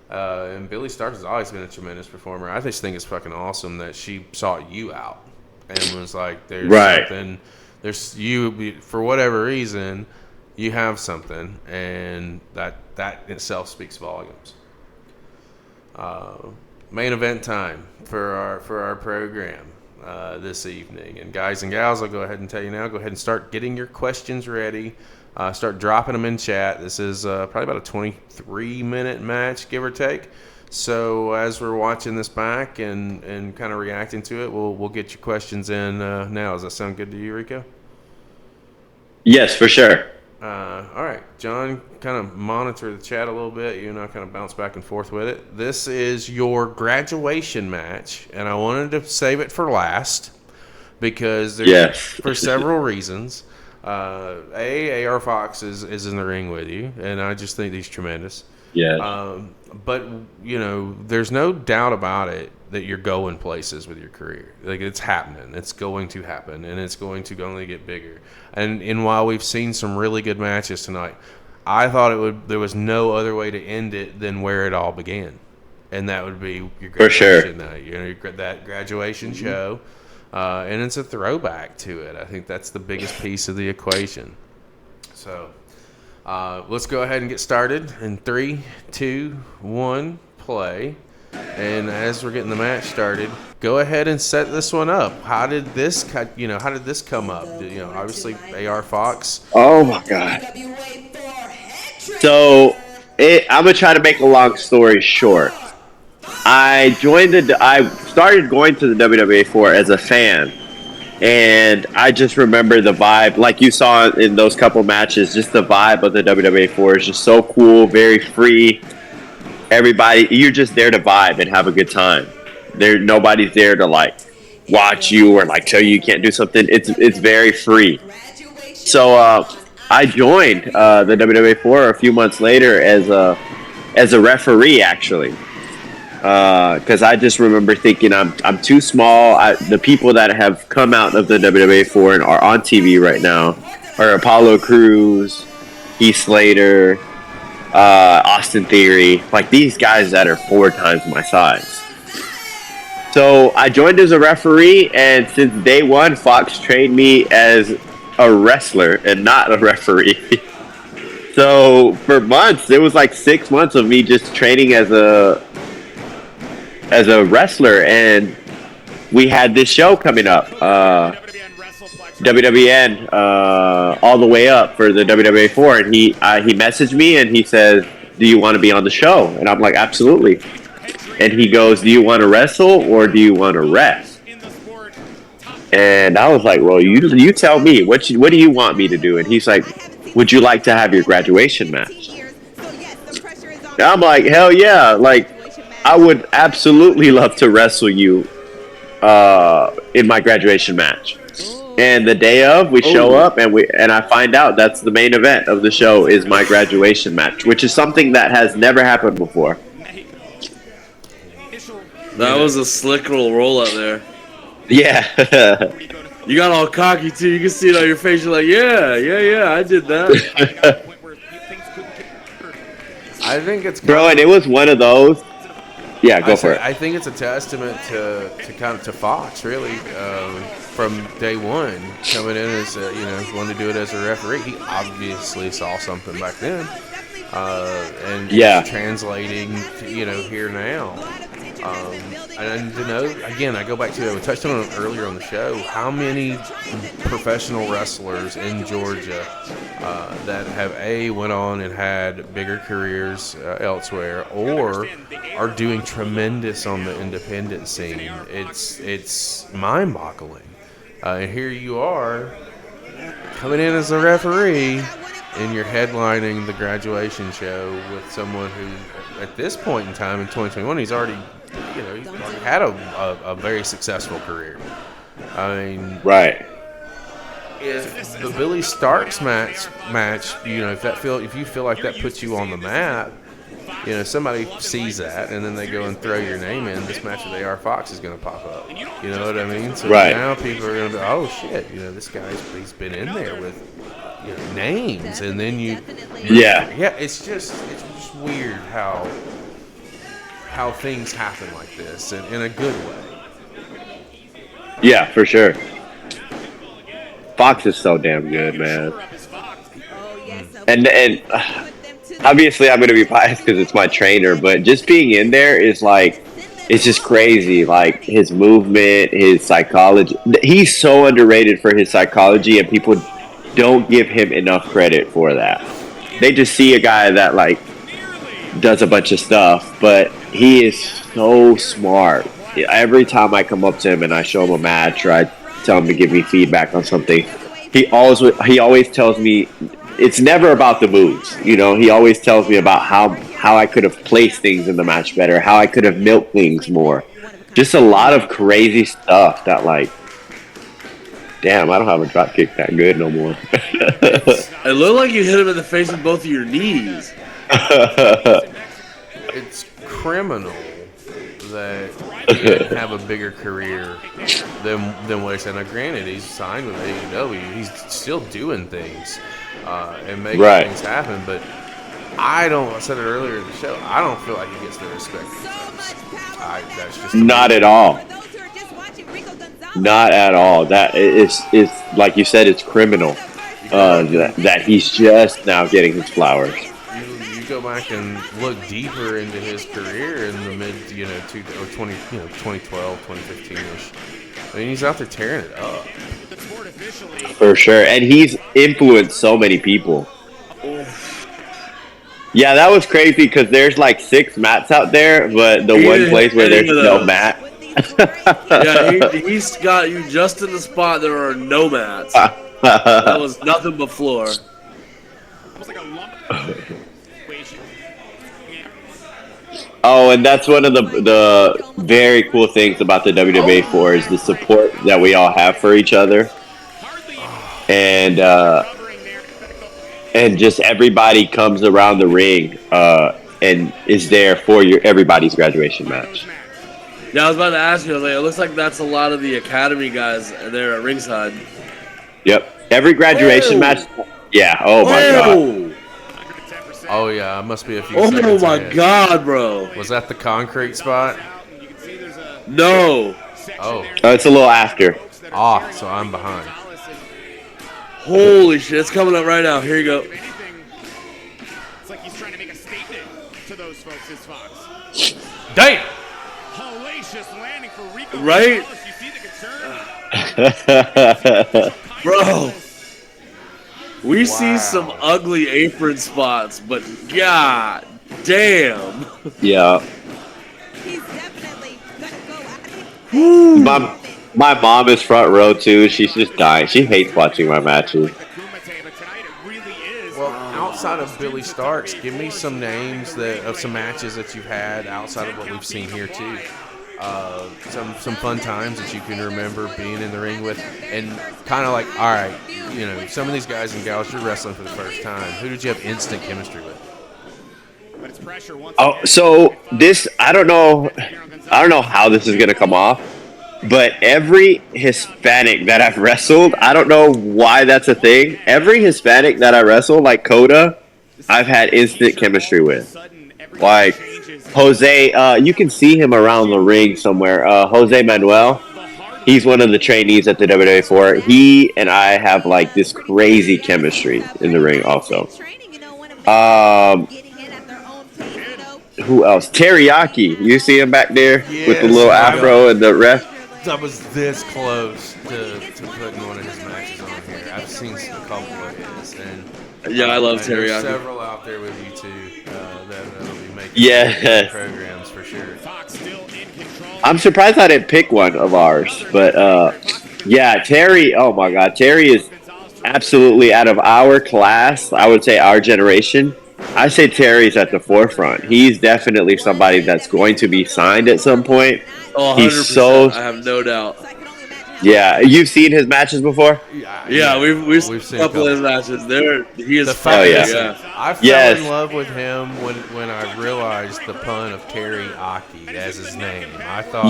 And Billie Starkz has always been a tremendous performer. I just think it's fucking awesome that she sought you out and was like, "There's something. There's you for whatever reason, you have something," and that itself speaks volumes. Main event time for our program this evening. And guys and gals, I'll go ahead and tell you now, go ahead and start getting your questions ready. Start dropping them in chat. This is probably about a 23-minute match, give or take. So as we're watching this back and kind of reacting to it, we'll get your questions in now. Does that sound good to you, Rico? Yes, for sure. All right, John, kind of monitor the chat a little bit. You and I kind of bounce back and forth with it. This is your graduation match, and I wanted to save it for last because there's for several reasons. AR Fox is in the ring with you, and I just think he's tremendous. Yeah. But you know, there's no doubt about it that you're going places with your career. Like, it's happening. It's going to happen, and it's going to only get bigger. And while we've seen some really good matches tonight, I thought there was no other way to end it than where it all began, and that would be your graduation night. You know, that graduation show, and it's a throwback to it. I think that's the biggest piece of the equation. So let's go ahead and get started in 3, 2, 1, play. And as we're getting the match started, go ahead and set this one up. How did this come up? You know, obviously AR Fox. Oh my God. So I'm gonna try to make a long story short. I started going to the WW4 as a fan, and I just remember the vibe, like you saw in those couple matches. Just the vibe of the WW4 is just so cool, very free. Everybody, you're just there to vibe and have a good time. Nobody's there to like watch you or like tell you can't do something. It's very free. So I joined the WW4 a few months later as a referee, actually, because I just remember thinking I'm too small. The people that have come out of the WW4 and are on TV right now are Apollo Crews, Heath Slater, Austin Theory, like these guys that are 4 times my size. So I joined as a referee, and since day one, Fox trained me as a wrestler and not a referee. So for months, it was like 6 months of me just training as a wrestler, and we had this show coming up, WWN, all the way up for the WW4, and he messaged me and he says, "Do you want to be on the show?" And I'm like, "Absolutely." And he goes, "Do you want to wrestle or do you want to rest?" And I was like, "Well, you tell me. What do you want me to do?" And he's like, "Would you like to have your graduation match?" And I'm like, "Hell yeah. Like, I would absolutely love to wrestle you in my graduation match." And the day of, we show up and I find out that's the main event of the show is my graduation match, which is something that has never happened before. That was a slick little roll up there. Yeah. You got all cocky too. You can see it on your face. You're like, yeah, I did that. I think it's bro, and it was one of those. Yeah, go for it. I think it's a testament to Fox, really, from day one, coming in as wanting to do it as a referee. He obviously saw something back then, and translating, here now. And to know, again, I go back to, we touched on it earlier on the show, how many professional wrestlers in Georgia that have went on and had bigger careers elsewhere, or are doing tremendous on the independent scene. It's mind-boggling. And here you are, coming in as a referee, and you're headlining the graduation show with someone who, at this point in time in 2021, he's already had a very successful career. I mean, right. If the Billie Starkz match, if you feel like that puts you on the map, somebody sees that and then they go and throw your name in, this match with AR Fox is going to pop up. You know what I mean? So now people are going to be, oh shit, this he's been in there with names, and then it's just weird how things happen like this, and in a good way. Yeah, for sure. Fox is so damn good, man. And obviously I'm going to be biased because it's my trainer, but just being in there is like, it's just crazy. Like his movement, his psychology. He's so underrated for his psychology, and people don't give him enough credit for that. They just see a guy that like does a bunch of stuff, but he is so smart. Every time I come up to him and I show him a match, or I tell him to give me feedback on something, he always tells me it's never about the moves. He always tells me about how I could have placed things in the match better, how I could have milked things more. Just a lot of crazy stuff that, like, damn, I don't have a drop kick that good no more. It looked like you hit him in the face with both of your knees. It's criminal that he didn't have a bigger career than what he said. Now, granted, he's signed with AEW. He's still doing things and making things happen, but I said it earlier in the show, I don't feel like he gets the respect he deserves. That's just not at all. Not at all. That is like you said, it's criminal that he's just now getting his flowers. You go back and look deeper into his career in the mid, 2012, 2015-ish. I mean, he's out there tearing it up. For sure, and he's influenced so many people. Yeah, that was crazy because there's like 6 mats out there, but the one place where there's no mat. Yeah, he's got you just in the spot. There are no mats. That was nothing but floor. Oh, and that's one of the very cool things about the WW4 is the support that we all have for each other, and just everybody comes around the ring and is there for everybody's graduation match. Yeah, I was about to ask you. It looks like that's a lot of the academy guys there at ringside. Yep, every graduation match. Yeah. Oh my god. Oh yeah, it must be a few. Oh my god, bro! Was that the concrete spot? No. Oh. It's a little after. Ah, so I'm behind. Holy shit, it's coming up right now. Here you go. It's like he's trying to make a statement to those folks, is Fox. Damn! Hellacious landing for Rico Right? Gonzalez. You see the concern? Bro. We see some ugly apron spots, but god damn. Yeah. He's definitely gonna go at it. My mom is front row too. She's just dying. She hates watching my matches. Well, outside of Billie Starkz, give me some names of some matches that you've had outside of what we've seen here too. Some fun times that you can remember being in the ring with, and kind of like, all right, you know, some of these guys and gals you're wrestling for the first time. Who did you have instant chemistry with? Oh, so this I don't know how this is gonna come off, but every Hispanic that I've wrestled, I don't know why that's a thing. Every Hispanic that I wrestled, like Koda, I've had instant chemistry with. Like Jose, you can see him around the ring somewhere. Jose Manuel, he's one of the trainees at the WW4. He and I have like this crazy chemistry in the ring also. Who else? Teriyaki. You see him back there with the little afro and the ref? I was this close to putting one of his matches on here. I've seen a couple of his, and yeah, I love there's Teriyaki. several out there with you too that'll be making programs for sure. I'm surprised I didn't pick one of ours, but yeah, Terry. Oh my God, Terry is absolutely out of our class. I would say our generation. I say Terry's at the forefront. He's definitely somebody that's going to be signed at some point. Oh, 100%. He's so. I have no doubt. Yeah, you've seen his matches before. Yeah, we've seen a couple of his matches. He is fun. Yeah. I fell in love with him when I realized the pun of teriyaki as his name. I thought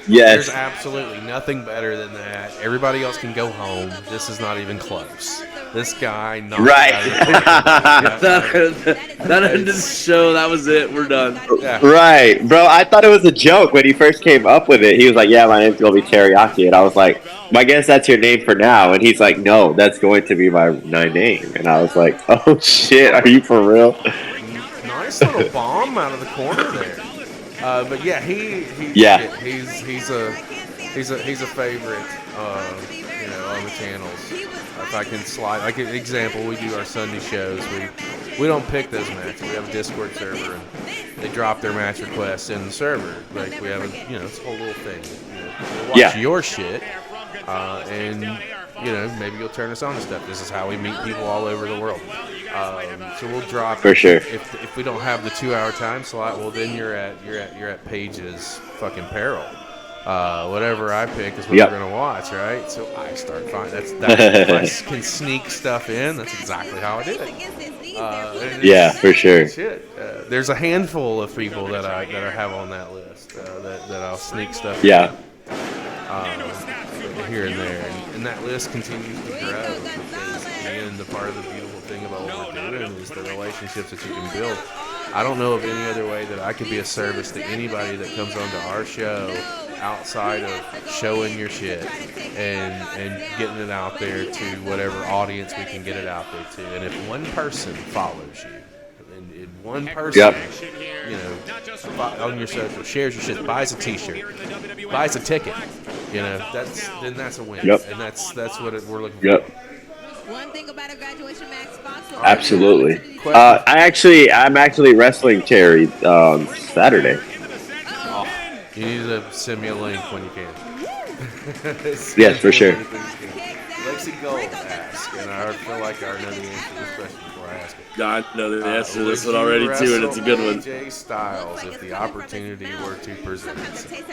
there's absolutely nothing better than that. Everybody else can go home. This is not even close. This guy, not that ended the show. That was it. We're done. Yeah. Right, bro. I thought it was a joke when he first came up with it. He was like, "Yeah, my name's gonna be Teriyaki," and I was like, "I guess that's your name for now." And he's like, "No, that's going to be my name." And I was like, "Oh shit, are you for real?" Nice little bomb out of the corner there. But yeah, he's a favorite. You know, on the channels. If I can slide, like an example, we do our Sunday shows. We don't pick those matches. We have a Discord server, and they drop their match requests in the server. Like we have it's a whole little thing. We'll watch your shit, and maybe you'll turn us on to stuff. This is how we meet people all over the world. So we'll drop for sure. If we don't have the 2-hour time slot, well then you're at Paige's fucking peril. Whatever I pick is what we're gonna watch, right? So I start finding if I can sneak stuff in, that's exactly how I did it. For sure. Shit. There's a handful of people that I have on that list that I'll sneak stuff in, here and there, and that list continues to grow because again, the part of the beautiful thing about what we're doing is the relationships that you can build. I don't know of any other way that I could be a service to anybody that comes onto our show outside of showing your shit and getting it out there to whatever audience we can get it out there to. And if one person follows you, and one person, on your social, shares your shit, buys a T-shirt, buys a ticket, that's a win. And that's what we're looking for. One thing about a graduation Max Fox. Absolutely. I'm actually wrestling Terry Saturday. You need to send me a link when you can. Yes, for sure. Lexi Gold asked, and I feel like I know the answer to this question before I ask it. I know the answer to this one already too, and it's a good one. AJ Styles, if the opportunity were to present itself.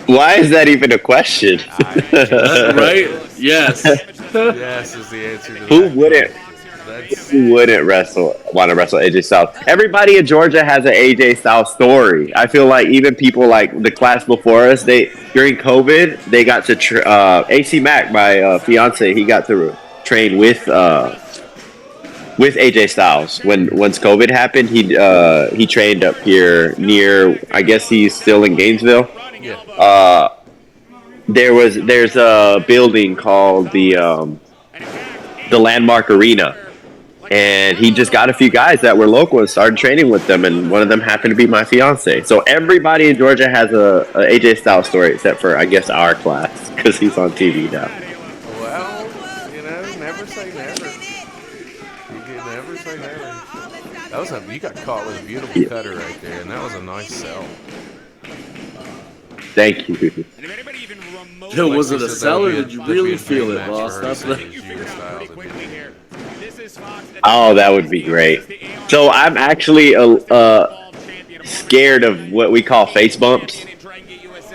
Why is that even a question? Right? Yes. Yes is the answer to that. Who wouldn't want to wrestle AJ Styles? Everybody in Georgia has an AJ Styles story. I feel like even people like the class before us, during COVID, they got to AC Mack, my fiance, he got to train with AJ Styles. Once COVID happened, he trained up here near, I guess he's still in Gainesville, There's a building called the Landmark Arena, and he just got a few guys that were local and started training with them, and one of them happened to be my fiance. So everybody in Georgia has a AJ Styles story except for, I guess, our class, because he's on TV now. Well, never say never. You can never say never. That was you got caught with a beautiful cutter right there, and that was a nice sell. Thank you. Was it a sell or did you really feel it, boss? That's what. Oh, that would be great. So I'm actually scared of what we call face bumps.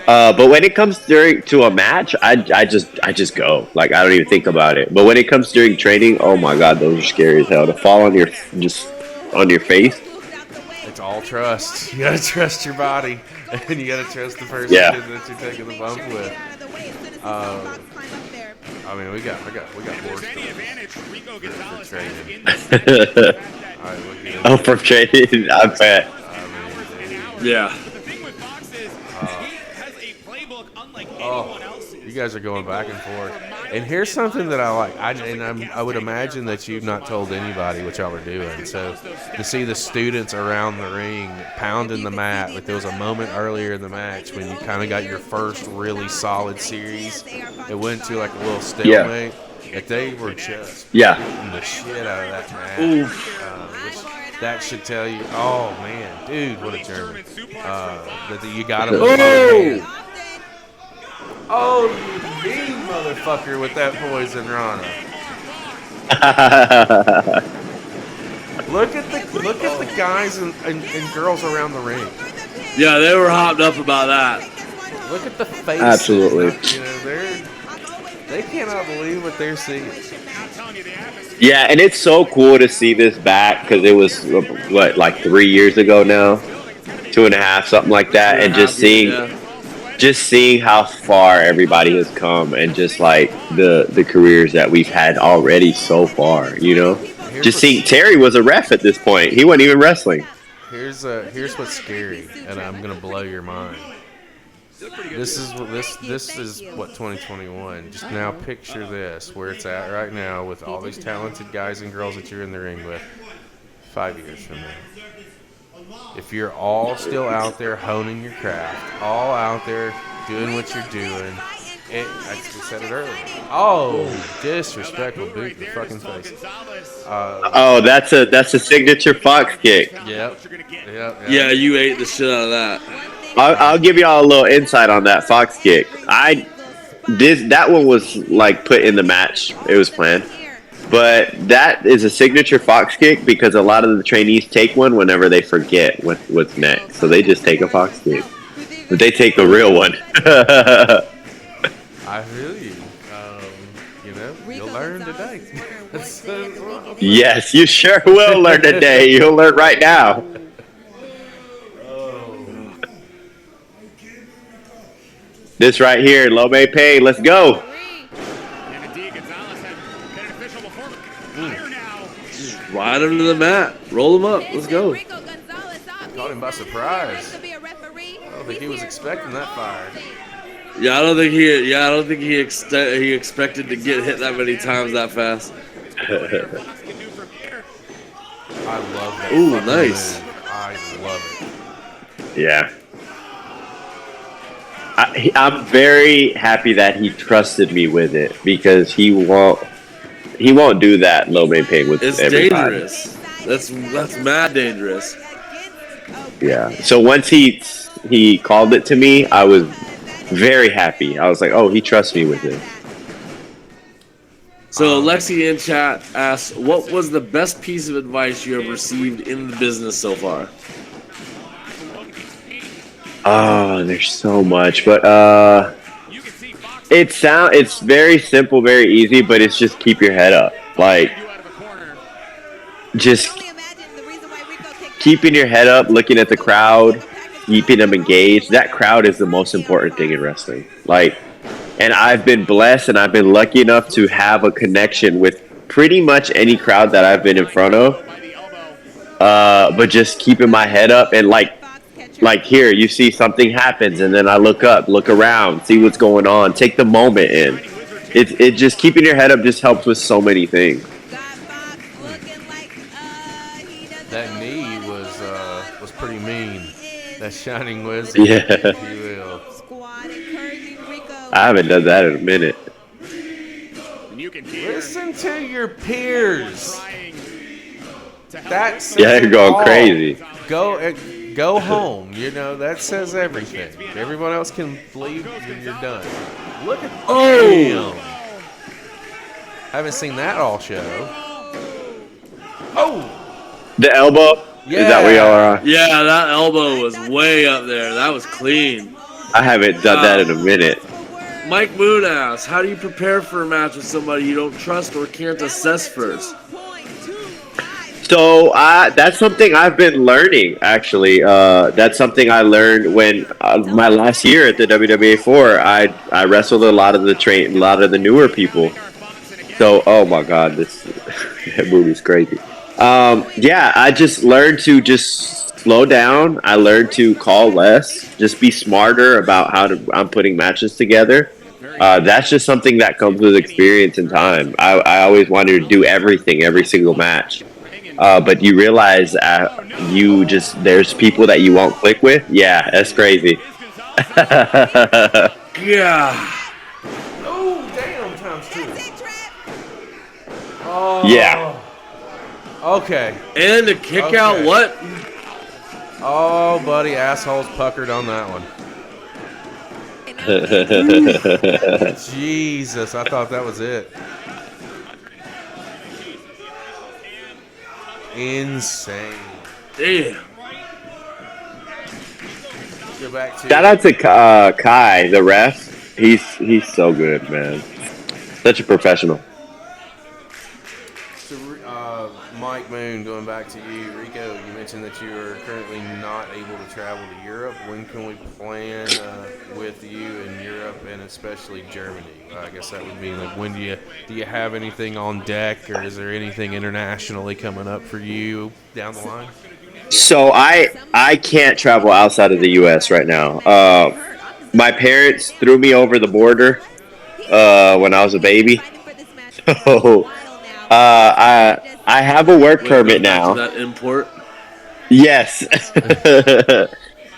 But when it comes to a match, I just go. Like, I don't even think about it. But when it comes during training, oh my god, those are scary as hell. To fall on your face. It's all trust. You gotta trust your body, and you gotta trust the person that you're taking the bump with. I mean, we got more stuff. Rico Gonzalez for training. Oh, for training, I bet. Yeah. You guys are going back and forth. And here's something that I like. I would imagine that you've not told anybody what y'all are doing. So to see the students around the ring pounding the mat, like there was a moment earlier in the match when you kind of got your first really solid series. It went to like a little stalemate. Like they were just beating the shit out of that mat. Which that should tell you, oh man, dude, what a German. That you got him. Oh, you mean motherfucker with that poison Rana. Look at the guys and girls around the ring. Yeah, they were hopped up about that. Look at the faces. Absolutely. They cannot believe what they're seeing. Yeah, and it's so cool to see this back because it was like 3 years ago now, 2.5, something like that, and just seeing how far everybody has come and just like the careers that we've had already so far, just seeing Terry was a ref at this point. He wasn't even wrestling. Here's what's scary, and I'm gonna blow your mind. This is what 2021. Just now picture this where it's at right now with all these talented guys and girls that you're in the ring with 5 years from now. If you're all still out there honing your craft, all out there doing what you're doing, I said it earlier. Oh, disrespectful boot in the fucking face. That's a signature Fox kick. Yep. Yeah, you ate the shit out of that. I'll give y'all a little insight on that Fox kick. That one was like put in the match. It was planned. But that is a signature Fox kick because a lot of the trainees take one whenever they forget what's next. So they just take a Fox kick. But they take the real one. I feel you. You'll learn today. Yes, you sure will learn today. You'll learn right now. This right here, low may pay. Let's go. Ride him to the mat. Roll him up. Let's go. Caught him by surprise. I don't think he was expecting that fire. Yeah, I don't think he expected to get hit that many times that fast. I love that. Ooh, nice. Move. I love it. Yeah. I'm very happy that he trusted me with it because he won't do that low main ping with everybody. Dangerous. That's mad dangerous. Yeah. So once he called it to me, I was very happy. I was like, oh, he trusts me with it. So Lexi in chat asks, what was the best piece of advice you have received in the business so far? Oh, there's so much, but it's very simple, very easy, but it's just keep your head up. Like, just keeping your head up, looking at the crowd, keeping them engaged. That crowd is the most important thing in wrestling. Like, and I've been blessed and I've been lucky enough to have a connection with pretty much any crowd that I've been in front of. But just keeping my head up and like like here, you see something happens, and then I look up, look around, see what's going on, take the moment in. It just keeping your head up just helps with so many things. That knee was pretty mean. That shining wizard, Yeah. if you will. I haven't done that in a minute. Listen to your peers. That's Yeah, you're going crazy. Go home. You know that says everything. Everyone else can leave when you're done. Look at him. Haven't seen that all show. Oh, the elbow. Yeah. Is that where y'all are? Yeah, that elbow was way up there. That was clean. I haven't done that in a minute. Mike Moon asks, how do you prepare for a match with somebody you don't trust or can't assess first? So that's something I've been learning, actually. That's something I learned when my last year at the WW4. I wrestled a lot of the newer people. So, oh my God, that movie's crazy. Yeah, I just learned to just slow down. I learned to call less, just be smarter about how I'm putting matches together. That's just something that comes with experience and time. I always wanted to do everything, every single match. But you realize there's people that you won't click with. Yeah, that's crazy. Yeah. Oh, damn, times two. Oh. Yeah. Okay. And a kick out, what? Oh, buddy, assholes puckered on that one. Jesus, I thought that was it. Insane. Damn. Go back to Shout out to Kai, the ref. He's so good, man. Such a professional. So, Mike Moon, going back to you, Rico. You mentioned that you are currently not able to travel to Europe. When can we plan with you in Europe and especially Germany? I guess that would mean like when do you have anything on deck, or is there anything internationally coming up for you down the line? So I can't travel outside of the U.S. right now. My parents threw me over the border when I was a baby. So I have a work permit now. That import? Yes.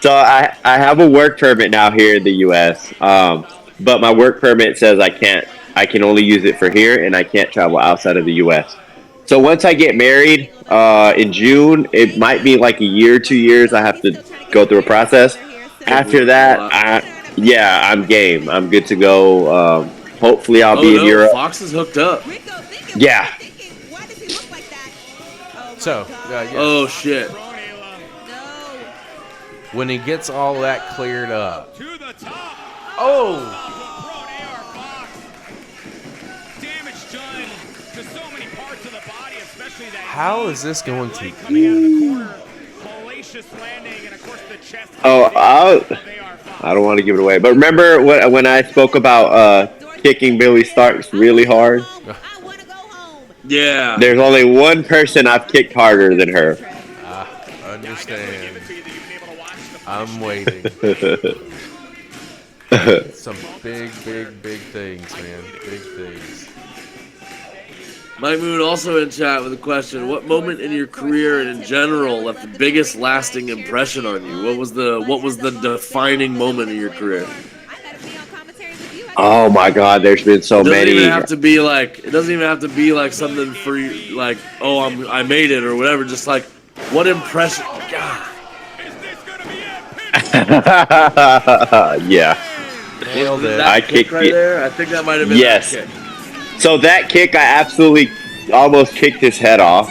So I have a work permit now here in the U.S. But my work permit says I can only use it for here, and I can't travel outside of the U.S. So once I get married in June, it might be like a year, 2 years. I have to go through a process. After that, I'm game. I'm good to go. Hopefully, I'll be in Europe. Fox is hooked up. Yeah. So, yes. Oh shit! When he gets all that cleared up. Oh. How is this going to end? Oh, I don't want to give it away. But remember when I spoke about kicking Billie Starkz really hard? Yeah. There's only one person I've kicked harder than her. Understand. I'm waiting. Some big things, man. Big things. Mike Moon also in chat with a question. What moment in your career and in general left the biggest lasting impression on you? What was the defining moment in your career? Oh my God, there's been so many. It doesn't even have to be like something for you, like, oh, I made it or whatever. Just like, what impression? God. Yeah. Nailed it. I kicked right there. I think that might have been yes. that kick. So that kick, I absolutely almost kicked his head off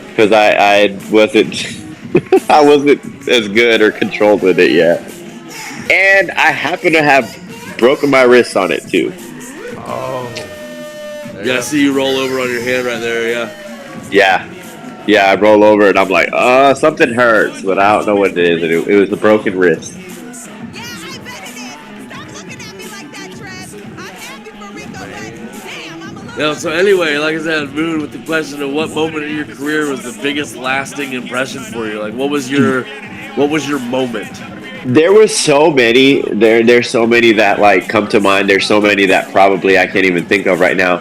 because I wasn't I wasn't as good or controlled with it yet, and I happen to have broken my wrist on it too. Oh. Yeah, I see you roll over on your hand right there. Yeah. Yeah. I roll over and I'm like, something hurts, but I don't know what it is. And it was the broken wrist. Yeah, so anyway, like I said, Moon with the question of what moment in your career was the biggest lasting impression for you? Like, what was your What was your moment? There was so many. There's so many that like come to mind. There's so many that probably I can't even think of right now.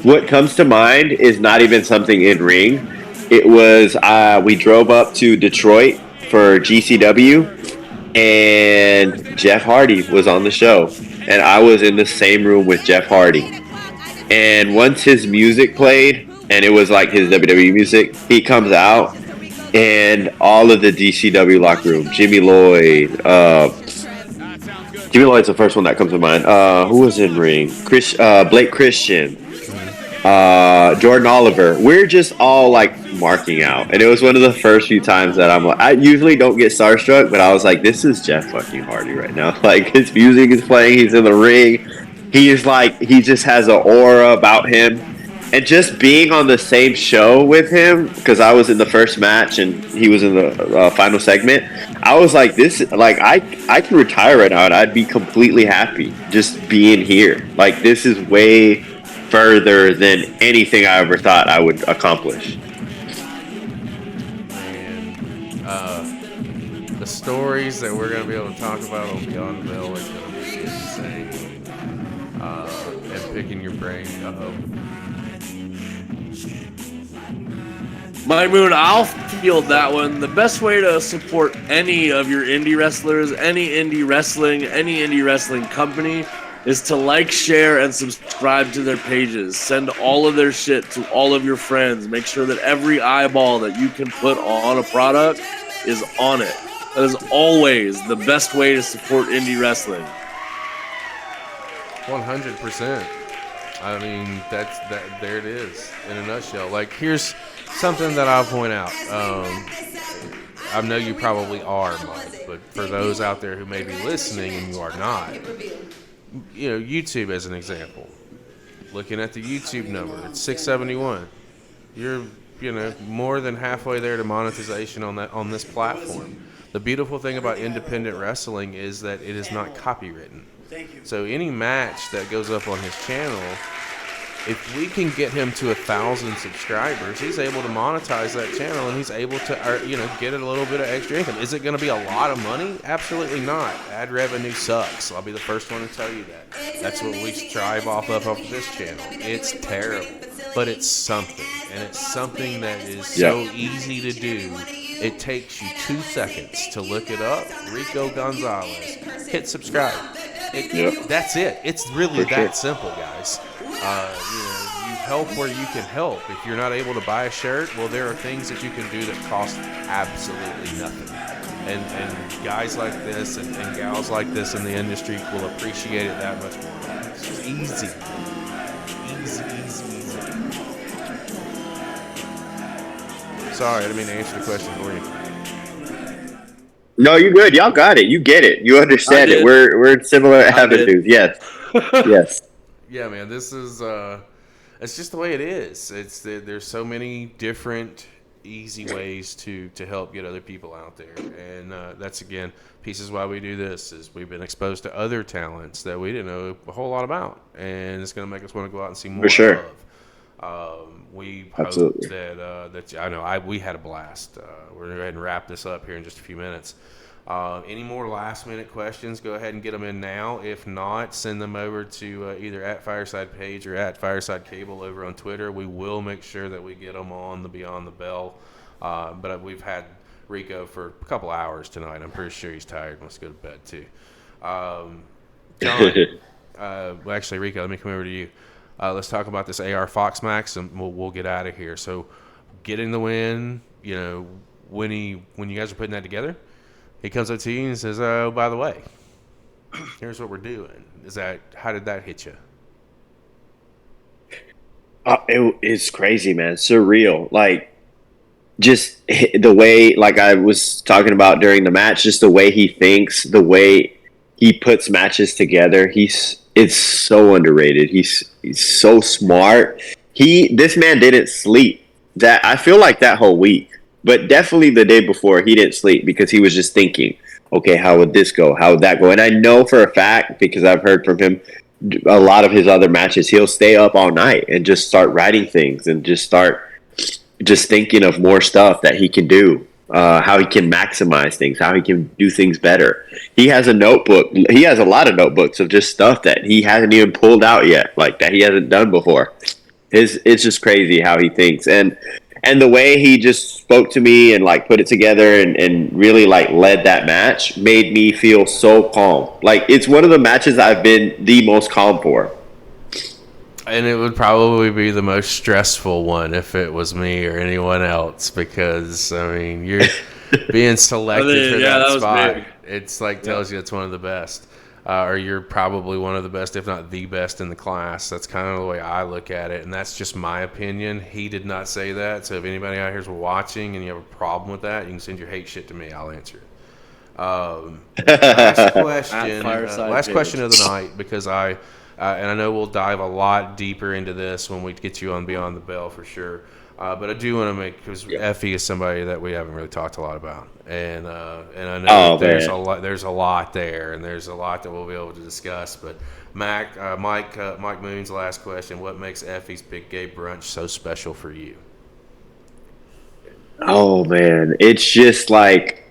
What comes to mind is not even something in ring. It was we drove up to Detroit for GCW, and Jeff Hardy was on the show, and I was in the same room with Jeff Hardy. And once his music played, and it was like his WWE music, he comes out, and all of the GCW locker room, Jimmy Lloyd's the first one that comes to mind. Who was in ring? Blake Christian, Jordan Oliver. We're just all like marking out, and it was one of the first few times that I'm like, I usually don't get starstruck, but I was like, this is Jeff fucking Hardy right now. Like, his music is playing, he's in the ring. He is like, he just has an aura about him. And just being on the same show with him, because I was in the first match and he was in the final segment, I was like, this, like, I can retire right now and I'd be completely happy just being here. Like, this is way further than anything I ever thought I would accomplish. And the stories that we're going to be able to talk about on Beyond the Bell is going to be insane. And picking your brain. My Moon, I'll field that one. The best way to support any of your indie wrestlers, any indie wrestling company, is to like, share, and subscribe to their pages. Send all of their shit to all of your friends. Make sure that every eyeball that you can put on a product is on it. That is always the best way to support indie wrestling. 100%. I mean, there it is in a nutshell. Like, here's something that I'll point out. I know you probably are, Mike, but for those out there who may be listening and you are not, you know, YouTube as an example. Looking at the YouTube number, it's 671. You're, you know, more than halfway there to monetization on this platform. The beautiful thing about independent wrestling is that it is not copywritten. So any match that goes up on his channel, if we can get him to 1,000 subscribers, he's able to monetize that channel and he's able to, you know, get a little bit of extra income. Is it going to be a lot of money? Absolutely not. Ad revenue sucks. I'll be the first one to tell you that. That's what we strive off of this channel. It's terrible, but it's something, and it's something that is so easy to do. It takes you 2 seconds to look it up. Rico Gonzalez. Hit subscribe. That's it. It's really that simple, guys. You know, you help where you can help. If you're not able to buy a shirt, well, there are things that you can do that cost absolutely nothing. And guys like this and gals like this in the industry will appreciate it that much more. It's just easy. Sorry, I didn't mean to answer the question for you. No, you're good. Y'all got it. You get it. You understand it. We're in similar avenues. Yes. Yes. Yeah, man. This is it's just the way it is. There's so many different easy ways to help get other people out there, and that's again pieces why we do this. Is we've been exposed to other talents that we didn't know a whole lot about, and it's going to make us want to go out and see more. For sure. We hope that we had a blast. We're going to go ahead and wrap this up here in just a few minutes. Any more last minute questions, go ahead and get them in now. If not, send them over to either at Fireside Page or at Fireside Cable over on Twitter. We will make sure that we get them on the Beyond the Bell. But we've had Rico for a couple hours tonight. I'm pretty sure he's tired and wants to go to bed too. John, well, actually, Rico, let me come over to you. Let's talk about this AR Fox Max, and we'll get out of here. So, getting the win, you know, when you guys are putting that together, he comes up to you and says, "Oh, by the way, here's what we're doing." How did that hit you? It's crazy, man. Surreal. Like, just the way, like I was talking about during the match, just the way he thinks, the way he puts matches together. It's so underrated. He's so smart. This man didn't sleep. I feel like that whole week, but definitely the day before, he didn't sleep because he was just thinking, okay, how would this go? How would that go? And I know for a fact, because I've heard from him a lot of his other matches, he'll stay up all night and just start writing things and just start thinking of more stuff that he can do. how he can maximize things, how he can do things better. He has a notebook. He has a lot of notebooks of just stuff that he hasn't even pulled out yet, like that he hasn't done before. It's just crazy how he thinks, and the way he just spoke to me and like put it together and really like led that match made me feel so calm. Like it's one of the matches I've been the most calm for. And it would probably be the most stressful one if it was me or anyone else, because I mean you're being selected for that spot. It's like tells you it's one of the best, or you're probably one of the best, if not the best in the class. That's kind of the way I look at it, and that's just my opinion. He did not say that, so if anybody out here is watching and you have a problem with that, you can send your hate shit to me. I'll answer it. Last question of the night, because and I know we'll dive a lot deeper into this when we get you on Beyond the Bell for sure. But I do want to make, because Effie is somebody that we haven't really talked a lot about, and I know there's a lot there, and there's a lot that we'll be able to discuss. But Mike Moon's last question: what makes Effie's Big Gay Brunch so special for you? Oh man, it's just like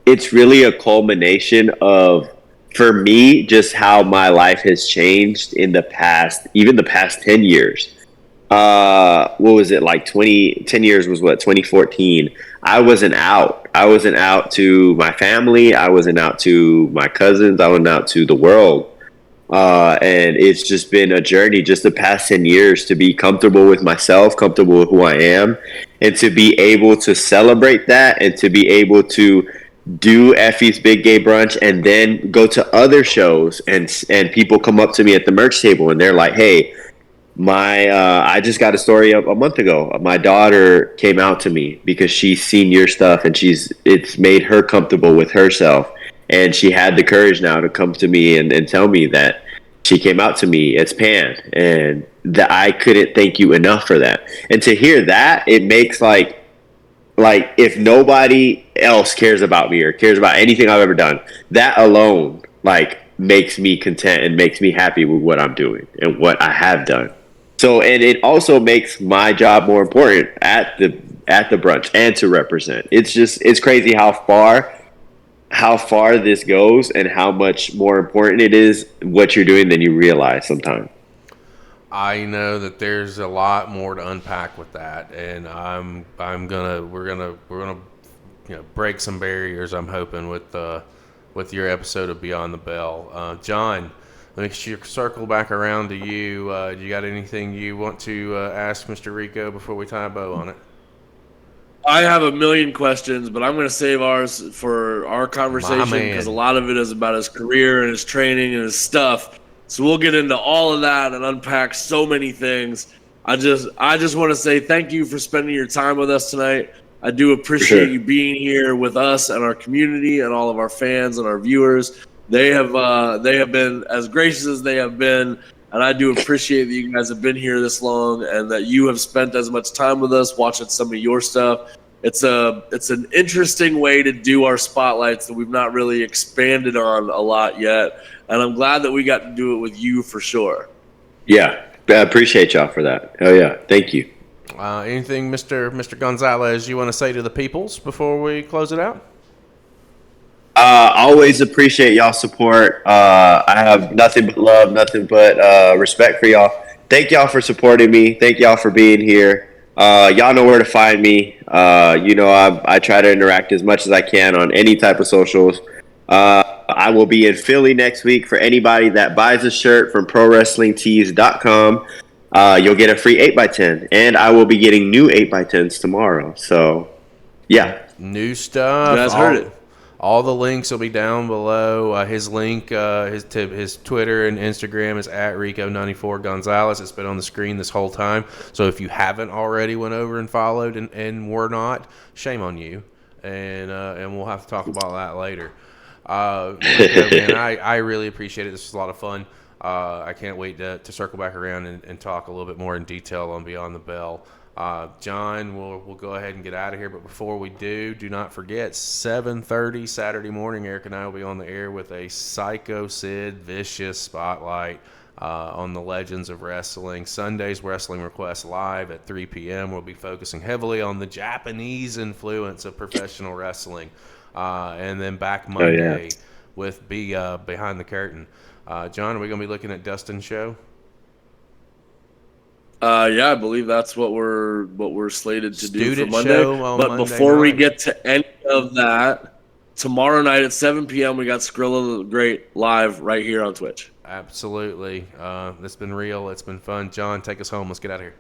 it's really a culmination of, for me, just how my life has changed in the past, even the past 10 years. What was it, like 10 years was what, 2014. I wasn't out to my family. I wasn't out to my cousins. I wasn't out to the world. And it's just been a journey just the past 10 years to be comfortable with myself, comfortable with who I am, and to be able to celebrate that, and to be able to do Effie's Big Gay Brunch and then go to other shows, and people come up to me at the merch table and they're like, hey, I just got a story a month ago. My daughter came out to me because she's seen your stuff and it's made her comfortable with herself, and she had the courage now to come to me and tell me that she came out to me as Pan, and that I couldn't thank you enough for that. And to hear that, it makes like if nobody else cares about me or cares about anything I've ever done, that alone like makes me content and makes me happy with what I'm doing and what I have done. So, and it also makes my job more important at the brunch and to represent. It's crazy how far this goes and how much more important it is what you're doing than you realize sometimes. I know that there's a lot more to unpack with that, and we're gonna break some barriers. I'm hoping with your episode of Beyond the Bell. John, let me circle back around to you. Do you got anything you want to ask Mr. Rico before we tie a bow on it? I have a million questions, but I'm going to save ours for our conversation because a lot of it is about his career and his training and his stuff. So we'll get into all of that and unpack so many things. I just want to say thank you for spending your time with us tonight. I do appreciate you being here with us and our community and all of our fans and our viewers. They have been as gracious as they have been, and I do appreciate that you guys have been here this long and that you have spent as much time with us watching some of your stuff. It's an interesting way to do our spotlights that we've not really expanded on a lot yet, and I'm glad that we got to do it with you for sure. Yeah, I appreciate y'all for that. Oh yeah, thank you. Anything, Mr. Gonzalez, you want to say to the peoples before we close it out? Always appreciate y'all support. I have nothing but love, nothing but respect for y'all. Thank y'all for supporting me. Thank y'all for being here. Y'all know where to find me. I try to interact as much as I can on any type of socials. I will be in Philly next week. For anybody that buys a shirt from ProWrestlingTees.com, you'll get a free 8x10, and I will be getting new 8x10s tomorrow. So, yeah. New stuff. You guys heard it. All the links will be down below. His link, his Twitter and Instagram is at Rico94 Gonzalez. It's been on the screen this whole time. So if you haven't already went over and followed and were not, shame on you. And we'll have to talk about that later. Man, I really appreciate it. This was a lot of fun. I can't wait to circle back around and talk a little bit more in detail on Beyond the Bell. John, we'll go ahead and get out of here. But before we do not forget, 7:30 Saturday morning, Eric and I will be on the air with a Psycho Sid Vicious Spotlight. on the Legends of Wrestling. Sunday's Wrestling Request Live at 3 p.m. We'll be focusing heavily on the Japanese influence of professional wrestling. And then back Monday with Behind the Curtain. John, are we going to be looking at Dustin's show? I believe that's what we're slated to do for Monday. Show on but Monday before we night. get to any of that, tomorrow night at 7 p.m. we got Skrilla the Great live right here on Twitch. Absolutely. It's been real. It's been fun. John, take us home. Let's get out of here.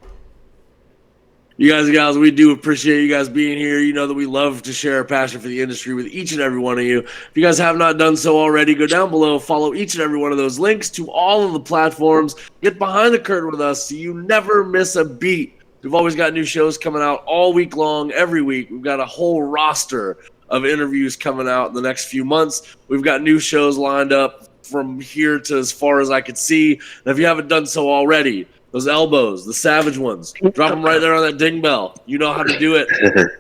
You guys and gals, we do appreciate you guys being here. You know that we love to share our passion for the industry with each and every one of you. If you guys have not done so already, go down below, follow each and every one of those links to all of the platforms. Get behind the curtain with us so you never miss a beat. We've always got new shows coming out all week long, every week. We've got a whole roster of interviews coming out in the next few months. We've got new shows lined up from here to as far as I could see. And if you haven't done so already, those elbows, the savage ones, drop them right there on that ding bell. You know how to do it.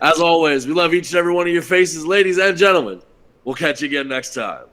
As always, we love each and every one of your faces, ladies and gentlemen. We'll catch you again next time.